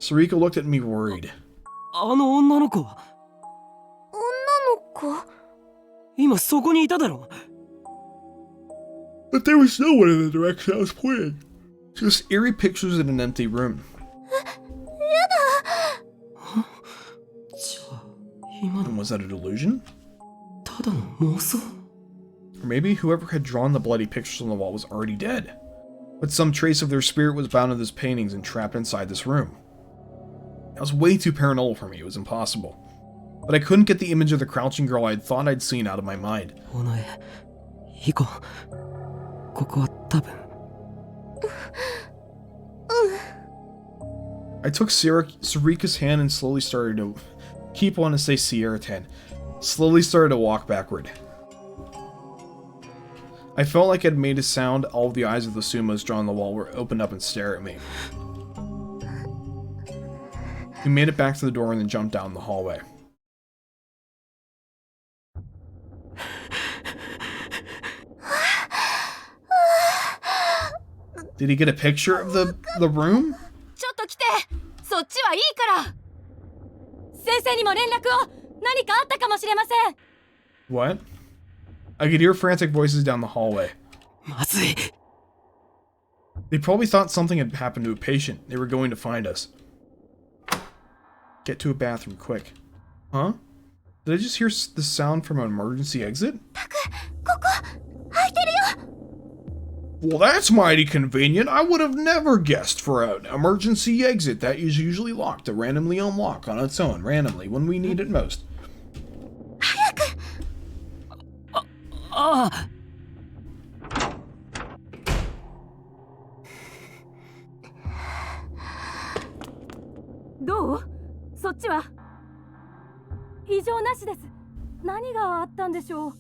Sarika looked at me worried. あの女の子は女の子？今そこにいただろ But there was no one in the direction I was pointing. Just eerie pictures in an empty room. やだ。じゃあ今の And was that a delusion? ただの妄想 Or maybe whoever had drawn the bloody pictures on the wall was already dead. But some trace of their spirit was bound to these paintings and trapped inside this room. That was way too paranormal for me, it was impossible. But I couldn't get the image of the crouching girl I had thought I'd seen out of my mind. 小野へ行こうここは多分 I took Sarika's hand and slowly started to... Keep wanting to say Sierra's hand. Slowly started to walk backward. I felt like I'd made a sound, all of the eyes of the sumos drawn on the wall were opened up and stare at me. We made it back to the door and then jumped down the hallway. Did he get a picture of the room? ちょっと来て、そっちはいいから。先生にも連絡を。何かあったかもしれません。 What? I could hear frantic voices down the hallway. まずい They probably thought something had happened to a patient. They were going to find us. Get to a bathroom, quick. Huh? Did I just hear the sound from an emergency exit? ここ開いてるよ。 Well, that's mighty convenient. I would have never guessed for an emergency exit that is usually locked to randomly unlock on its own, randomly, when we need it most. 早く。ああどう？そっちは？異常なしです。何があったんでしょう？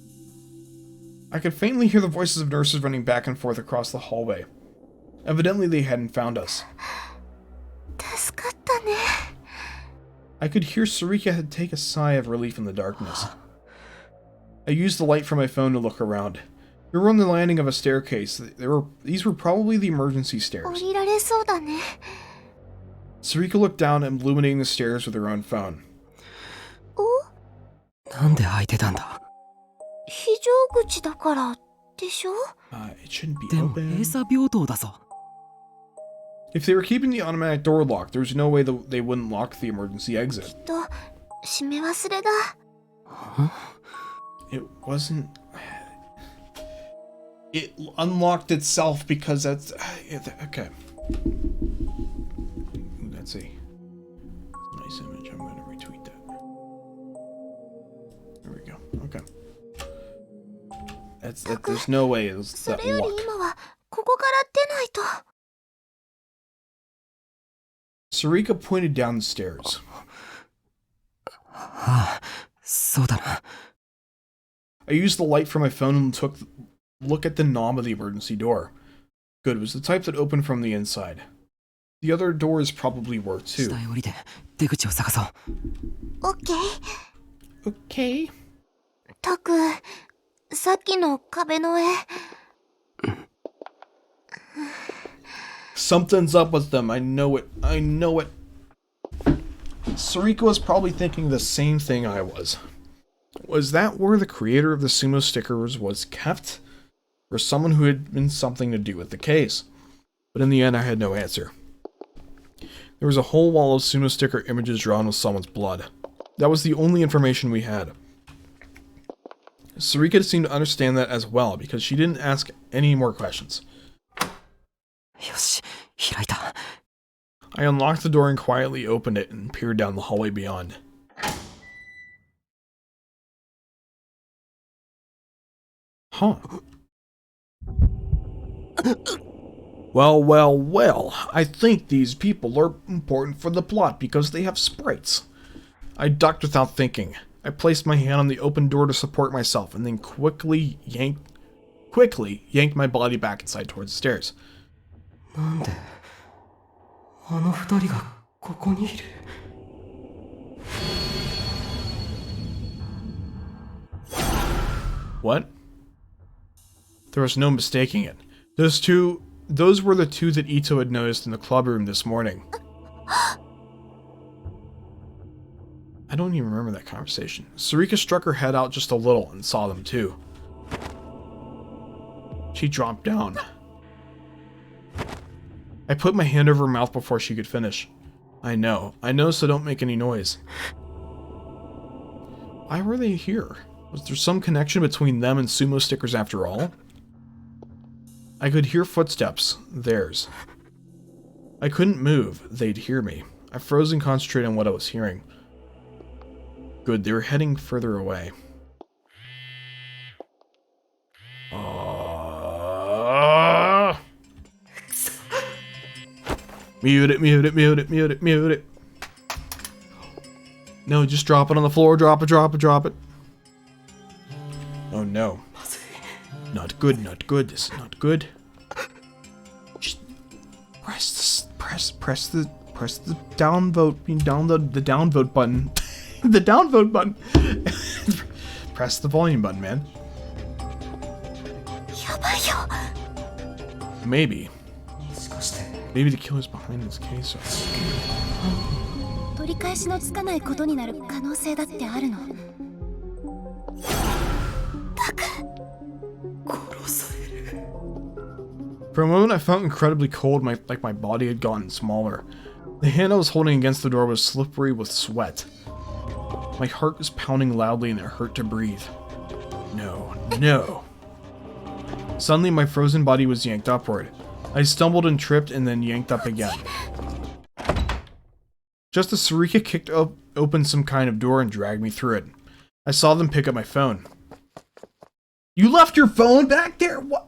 I could faintly hear the voices of nurses running back and forth across the hallway. Evidently, they hadn't found us. 助かったね。 I could hear Sarika take a sigh of relief in the darkness. I used the light from my phone to look around. We were on the landing of a staircase. These were probably the emergency 降 stairs. りられそうだね。 Sarika looked down, illuminating the stairs with her own phone. なんで開いてたんだ。非常口だからでしょ？ It shouldn't be でも open. 閉鎖病棟だぞ。 If they were keeping the automatic door locked, there was no way that they wouldn't lock the emergency exit. きっと閉め忘れだ。 It wasn't... It unlocked itself because that's... Okay. Let's see. Nice image. I'm gonna retweet that. There we go. Okay. There's no way it was そ that れより lock. 今はここから出ないと。 Sarika pointed down the stairs. ああ、そうだな。 I used the light from my phone and took a look at the knob of the emergency door. Good, it was the type that opened from the inside. The other doors probably were too. 下へ降りて出口を探そう。オッケー。 Okay. タク、さっきの壁の絵。 Something's up with them. I know it. I know it. Sarika was probably thinking the same thing I was. Was that where the creator of the sumo stickers was kept? Or someone who had been something to do with the case? But in the end, I had no answer. There was a whole wall of sumo sticker images drawn with someone's blood. That was the only information we had. Sarika seemed to understand that as well, because she didn't ask any more questions. よし、開いた。 I unlocked the door and quietly opened it and peered down the hallway beyond. Huh. Well, well, well. I think these people are important for the plot because they have sprites. I ducked without thinking. I placed my hand on the open door to support myself and then quickly yanked my body back inside towards the stairs. なんであの二人がここにいる。 What? There was no mistaking it. Those were the two that Ito had noticed in the club room this morning. I don't even remember that conversation. Sarika struck her head out just a little and saw them too. She dropped down. I put my hand over her mouth before she could finish. I know, so don't make any noise. Why were they here? Was there some connection between them and sumo stickers after all? I could hear footsteps, theirs. I couldn't move, they'd hear me. I froze and concentrated on what I was hearing. Good, they were heading further away. Mute it. No, just drop it on the floor, drop it. Oh no. Not good, this is not good. Just press the downvote, the downvote button. The downvote button. Press the volume button, man. やばいよ。 Maybe the killer's behind this case. 取り返しのつかないことになる可能性だってあるの。 For a moment, I felt incredibly cold, like my body had gotten smaller. The hand I was holding against the door was slippery with sweat. My heart was pounding loudly and it hurt to breathe. No. Suddenly, my frozen body was yanked upward. I stumbled and tripped and then yanked up again. Just as Sarika kicked open some kind of door and dragged me through it, I saw them pick up my phone. You left your phone back there? What?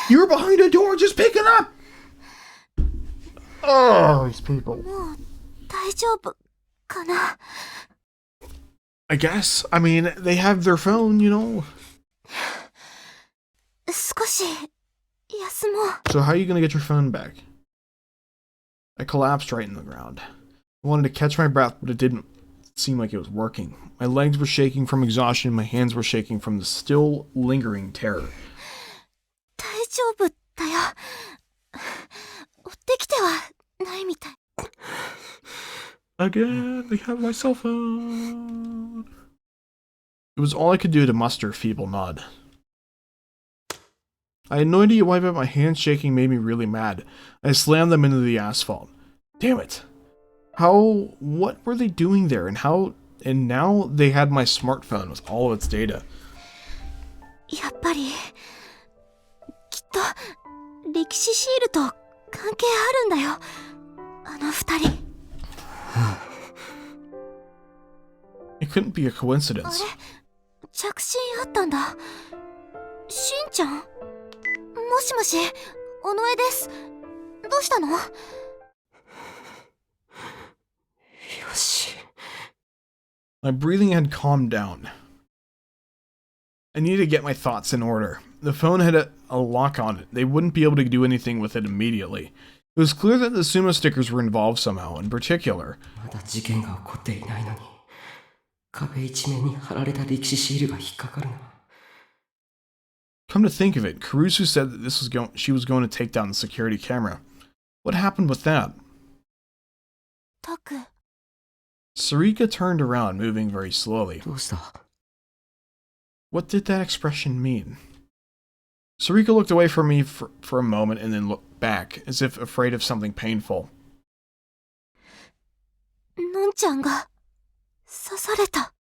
You were behind a door, just pick it up! Oh, these people. もう大丈夫かな。 I guess. I mean, they have their phone, you know. 少し休もう。 So how are you gonna get your phone back? I collapsed right in the ground. I wanted to catch my breath, but it didn't seem like it was working. My legs were shaking from exhaustion, my hands were shaking from the still lingering terror. 大丈夫だよ。追ってきてはないみたい。Again, they have my cell phone. It was all I could do to muster a feeble nod. I had no idea why, but my hands shaking made me really mad. I slammed them into the asphalt. Damn it. What were they doing there, and now they had my smartphone with all of its data. やっぱり、きっと、歴史シールと関係あるんだよ。あの二人。It couldn't be a あ coincidence. れ着信あったんだ。しんちゃんもしもし、尾上です。どうしたの？よし。 My breathing had calmed down. I needed to get my thoughts in order. The phone had a lock on it. They wouldn't be able to do anything with it immediately. It was clear that the sumo stickers were involved somehow, in particular. まだ事件が起こっていないのに壁一面に貼られた歴史シールが引っかかるな。 Come to think of it, Kurusu said that she was going to take down the security camera. What happened with that? タク。 Sarika turned around, moving very slowly. どうした？ What did that expression mean? Sarika looked away from me for a moment and then looked back, as if afraid of something painful. のんちゃんが刺された。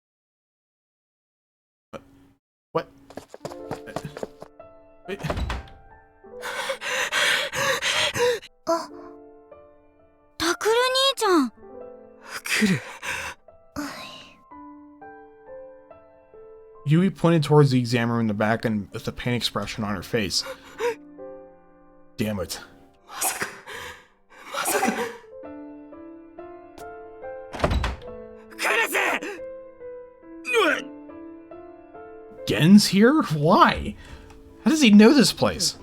What? Wait. あ、タクル兄ちゃん。来る。 Yui pointed towards the examiner in the back and with a pain expression on her face. Damn it. まさか。Gen's here? Why? How does he know this place?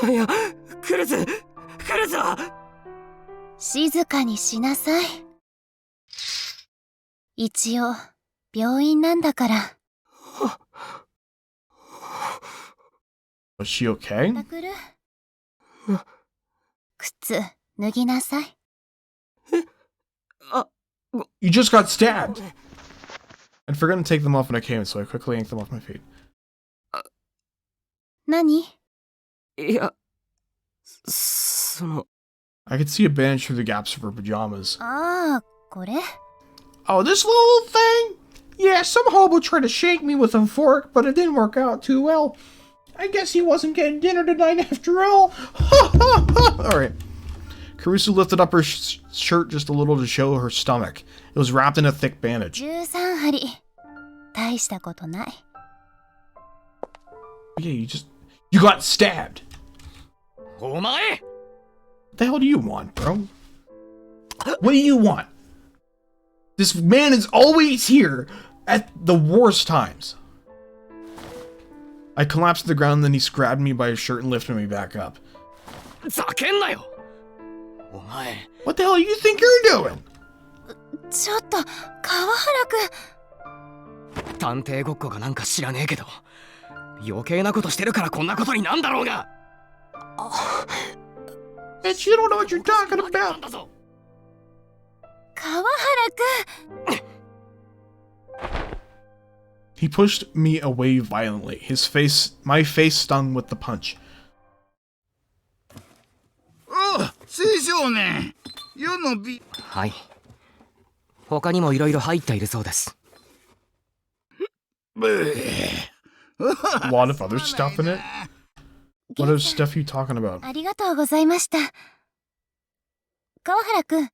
いや、来るぞ。静かにしなさい。一応、病院なんだから。 Was she okay? タクル。靴、脱ぎなさい。 You just got stabbed! I'd forgotten to take them off when I came, so I quickly yanked them off my feet. 何？いや、その。 I could see a bandage through the gaps of her pajamas. ああ、これ？ Oh, this little thing? Yeah, some hobo tried to shake me with a fork, but it didn't work out too well. I guess he wasn't getting dinner tonight after all. Alright. Kurusu lifted up her shirt just a little to show her stomach. It was wrapped in a thick bandage. 13針。大したことない。 Yeah, you got stabbed. お前 What the hell do you want, bro? What do you want? This man is always here at the worst times. I collapsed to the ground, then he grabbed me by his shirt and lifted me back up. ざけんなよお前 What the hell do you think you're doing? ちょっと、川原くん。探偵ごっこがなんか知らねえけど余計なことしてるからこんなことになんだろうが Bitch, you don't know what you're talking about. 川原くん。 He pushed me away violently. My face stung with the punch. おう、青少年。世の美。はい。他にもいろいろ入っているそうです。A lot of other stuff in it? What other stuff are you talking about? ありがとうございました。川原くん。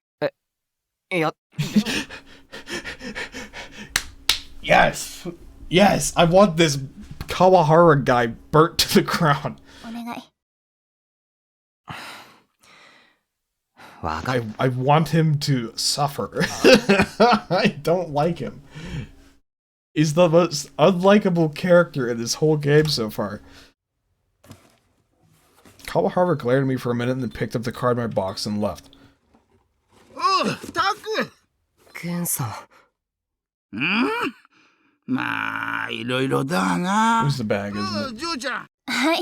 いや。Yes! Yes! I want this Kawahara guy burnt to the ground. お願い。I want him to suffer. I don't like him. He's the most unlikable character in this whole game so far. Kawahara glared at me for a minute and then picked up the card in my box and left. タク。ゲンさん。まあいろいろだな。 Where's the bag, isn't it? ジョーちゃん。はい。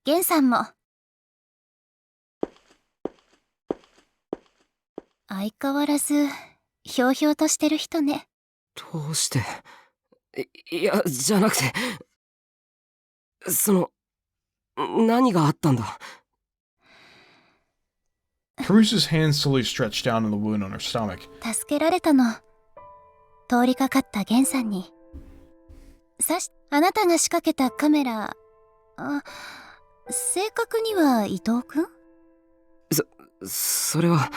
ゲンさんも。相変わらず、ひょうひょうとしてる人ね。どうして。いや、じゃなくて。何があったんだ。Caruso's hand slowly stretched down in the wound on her stomach. 助けられたの。通りかかったゲンさんに。あなたが仕掛けたカメラ、正確には伊藤くん？それは。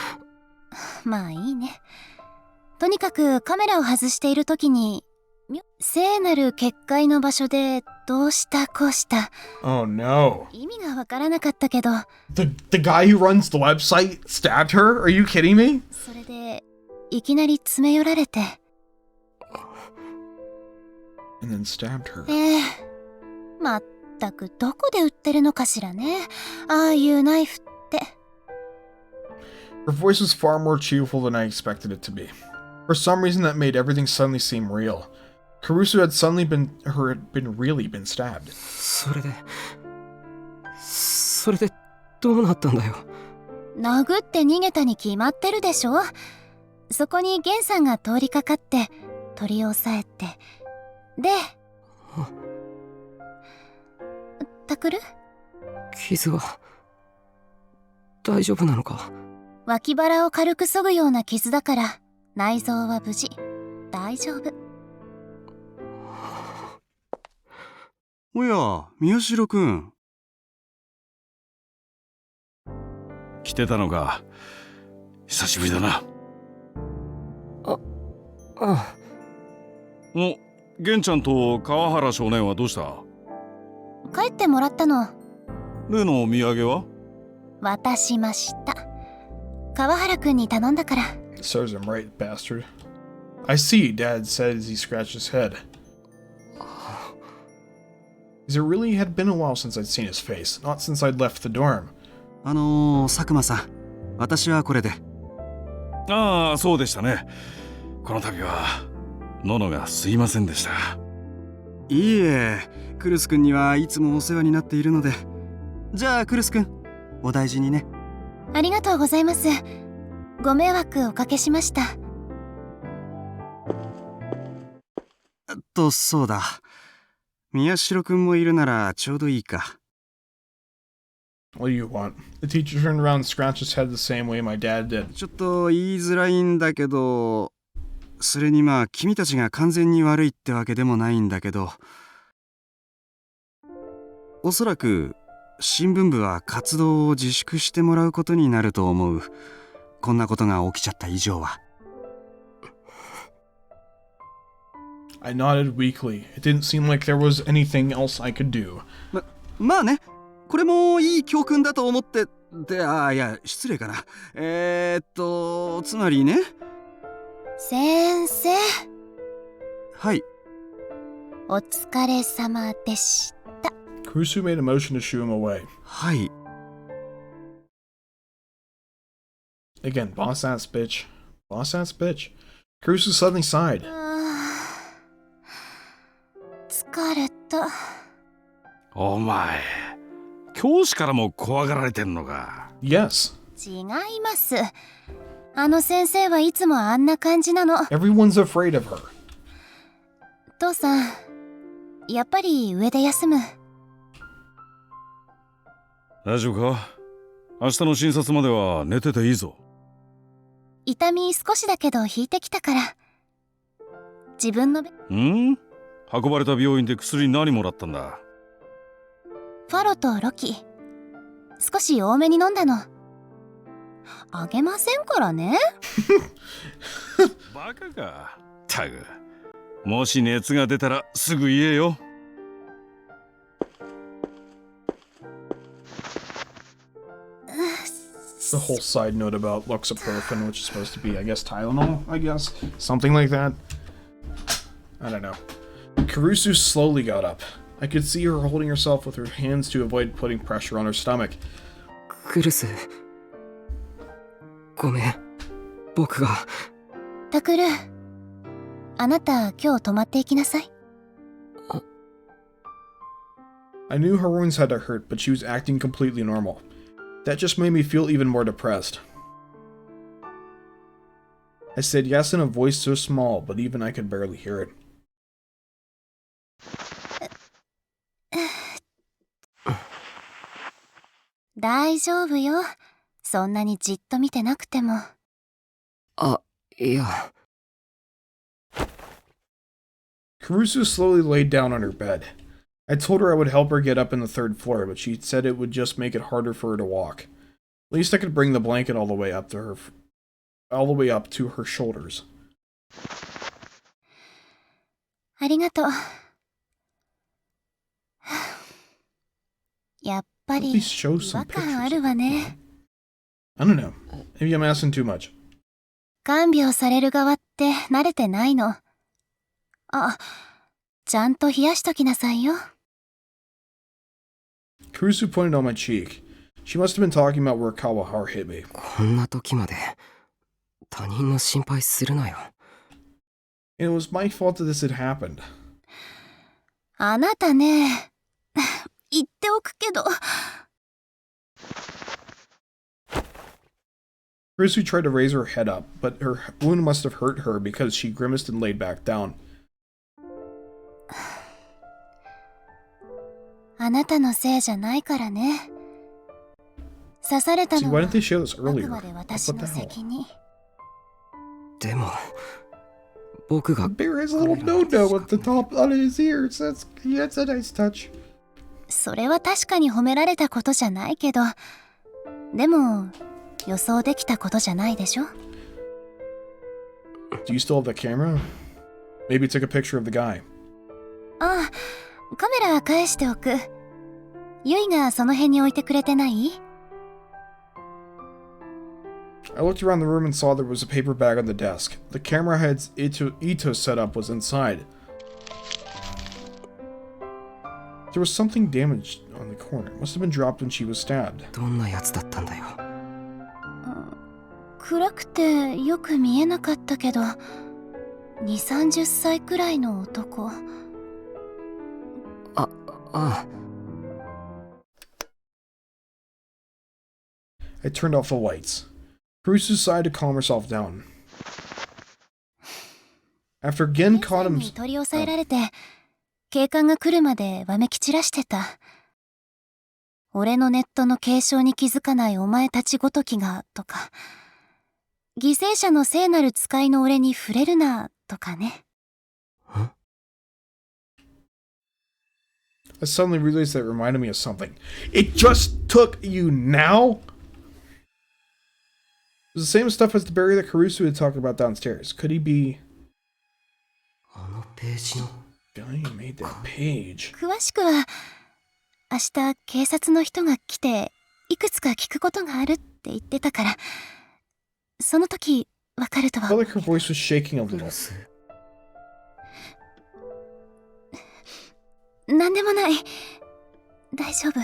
まあいいね。とにかくカメラを外している時に、聖なる結界の場所でどうしたこうした。Oh no. 意味がわからなかったけど。The guy who runs the website stabbed her? Are you kidding me? それで、いきなり詰め寄られて。And then stabbed her. まったくどこで売ってるのかしらね。ああいうナイフって。Her voice was far more cheerful than I expected it to be. For some reason that made everything suddenly seem real. Caruso had suddenly really been stabbed. それでどうなったんだよ。殴って逃げたに決まってるでしょ。そこにゲンさんが通りかかって取り押さえて。で、タクル？傷は大丈夫なのか？脇腹を軽く削ぐような傷だから内臓は無事。大丈夫。おや、宮代くん。来てたのか。久しぶりだな。お、玄ちゃんと川原少年はどうした？帰ってもらったの。例のお土産は？渡しました。川原くんに頼んだから。Serves him right, bastard. I see, Dad said as he scratched his head. It really had been a while since I'd seen his face, not since I'd left the dorm. 佐久間さん、私はこれで。ああ、そうでしたね。この度は、ののがすいませんでした。いいえ、クルス君にはいつもお世話になっているので。じゃあ、クルス君、お大事にね。ありがとうございます。ご迷惑おかけしました。そうだ。宮代君もいるならちょうどいいか。What do you want? The teacher turned around and scratched his head the same way my dad did. ちょっと言いづらいんだけど、それにまあ君たちが完全に悪いってわけでもないんだけど、おそらく新聞部は活動を自粛してもらうことになると思う。こんなことが起きちゃった以上は。I nodded weakly. It didn't seem like there was anything else I could do. まあね、これもいい教訓だと思って。いや、失礼かな。つまりね。先生。はい。お疲れ様でした。Caruso made a motion to shoo him away. はい。Again, boss ass bitch. Boss ass bitch. Caruso suddenly sighed. 疲れた。お前、教師からも怖がられてんのか。Yes. 違います。あの先生はいつもあんな感じなの。Everyone's afraid of her. 父さん、やっぱり上で休む。大丈夫か？明日の診察までは寝てていいぞ。痛み少しだけど引いてきたから。自分の運ばれた病院で薬何もらったんだ？ファロとロキ。少し多めに飲んだの。あげませんからね。バカか。タグ。もし熱が出たらすぐ言えよ。The whole side note about Luxaprofen, which is supposed to be, I guess, Tylenol, I guess? Something like that. I don't know. Caruso slowly got up. I could see her holding herself with her hands to avoid putting pressure on her stomach. クルス。ごめん。僕が。タクル、あなた今日泊まっていきなさい。I knew her wounds had to hurt, but she was acting completely normal. That just made me feel even more depressed. I said yes in a voice so small, but even I could barely hear it. 大丈夫よ。そんなにじっと見てなくても。あ、いや。Kurusu slowly laid down on her bed. I told her I would help her get up in the third floor, but she said it would just make it harder for her to walk. At least I could bring the blanket all the way up to her shoulders. ありがとう。やっぱり At least show 違 some 和感 pictures. あるわね。I don't know. Maybe I'm asking too much. 看病される側って慣れてないの。あ、ちゃんと冷やしときなさいよ。Kurusu pointed on my cheek. She must have been talking about where Kawahara hit me. こんな時まで他人の心配するなよ。It was my fault that this had happened. あなたね、言っておくけど。Kurusu tried to raise her head up, but her wound must have hurt her because she grimaced and laid back down. あなたのせいじゃないからね。刺された See, の why は didn't they show this あく earlier? まで私 What の the hell? 責任。でも僕が The bear has a little no-no at the top on his ears. That's a nice touch. それは確かに褒められたことじゃないけど、でも予想できたことじゃないでしょ。Do you still have the camera? Maybe take a picture of the guy. ああ、カメラ返しておく。ユイがその辺に置いてくれてない？ I looked around the room and saw there was a paper bag on the desk. The camera head's Ito setup was inside. There was something damaged on the corner. It must have been dropped when she was stabbed. どんなやつだったんだよ。暗くてよく見えなかったけど、2、30歳くらいの男。ああ。I turned off the lights. Kurusu sighed to calm herself down. After Gen caught him... 取り押さえられて、警官が来るまでわめき散らしてた。俺のネットの継承に気づかないお前たちごときが、とか。犠牲者の聖なる使いの俺に触れるな、とかね。I suddenly realized that it reminded me of something. It just took you now? It was the same stuff as the berry that Kurusu had talked about downstairs. Could he be... あのページの guy who made that page? 詳しくは、明日警察の人が来て、いくつか聞くことがあるって言ってたから、その時、わかるとは。I felt like her voice was shaking a little. なんでもない。大丈夫。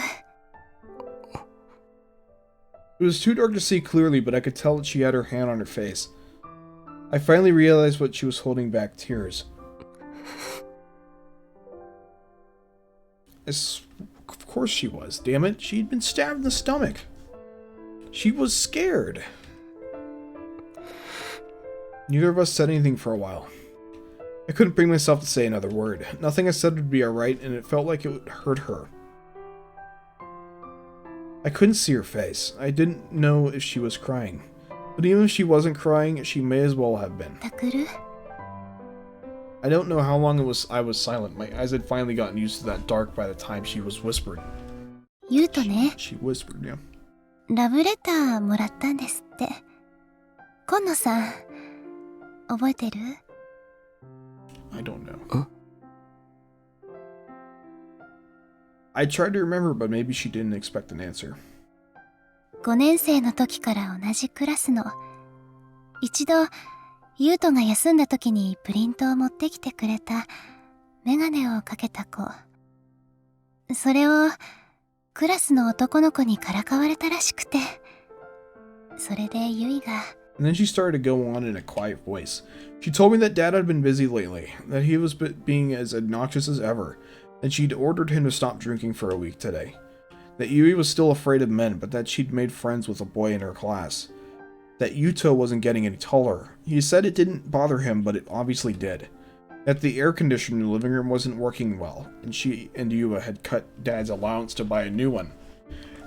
It was too dark to see clearly, but I could tell that she had her hand on her face. I finally realized what she was holding back tears. Of course she was, damn it. She'd been stabbed in the stomach. She was scared. Neither of us said anything for a while. I couldn't bring myself to say another word. Nothing I said would be alright, and it felt like it would hurt her. I couldn't see her face. I didn't know if she was crying. But even if she wasn't crying, she may as well have been. タクル？ I don't know how long I was silent. My eyes had finally gotten used to that dark by the time she was whispered. 言うとね、 She whispered, yeah. ラブレターもらったんですって。今野さん、覚えてる？ I don't know. I tried to remember, but maybe she didn't expect an answer. 5年生の時から同じクラスの。一度、ユウトが休んだ時にプリントを持ってきてくれたメガネをかけた子。それをクラスの男の子にからかわれたらしくて。それでユイが And then she started to go on in a quiet voice. She told me that Dad had been busy lately, that he was being as obnoxious as ever, that she'd ordered him to stop drinking for a week today. That Yui was still afraid of men, but that she'd made friends with a boy in her class. That Yuto wasn't getting any taller. He said it didn't bother him, but it obviously did. That the air conditioner in the living room wasn't working well, and she and Yua had cut Dad's allowance to buy a new one.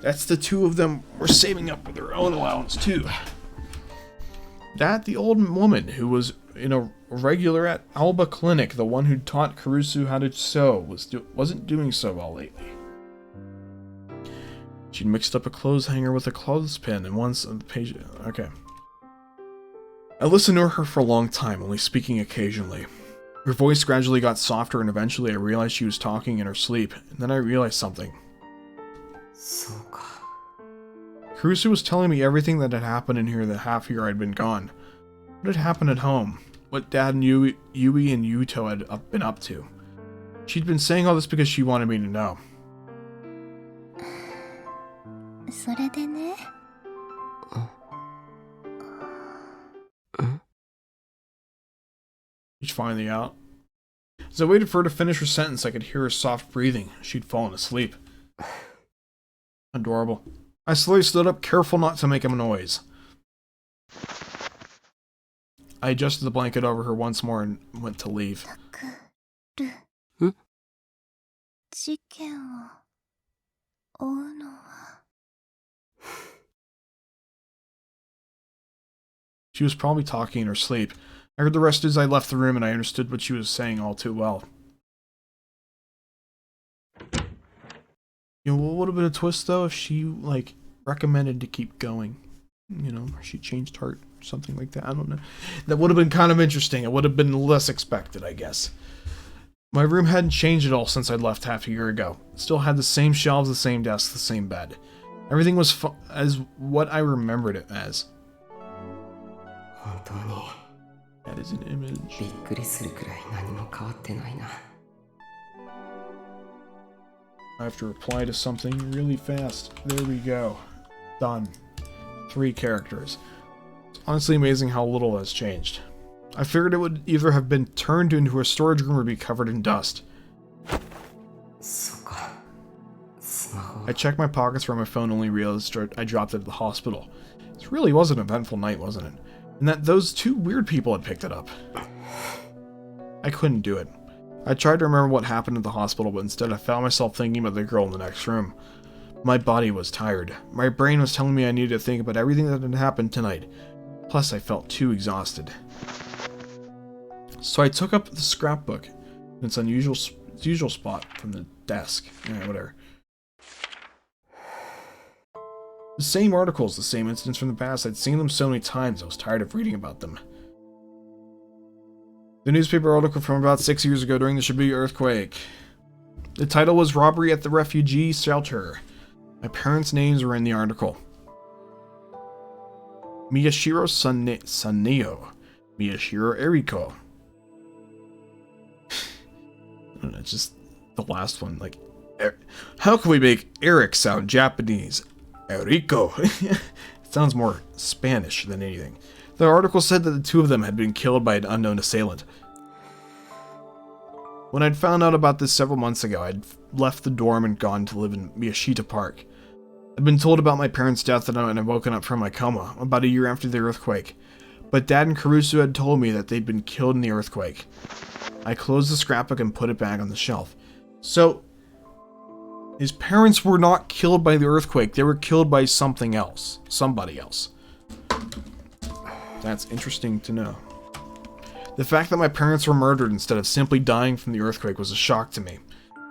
That's the two of them were saving up for their own allowance too. That the old woman who was in a regular at Alba Clinic, the one who taught Kurusu how to sew, wasn't doing so well lately. She'd mixed up a clothes hanger with a clothespin and once on the page. Okay. I listened to her for a long time, only speaking occasionally. Her voice gradually got softer, and eventually I realized she was talking in her sleep, and then I realized something. Kurusu was telling me everything that had happened in here the half year I'd been gone. What had happened at home. What Dad and Yui and Yuto had been up to. She'd been saying all this because she wanted me to know. それでね。She's finally out. As I waited for her to finish her sentence, I could hear her soft breathing. She'd fallen asleep. Adorable. I slowly stood up, careful not to make a noise. I adjusted the blanket over her once more and went to leave. 事件を追うのは She was probably talking in her sleep. I heard the rest as I left the room, and I understood what she was saying all too well. You know, what would have been a twist, though, if she, like, recommended to keep going? You know, or she changed heart, something like that. I don't know. That would have been kind of interesting. It would have been less expected, I guess. My room hadn't changed at all since I'd left half a year ago. It still had the same shelves, the same desk, the same bed. Everything was as what I remembered it as. That is an image. I have to reply to something really fast. There we go. Done. 3 characters. It's honestly amazing how little has changed. I figured it would either have been turned into a storage room or be covered in dust. I checked my pockets for my phone, only realized I dropped it at the hospital. This really was an eventful night, wasn't it? And that those 2 weird people had picked it up. I couldn't do it. I tried to remember what happened at the hospital, but instead I found myself thinking about the girl in the next room. My body was tired. My brain was telling me I needed to think about everything that had happened tonight. Plus, I felt too exhausted. So I took up the scrapbook in its usual spot from the desk. Yeah, whatever. The same articles, the same incidents from the past. I'd seen them so many times, I was tired of reading about them. The newspaper article from about 6 years ago during the Shibuya earthquake. The title was Robbery at the Refugee Shelter. My parents' names were in the article. Miyashiro Saneo. Miyashiro Eriko. I don't know, just the last one. Like, how can we make Eric sound Japanese? Eriko. It sounds more Spanish than anything. The article said that the 2 of them had been killed by an unknown assailant. When I'd found out about this several months ago, I'd left the dorm and gone to live in Miyashita Park. I'd been told about my parents' death and I'd woken up from my coma about a year after the earthquake. But Dad and Kurusu had told me that they'd been killed in the earthquake. I closed the scrapbook and put it back on the shelf. So, his parents were not killed by the earthquake, they were killed by something else. Somebody else. That's interesting to know. The fact that my parents were murdered instead of simply dying from the earthquake was a shock to me.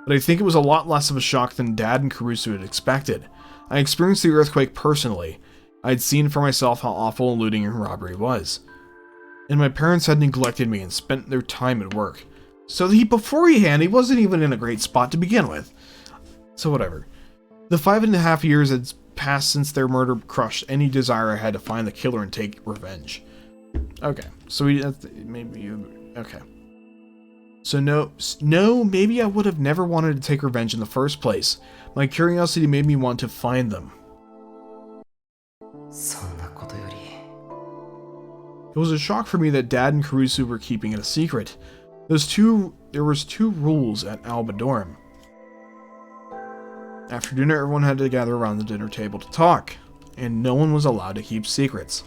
But I think it was a lot less of a shock than Dad and Kurusu had expected. I experienced the earthquake personally. I had seen for myself how awful looting and robbery was. And my parents had neglected me and spent their time at work. So beforehand, he wasn't even in a great spot to begin with. So whatever. The 5.5 years had passed since their murder crushed any desire I had to find the killer and take revenge. Okay, so okay. So no, maybe I would have never wanted to take revenge in the first place. My curiosity made me want to find them. It was a shock for me that Dad and Kurusu were keeping it a secret. There was two rules at Alba Dorm. After dinner, everyone had to gather around the dinner table to talk, and no one was allowed to keep secrets.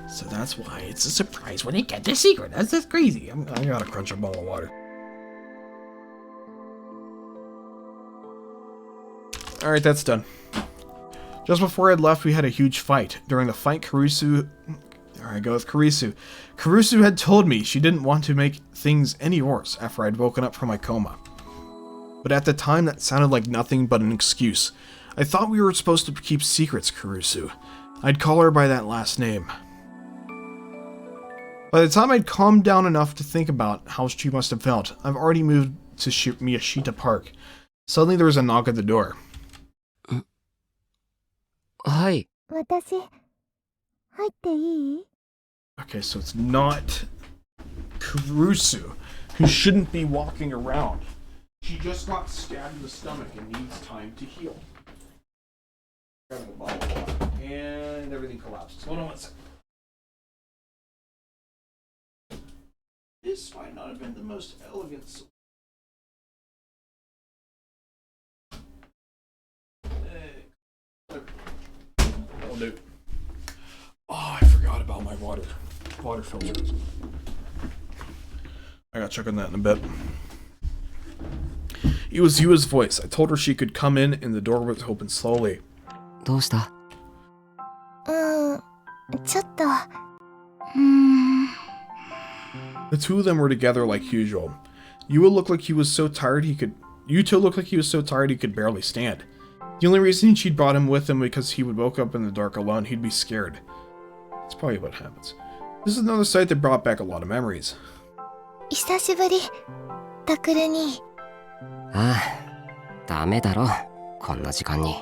So that's why it's a surprise when you get the secret. That's crazy. I gotta crunch a bowl of water. Alright, that's done. Just before I'd left, we had a huge fight. During the fight, Kurusu... Alright, go with Kurisu. Kurusu had told me she didn't want to make things any worse after I'd woken up from my coma. But at the time, that sounded like nothing but an excuse. I thought we were supposed to keep secrets, Kurusu. I'd call her by that last name. By the time I'd calmed down enough to think about how she must have felt, I've already moved to Miyashita Park. Suddenly there was a knock at the door. Hi. 私入っていい? Okay, so it's not Kurusu, who shouldn't be walking around. She just got stabbed in the stomach and needs time to heal. Grabbing a bottle of water, and everything collapses. Hold on one second. This might not have been the most elegant solution. That'll do. Oh, I forgot about my water filter. I gotta check on that in a bit. It was Yua's voice. I told her she could come in, and the door was open slowly. どうした? ちょっと The two of them were together like usual. Yuto looked like he was so tired he could barely stand. The only reason she'd brought him with him because he would woke up in the dark alone. He'd be scared. That's probably what happens. This is another sight that brought back a lot of memories. 久しぶりタクルにああ、ダメだろ、こんな時間に。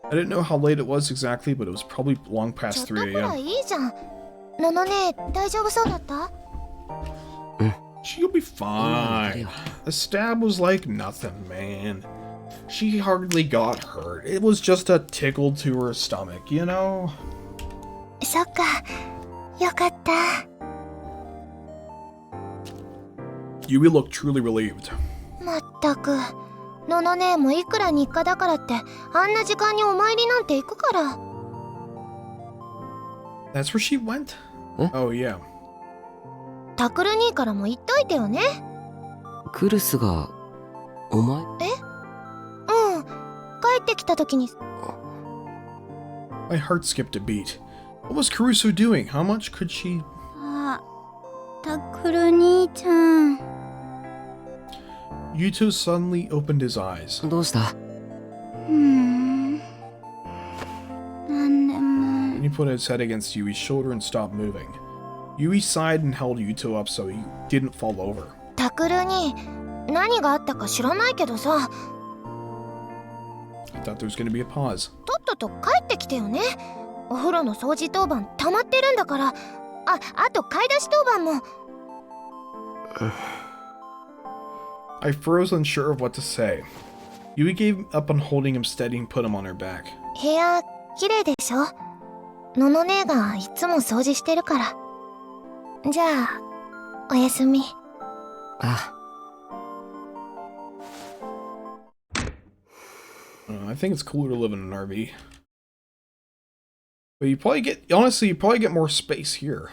I didn't know how late it was exactly, but it was probably long past 3 ちょっとくら a.m. いいいじゃんののね大丈夫そうだった? She'll be fine. The stab was like nothing, man. She hardly got hurt. It was just a tickle to her stomach, you know? そっかよかった Yui looked truly relieved. まったくののねもいくら日課だからってあんな時間にお参りなんて行くから That's where she went? Oh, yeah. タクル兄からも言っといてよね。クルスがお前？え？うん。帰ってきた時に。My heart skipped a beat. What was Kurusu doing? How much could she? あ、タクル兄ちゃん。Yuto suddenly opened his eyes. どうした？なんでも。 Then he put his head against Yui's shoulder and stopped moving. Yui sighed and held Yuto up so he didn't fall over. タクルに何があったか知らないけどさ。I thought there was going to be a pause. とっとと帰ってきてよね。お風呂の掃除当番溜まってるんだから。あと買い出し当番も。I froze, unsure of what to say. Yui gave up on holding him steady and put him on her back. 部屋綺麗でしょ。のの姉がいつも掃除してるから。じゃあおやすみ。あ。I think it's cooler to live in an RV. But you probably get more space here.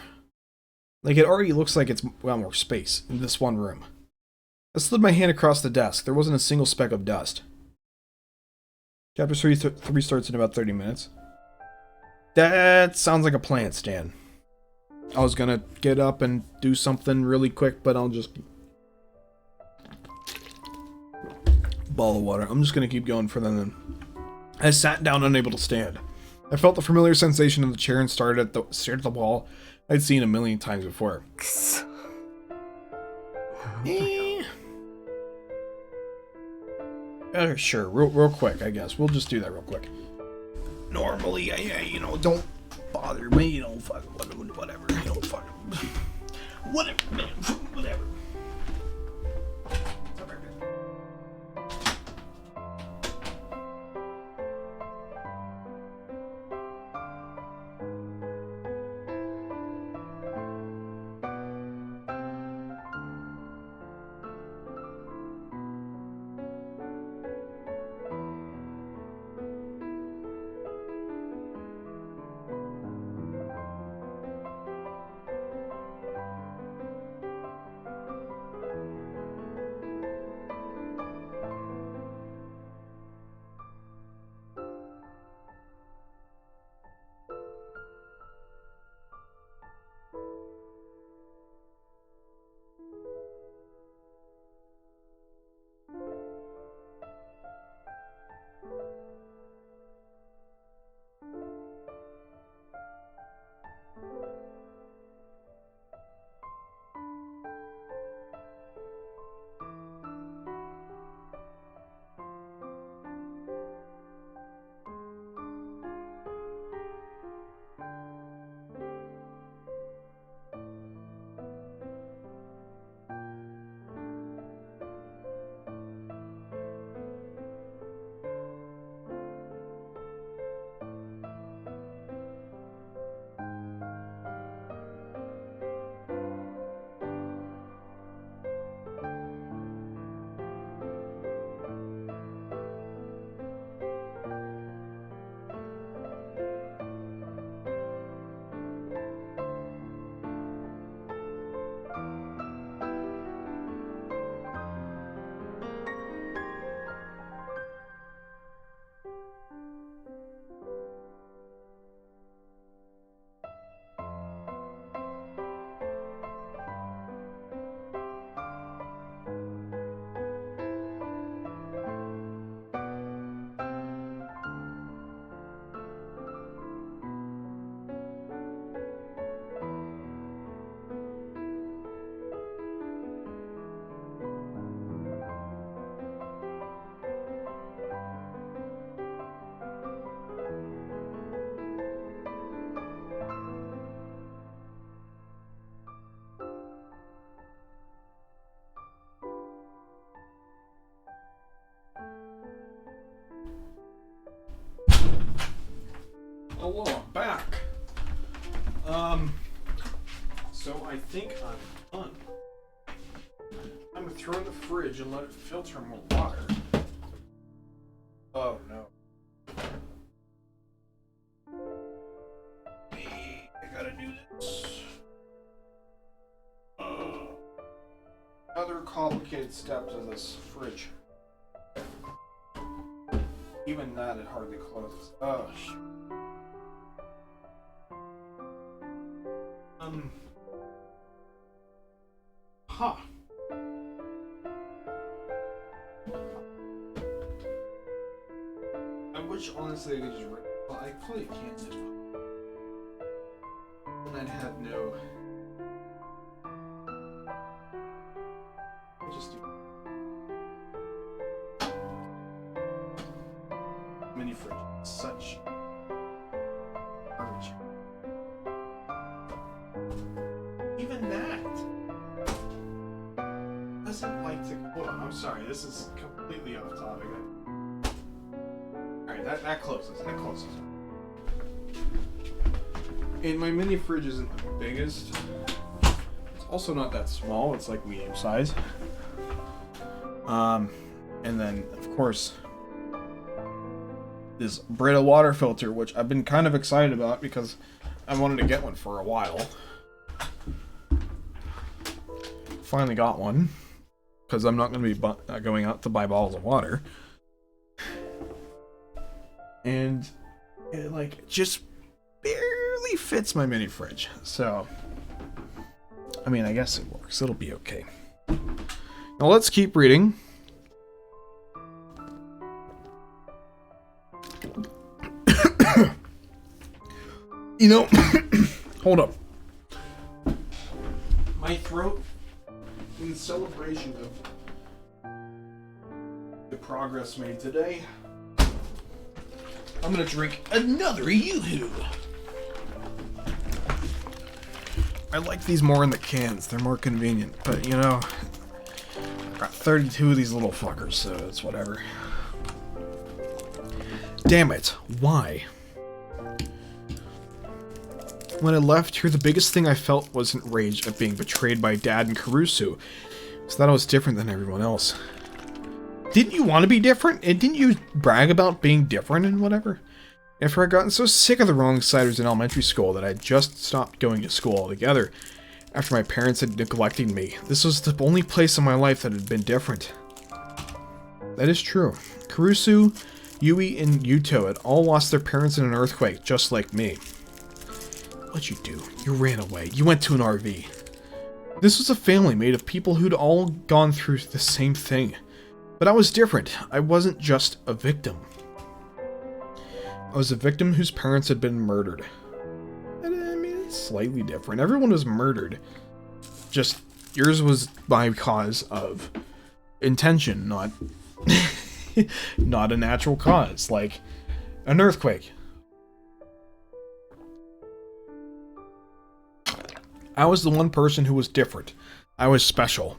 Like, it already looks like it's got more space in this one room. I slid my hand across the desk. There wasn't a single speck of dust. Chapter 3 starts in about 30 minutes. That sounds like a plan, Stan. I was gonna get up and do something really quick, but I'll just... Ball of water. I'm just gonna keep going for them. I sat down, unable to stand. I felt the familiar sensation in the chair and stared at the wall I'd seen a million times before. Sure, real quick, I guess. We'll just do that real quick. Normally, don't bother me, whatever, whatever. Hello, I'm back. So I think I'm done. I'm gonna throw it in the fridge and let it filter more water. Oh no. I gotta do this. Other complicated steps of this fridge. Even that, it hardly closes. Oh, shit. Huh. I wish, honestly, I could just... Well, I probably can't just... And I'd have no... I'll just do... Mini fridge. Such... garbage. Even that doesn't like to. Hold on, I'm sorry. This is completely off topic. All right, that closes. That closes. And my mini fridge isn't the biggest. It's also not that small. It's like medium size. And then of course this Brita water filter, which I've been kind of excited about because I wanted to get one for a while. Finally got one because I'm not going to be going out to buy bottles of water, and it like just barely fits my mini fridge. So I mean, I guess it works. It'll be okay. Now let's keep reading. You know, hold up. My throat, in celebration of the progress made today, I'm gonna drink another Yoo-Hoo. I like these more in the cans. They're more convenient, but you know, I've got 32 of these little fuckers, so it's whatever. Damn it, why? When I left here, the biggest thing I felt wasn't rage at being betrayed by Dad and Kurusu, so that I was different than everyone else. Didn't you want to be different? And didn't you brag about being different and whatever? After I'd gotten so sick of the wrong-siders in elementary school that I just stopped going to school altogether, after my parents had neglected me, this was the only place in my life that had been different. That is true. Kurusu, Yui, and Yuto had all lost their parents in an earthquake, just like me. What'd you do? You ran away. You went to an RV. This was a family made of people who'd all gone through the same thing. But I was different. I wasn't just a victim. I was a victim whose parents had been murdered. And I mean, it's slightly different. Everyone was murdered. Just, yours was by cause of intention, not, not a natural cause, like an earthquake. I was the one person who was different. I was special.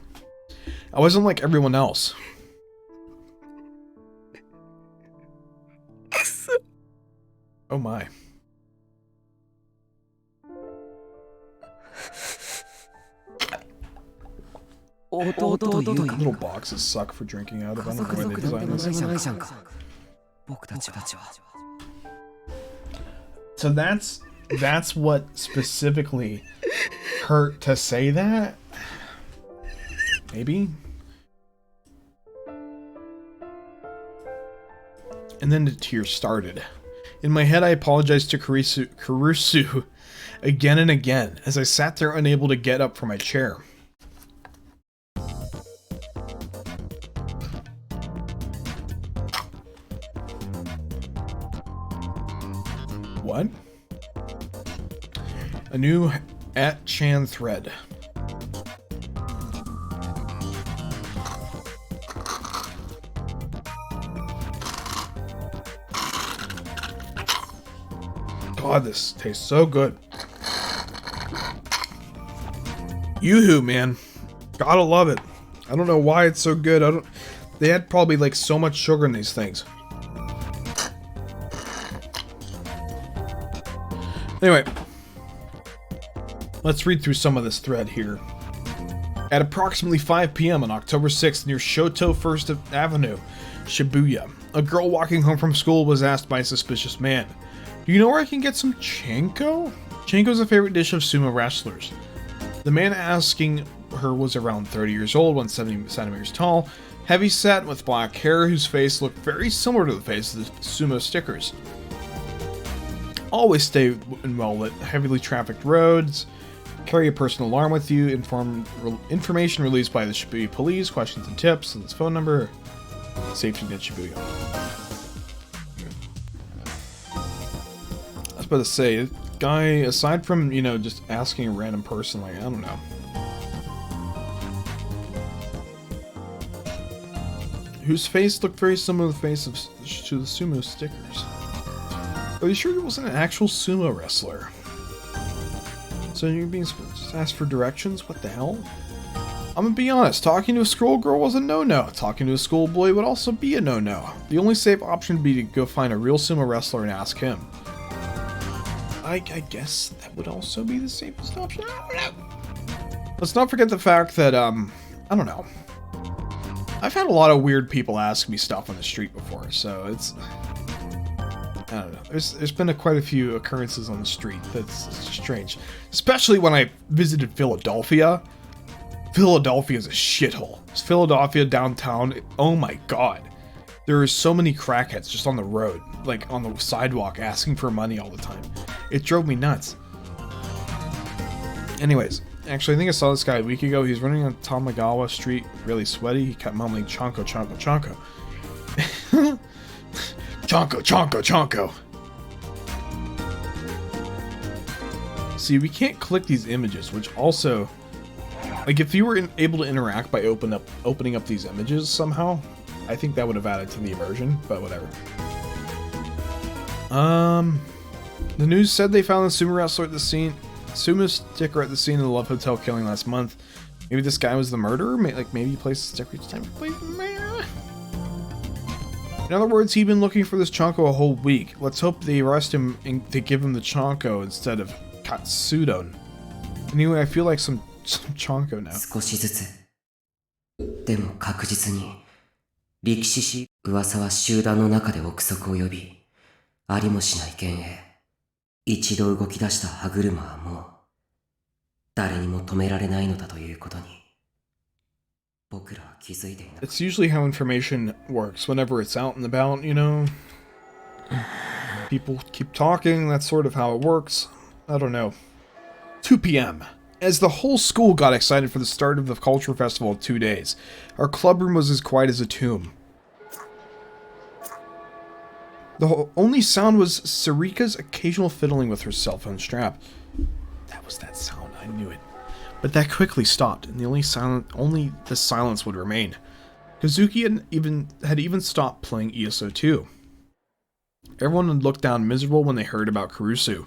I wasn't like everyone else. Oh my. Little boxes suck for drinking out of. I don't know why they designed this. So that's what specifically hurt to say that? Maybe? And then the tears started. In my head, I apologized to Kurusu again and again as I sat there unable to get up from my chair. What? A new @Chan thread. God, this tastes so good. Yoo-Hoo, man. Gotta love it. I don't know why it's so good. They had probably like so much sugar in these things. Anyway, let's read through some of this thread here. At approximately 5 p.m. on October 6th near Shoto 1st Avenue, Shibuya, a girl walking home from school was asked by a suspicious man, "Do you know where I can get some chanko?" Chanko is a favorite dish of sumo wrestlers. The man asking her was around 30 years old, 170 centimeters tall, heavy set with black hair, whose face looked very similar to the face of the sumo stickers. Always stay in well-lit, heavily trafficked roads. Carry a personal alarm with you. Information released by the Shibuya police. Questions and tips. And his phone number. Safety Net Shibuya. I was about to say, this guy, aside from, you know, just asking a random person, like, I don't know. Whose face looked very similar to the face of to the sumo stickers. Are you sure he wasn't an actual sumo wrestler? So you're being just asked for directions? What the hell? I'm gonna be honest, talking to a schoolgirl was a no-no. Talking to a schoolboy would also be a no-no. The only safe option would be to go find a real sumo wrestler and ask him. I guess that would also be the safest option? I don't know. Let's not forget the fact that, I don't know. I've had a lot of weird people ask me stuff on the street before, so it's... I don't know. There's been quite a few occurrences on the street that's strange. Especially when I visited Philadelphia. Philadelphia is a shithole. It's Philadelphia downtown. Oh my god. There are so many crackheads just on the road, like on the sidewalk, asking for money all the time. It drove me nuts. Anyways, actually I think I saw this guy a week ago. He's running on Tamagawa Street, really sweaty. He kept mumbling "Chanko, Chanko, Chanko." Chanko, Chanko, Chanko. See, we can't click these images, which also, like, if you were able to interact by opening up these images somehow, I think that would have added to the immersion, but whatever. The news said they found the sumo wrestler at the scene, sumo sticker at the scene of the Love Hotel killing last month. Maybe this guy was the murderer? Maybe he placed the sticker each time he played the man. In other words, he'd been looking for this Chanko a whole week. Let's hope they arrest him and they give him the Chanko instead of Katsudon. Anyway, I feel like some Chanko now. 少しずつ。でも確実に、力士し噂は集団の中で憶測を呼び、ありもしない幻影。一度動き出した歯車はもう、誰にも止められないのだということに。It's usually how information works whenever it's out and about, you know? People keep talking, that's sort of how it works. I don't know. 2 p.m. As the whole school got excited for the start of the culture festival of 2 days, our clubroom was as quiet as a tomb. The only sound was Sarika's occasional fiddling with her cell phone strap. That was that sound, I knew it. But that quickly stopped, and only the silence would remain. Kazuki had even stopped playing ESO 2. Everyone had looked down miserable when they heard about Kurusu.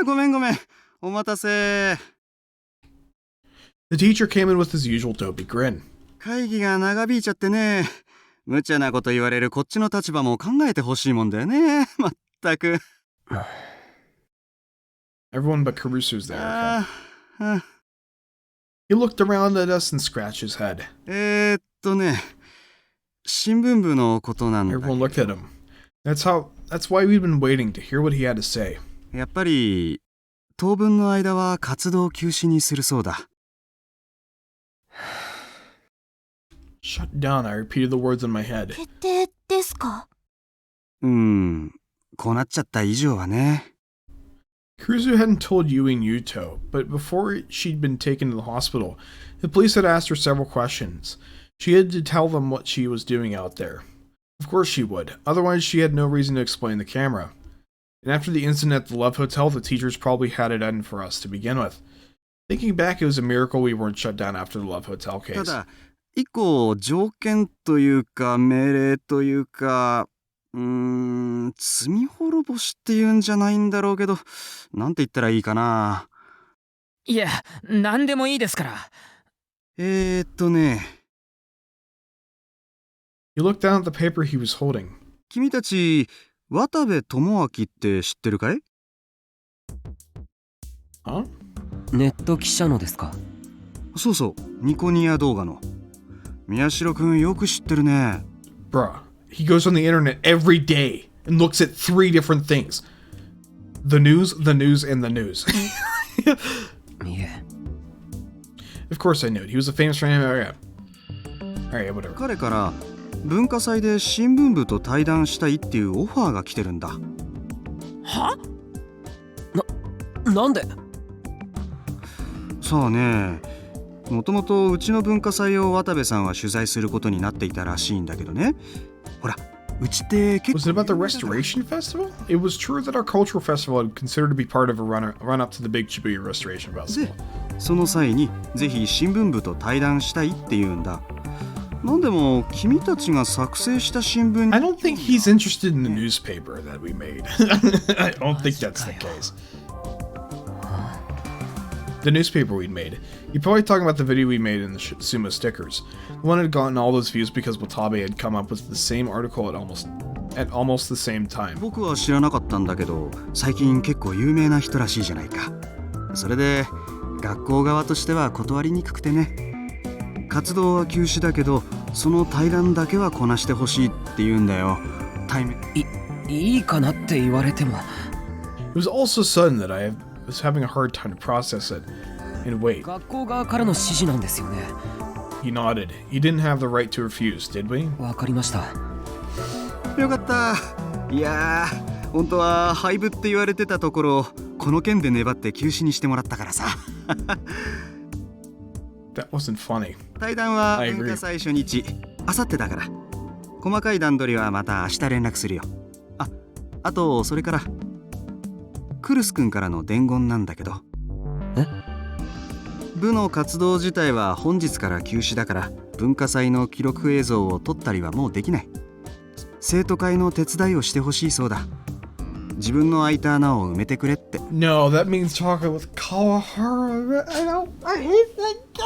ごめんごめん。お待たせ。The teacher came in with his usual dopey grin. 会議が長引いちゃってね。無茶なこと言われるこっちの立場も考えてほしいもんだよね。まったく。Everyone but Kurusu's there. Okay. He looked around at us and scratched his head. ね。新聞部のことなんだ。Everyone looked at him. That's why we'd been waiting to hear what he had to say. やっぱり当分の間は活動休止にするそうだ。Shut down, I repeated the words in my head. 決定ですか？こうなっちゃった以上はね。Kurusu hadn't told Yui and Yuto, but before she'd been taken to the hospital, the police had asked her several questions. She had to tell them what she was doing out there. Of course she would, otherwise she had no reason to explain the camera. And after the incident at the Love Hotel, the teachers probably had it in for us to begin with. Thinking back, it was a miracle we weren't shut down after the Love Hotel case. ただ、一個条件というか命令というか、罪滅ぼしっていうんじゃないんだろうけど、なんて言ったらいいかな。いや、なんでもいいですから。ね。He looked down at the paper he was holding. 君たち、渡部智明って知ってるかい？Huh? ネット記者のですか？そうそう、ニコニア動画の。宮代くんよく知ってるね。Bruh, he goes on the internet every day and looks at 3 different things. The news, the news, and the news. いえ。Of course I knew it. He was a famous fan. Alright, whatever. 彼から文化祭で新聞部と対談したいっていうオファーが来てるんだ。は？なんで？さあね、もともとうちの文化祭を渡部さんは取材することになっていたらしいんだけどね。ほら、うちって結構 Was it about the Restoration Festival? It was true that our cultural festival had considered to be part of a run-up to the big Shibuya Restoration で Festival. その際にぜひ新聞部と対談したいって言うんだ。なんでも君たちが作成した新聞に I don't think he's interested in the newspaper that we made. I don't think that's the case. The newspaper we'd made. You're probably talking about the video we made in the Sumo stickers. The one had gotten all those views because Watabe had come up with the same article at almost the same time. 僕は知らなかったんだけど、最近結構有名な人らしいじゃないか。それで学校側としては断りにくくてね。活動は休止だけど、その対談だけはこなしてほしいって言うんだよ。いいかなって言われても。It was all so sudden that I was having a hard time to process it and wait. 学校側からの指示なんですよね。He nodded. You didn't have the right to refuse, did we? わかりました。よかった。いやー、本当は廃部って言われてたところ、この件で粘って休止にしてもらったからさ。That wasn't funny. 対談は文化祭初日、あさってだから。細かい段取りはまた明日連絡するよ。あとそれからクルス君からの伝言なんだけど。え？部の活動自体は本日から休止だから、文化祭の記録映像を撮ったりはもうできない。生徒会の手伝いをしてほしいそうだ。自分の空いた穴を埋めてくれって。No, that means talking with Kawahara. I hate that guy.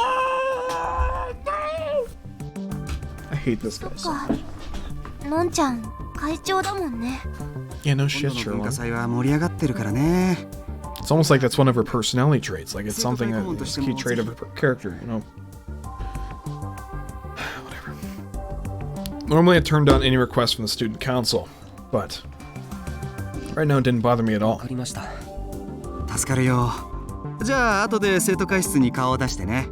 I hate this guy so much. のんちゃん会長だもんね。Yeah, no shit, 今度の文化 Sherlock. 祭は盛り上がってるからね。It's almost like that's one of her personality traits. Like it's something that is a key trait of her character, you know? Whatever. Normally I turn down any request from the student council, but right now it didn't bother me at all. わかりました。助かるよ。じゃあ後で生徒会室に顔を出してね。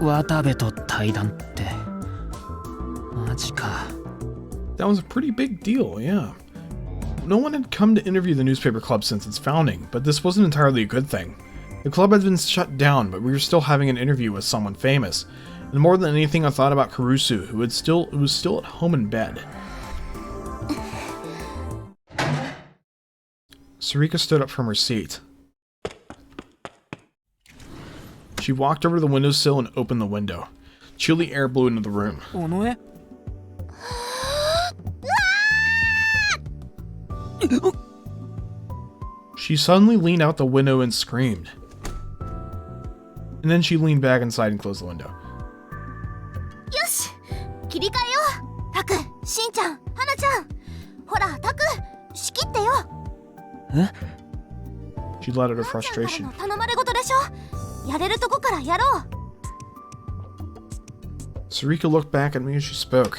渡部と対談って。マジか。That was a pretty big deal, yeah. No one had come to interview the newspaper club since its founding, but this wasn't entirely a good thing. The club had been shut down, but we were still having an interview with someone famous. And more than anything, I thought about Karusu, who was still at home in bed. Sarika stood up from her seat. She walked over to the windowsill and opened the window. Chilly air blew into the room. 尾上？She suddenly leaned out the window and screamed. And then she leaned back inside and closed the window. よし切り替えよう。タク、しんちゃん、はなちゃん。ほら、タク、仕切ってよ。え？ She let out her frustration. 頼まれ事でしょ。やれるとこからやろう。Sarika looked back at me as she spoke.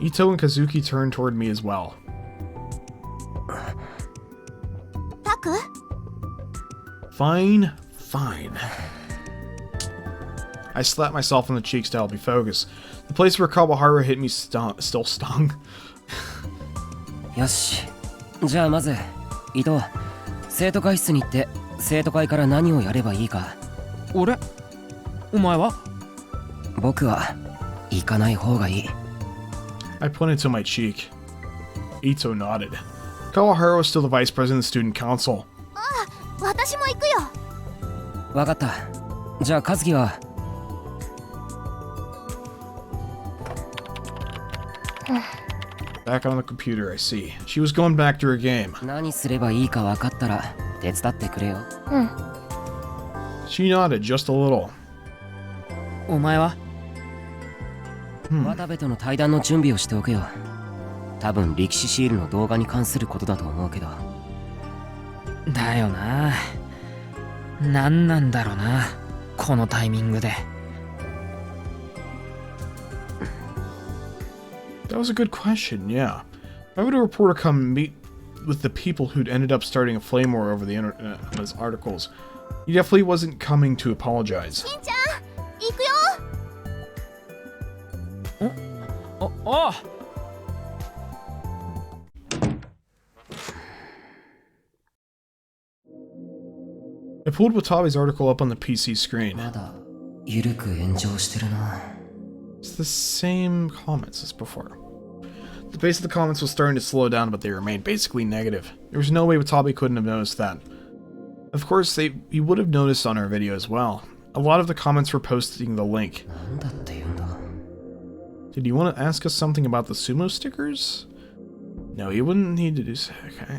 Ito and Kazuki turned toward me as well. タク？ Fine, fine. I slapped myself on the cheeks to help me focus. The place where Kawahara hit me still stung. よし。じゃあまず、伊藤、生徒会室に行って生徒会から何をやればいいか。俺？お前は？僕は行かない方がいい。I pointed to my cheek. Ito nodded. Kawahara was still the vice president of the student council. ああ、私も行くよ。わかった。じゃあ和樹は。Back on the computer, I see. She was going back to her game. 何すればいいか分かったら手伝ってくれよ。うん。 She nodded just a little. お前は渡部との対談の準備をしておくよ。多分力士シールの動画に関することだと思うけど。だよな。何なんだろうな、このタイミングで。That was a good question, yeah. Why would a reporter come meet with the people who'd ended up starting a flame war over the internet on his articles? He definitely wasn't coming to apologize. しんちゃん行くよ。おう。I pulled Watabe's article up on the PC screen. まだ緩く炎上してるな。 It's the same comments as before. The pace of the comments was starting to slow down, but they remained basically negative. There was no way Watabe couldn't have noticed that. Of course, he would have noticed on our video as well. A lot of the comments were posting the link. Did you want to ask us something about the sumo stickers? No, you wouldn't need to do so. Okay,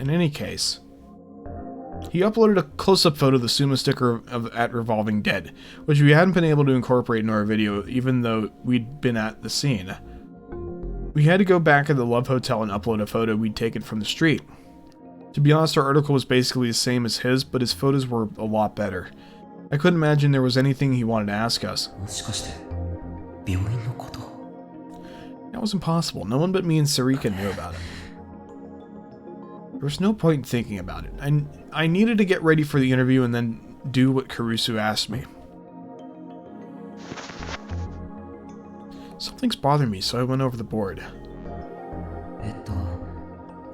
in any case, he uploaded a close-up photo of the sumo sticker at Revolving Dead, which we hadn't been able to incorporate in our video even though we'd been at the scene. We had to go back at the Love Hotel and upload a photo we'd taken from the street. To be honest, our article was basically the same as his, but his photos were a lot better. I couldn't imagine there was anything he wanted to ask us. That was impossible. No one but me and Sarika knew about it. There was no point in thinking about it. I needed to get ready for the interview and then do what Kurusu asked me. Something's bothering me, so I went over the board.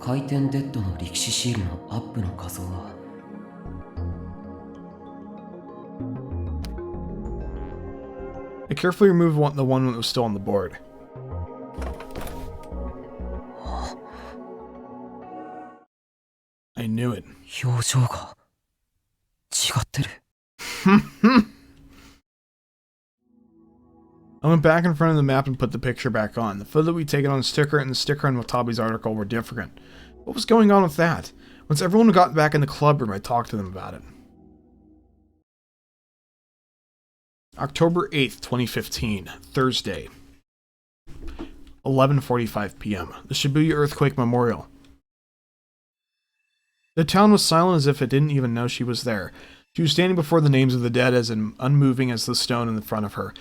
回転デッドの力士シールのアップの画像は I carefully removed the one that was still on the board. I knew it. 表情が違ってる。I went back in front of the map and put the picture back on. The photo that we'd taken on the sticker and the sticker on Watabe's article were different. What was going on with that? Once everyone got back in the club room, I talked to them about it. October 8th, 2015, Thursday. 11:45 p.m. The Shibuya Earthquake Memorial. The town was silent as if it didn't even know she was there. She was standing before the names of the dead as unmoving as the stone in front of her.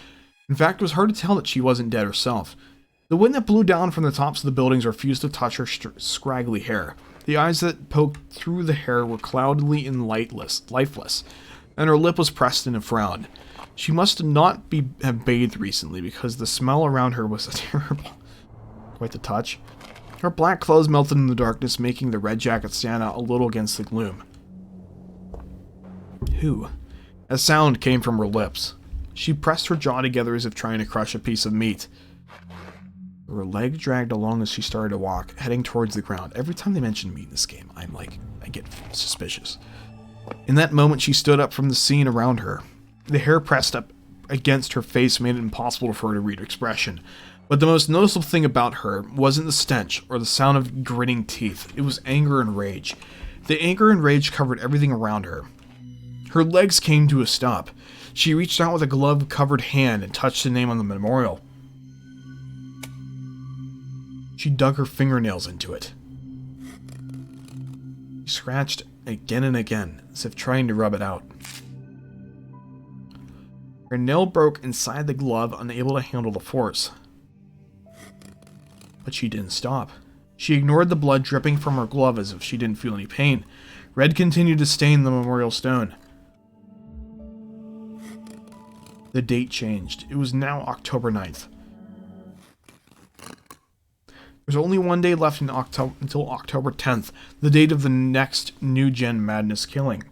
In fact, it was hard to tell that she wasn't dead herself. The wind that blew down from the tops of the buildings refused to touch her scraggly hair. The eyes that poked through the hair were cloudily and lifeless, and her lip was pressed in a frown. She must not have bathed recently because the smell around her was terrible. Quite the touch. Her black clothes melted in the darkness, making the red jacket stand out a little against the gloom. Who? A sound came from her lips. She pressed her jaw together as if trying to crush a piece of meat. Her leg dragged along as she started to walk, heading towards the ground. Every time they mention meat in this game, I get suspicious. In that moment, she stood up from the scene around her. The hair pressed up against her face made it impossible for her to read her expression. But the most noticeable thing about her wasn't the stench or the sound of gritting teeth. It was anger and rage. The anger and rage covered everything around her. Her legs came to a stop. She reached out with a glove-covered hand and touched the name on the memorial. She dug her fingernails into it. She scratched again and again, as if trying to rub it out. Her nail broke inside the glove, unable to handle the force. But she didn't stop. She ignored the blood dripping from her glove as if she didn't feel any pain. Red continued to stain the memorial stone. The date changed. It was now October 9th. There's only one day left until October 10th, the date of the next New Gen Madness killing.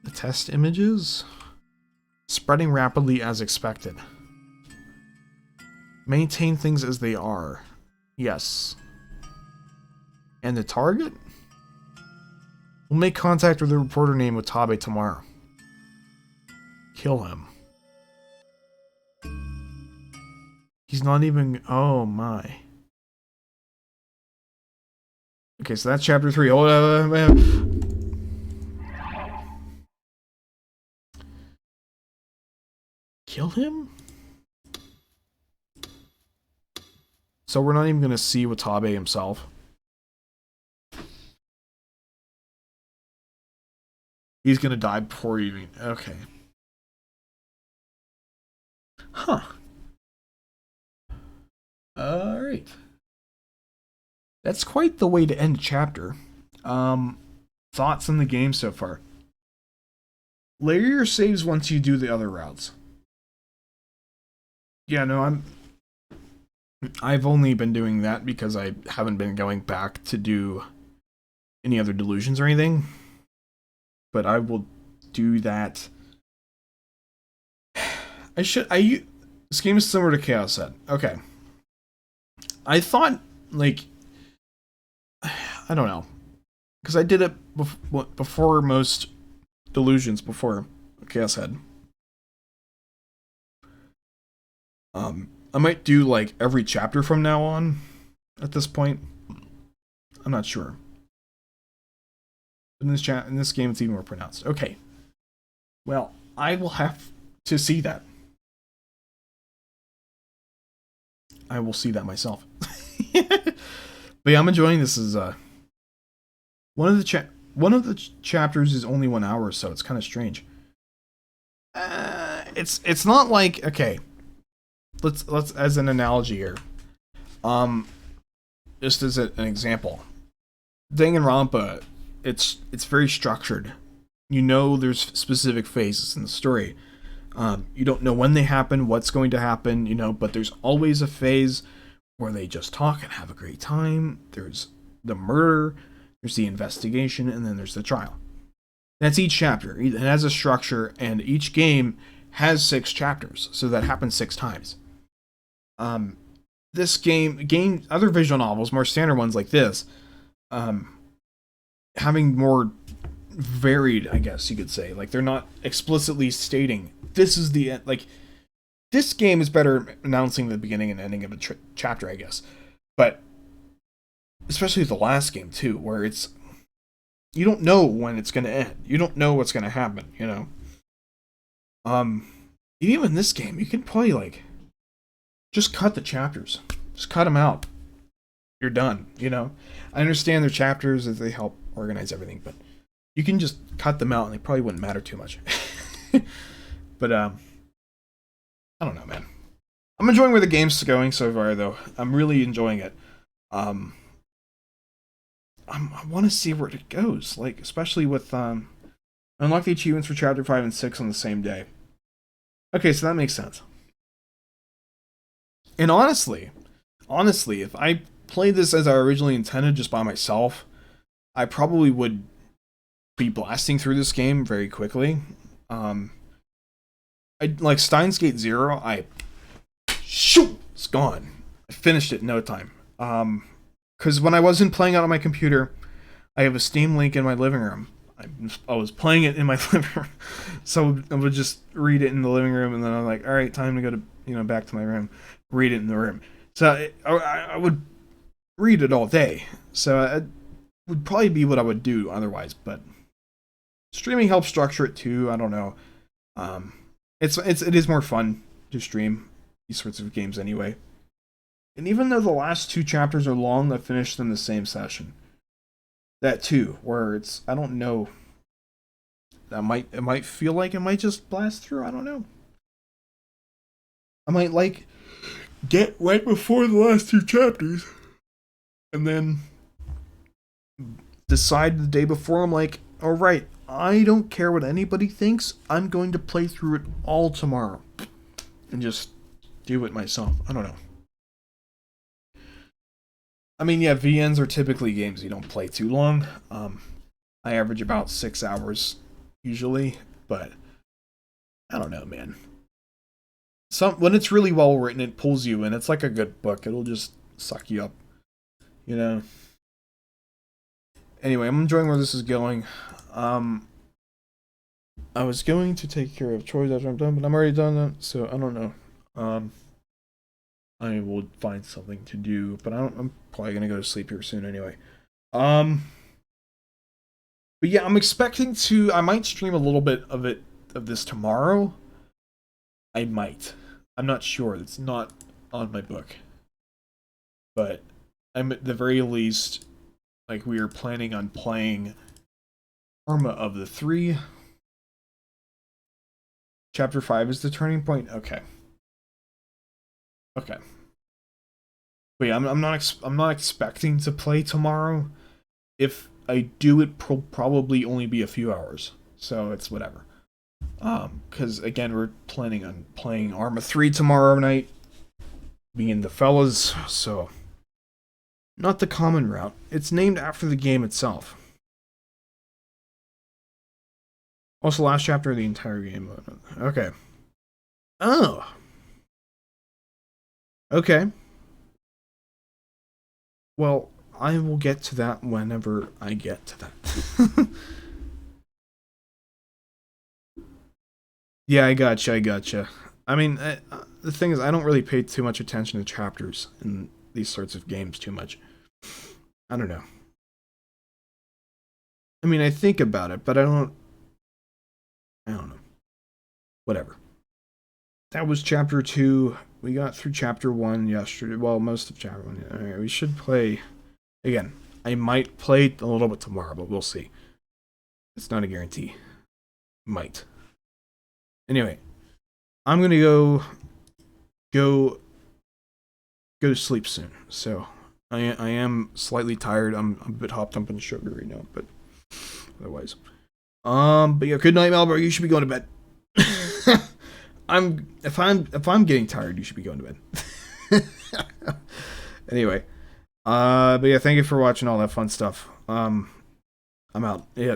The test images? Spreading rapidly as expected. Maintain things as they are. Yes. And the target? We'll make contact with the reporter named Watabe tomorrow. Kill him. He's not even... Oh my. Okay, so that's chapter 3. Hold on. Kill him? So we're not even going to see Watabe himself. He's going to die before even... Okay. Huh. Alright. That's quite the way to end a chapter. Thoughts on the game so far? Layer your saves once you do the other routes. Yeah, no, I've only been doing that because I haven't been going back to do any other delusions or anything. But I will do that. This game is similar to Chaos Head. Okay. I thought, like, I don't know. Because I did it before most delusions, before Chaos Head. I might do, like, every chapter from now on at this point. I'm not sure. In this game, it's even more pronounced. Okay. Well, I will have to see that. I will see that myself. But yeah, I'm enjoying this. Is one of the chapters is only 1 hour, so it's kind of strange. It's not like, okay. Let's as an analogy here. Just as an example, Danganronpa, it's very structured. You know there's specific phases in the story. You don't know when they happen, what's going to happen, you know, but there's always a phase where they just talk and have a great time. There's the murder, there's the investigation, and then there's the trial. That's each chapter. It has a structure, and each game has 6 chapters, so that happens 6 times. This game, other visual novels, more standard ones like this, having more varied, I guess you could say. Like, they're not explicitly stating, this is the end. Like, this game is better announcing the beginning and ending of a chapter, I guess. But, especially the last game, too, where it's, you don't know when it's going to end. You don't know what's going to happen, you know? Even in this game, you can probably, like, just cut the chapters. Just cut them out. You're done, you know? I understand their chapters as they help organize everything, but you can just cut them out and they probably wouldn't matter too much. But, I don't know, man. I'm enjoying where the game's going so far, though. I'm really enjoying it. I want to see where it goes, like, especially with, unlock the achievements for Chapter 5 and 6 on the same day. Okay, so that makes sense. And honestly, if I played this as I originally intended just by myself, I probably would be blasting through this game very quickly. Like Steins Gate Zero, it's gone. I finished it in no time. Because when I wasn't playing it on my computer, I have a Steam Link in my living room. I was playing it in my living room, so I would just read it in the living room, and then I'm like, all right, time to go to back to my room, read it in the room. So I would read it all day. So it would probably be what I would do otherwise, but streaming helps structure it too. I don't know. It is more fun to stream these sorts of games anyway. And even though the last 2 chapters are long, I finished them the same session. That too, where it's, I don't know. It might feel like it might just blast through. I don't know. I might like get right before the last 2 chapters, and then decide the day before. I'm like, all right, I don't care what anybody thinks. I'm going to play through it all tomorrow, and just do it myself. I don't know. I mean, yeah, VNs are typically games you don't play too long. I average about 6 hours usually, but I don't know, man. When it's really well written, it pulls you in. It's like a good book. It'll just suck you up, you know. Anyway, I'm enjoying where this is going. I was going to take care of chores after I'm done, but I'm already done that, so I don't know. I will find something to do, but I'm probably gonna go to sleep here soon anyway. But yeah, I'm expecting to. I might stream a little bit of this tomorrow. I might. I'm not sure. It's not on my book. But I'm at the very least, like, we are planning on playing Arma of the 3. Chapter 5 is the turning point. Okay. Okay. But yeah, I'm not expecting to play tomorrow. If I do, it probably only be a few hours. So it's whatever. Because again, we're planning on playing Arma 3 tomorrow night. Being the fellas, so not the common route. It's named after the game itself. Also, last chapter of the entire game. Okay. Oh. Okay. Well, I will get to that whenever I get to that. Yeah, I gotcha. I mean, the thing is, I don't really pay too much attention to chapters in these sorts of games too much. I don't know. I mean, I think about it, but I don't know. Whatever. That was chapter 2. We got through chapter 1 yesterday. Well, most of chapter 1. Alright, we should play. Again, I might play a little bit tomorrow, but we'll see. It's not a guarantee. Might. Anyway, I'm gonna go to sleep soon. So I am slightly tired. I'm a bit hopped up on sugar right now, but otherwise, but yeah, good night, Malboro. You should be going to bed. If I'm getting tired, you should be going to bed. Anyway, but yeah, thank you for watching all that fun stuff. I'm out. Yeah.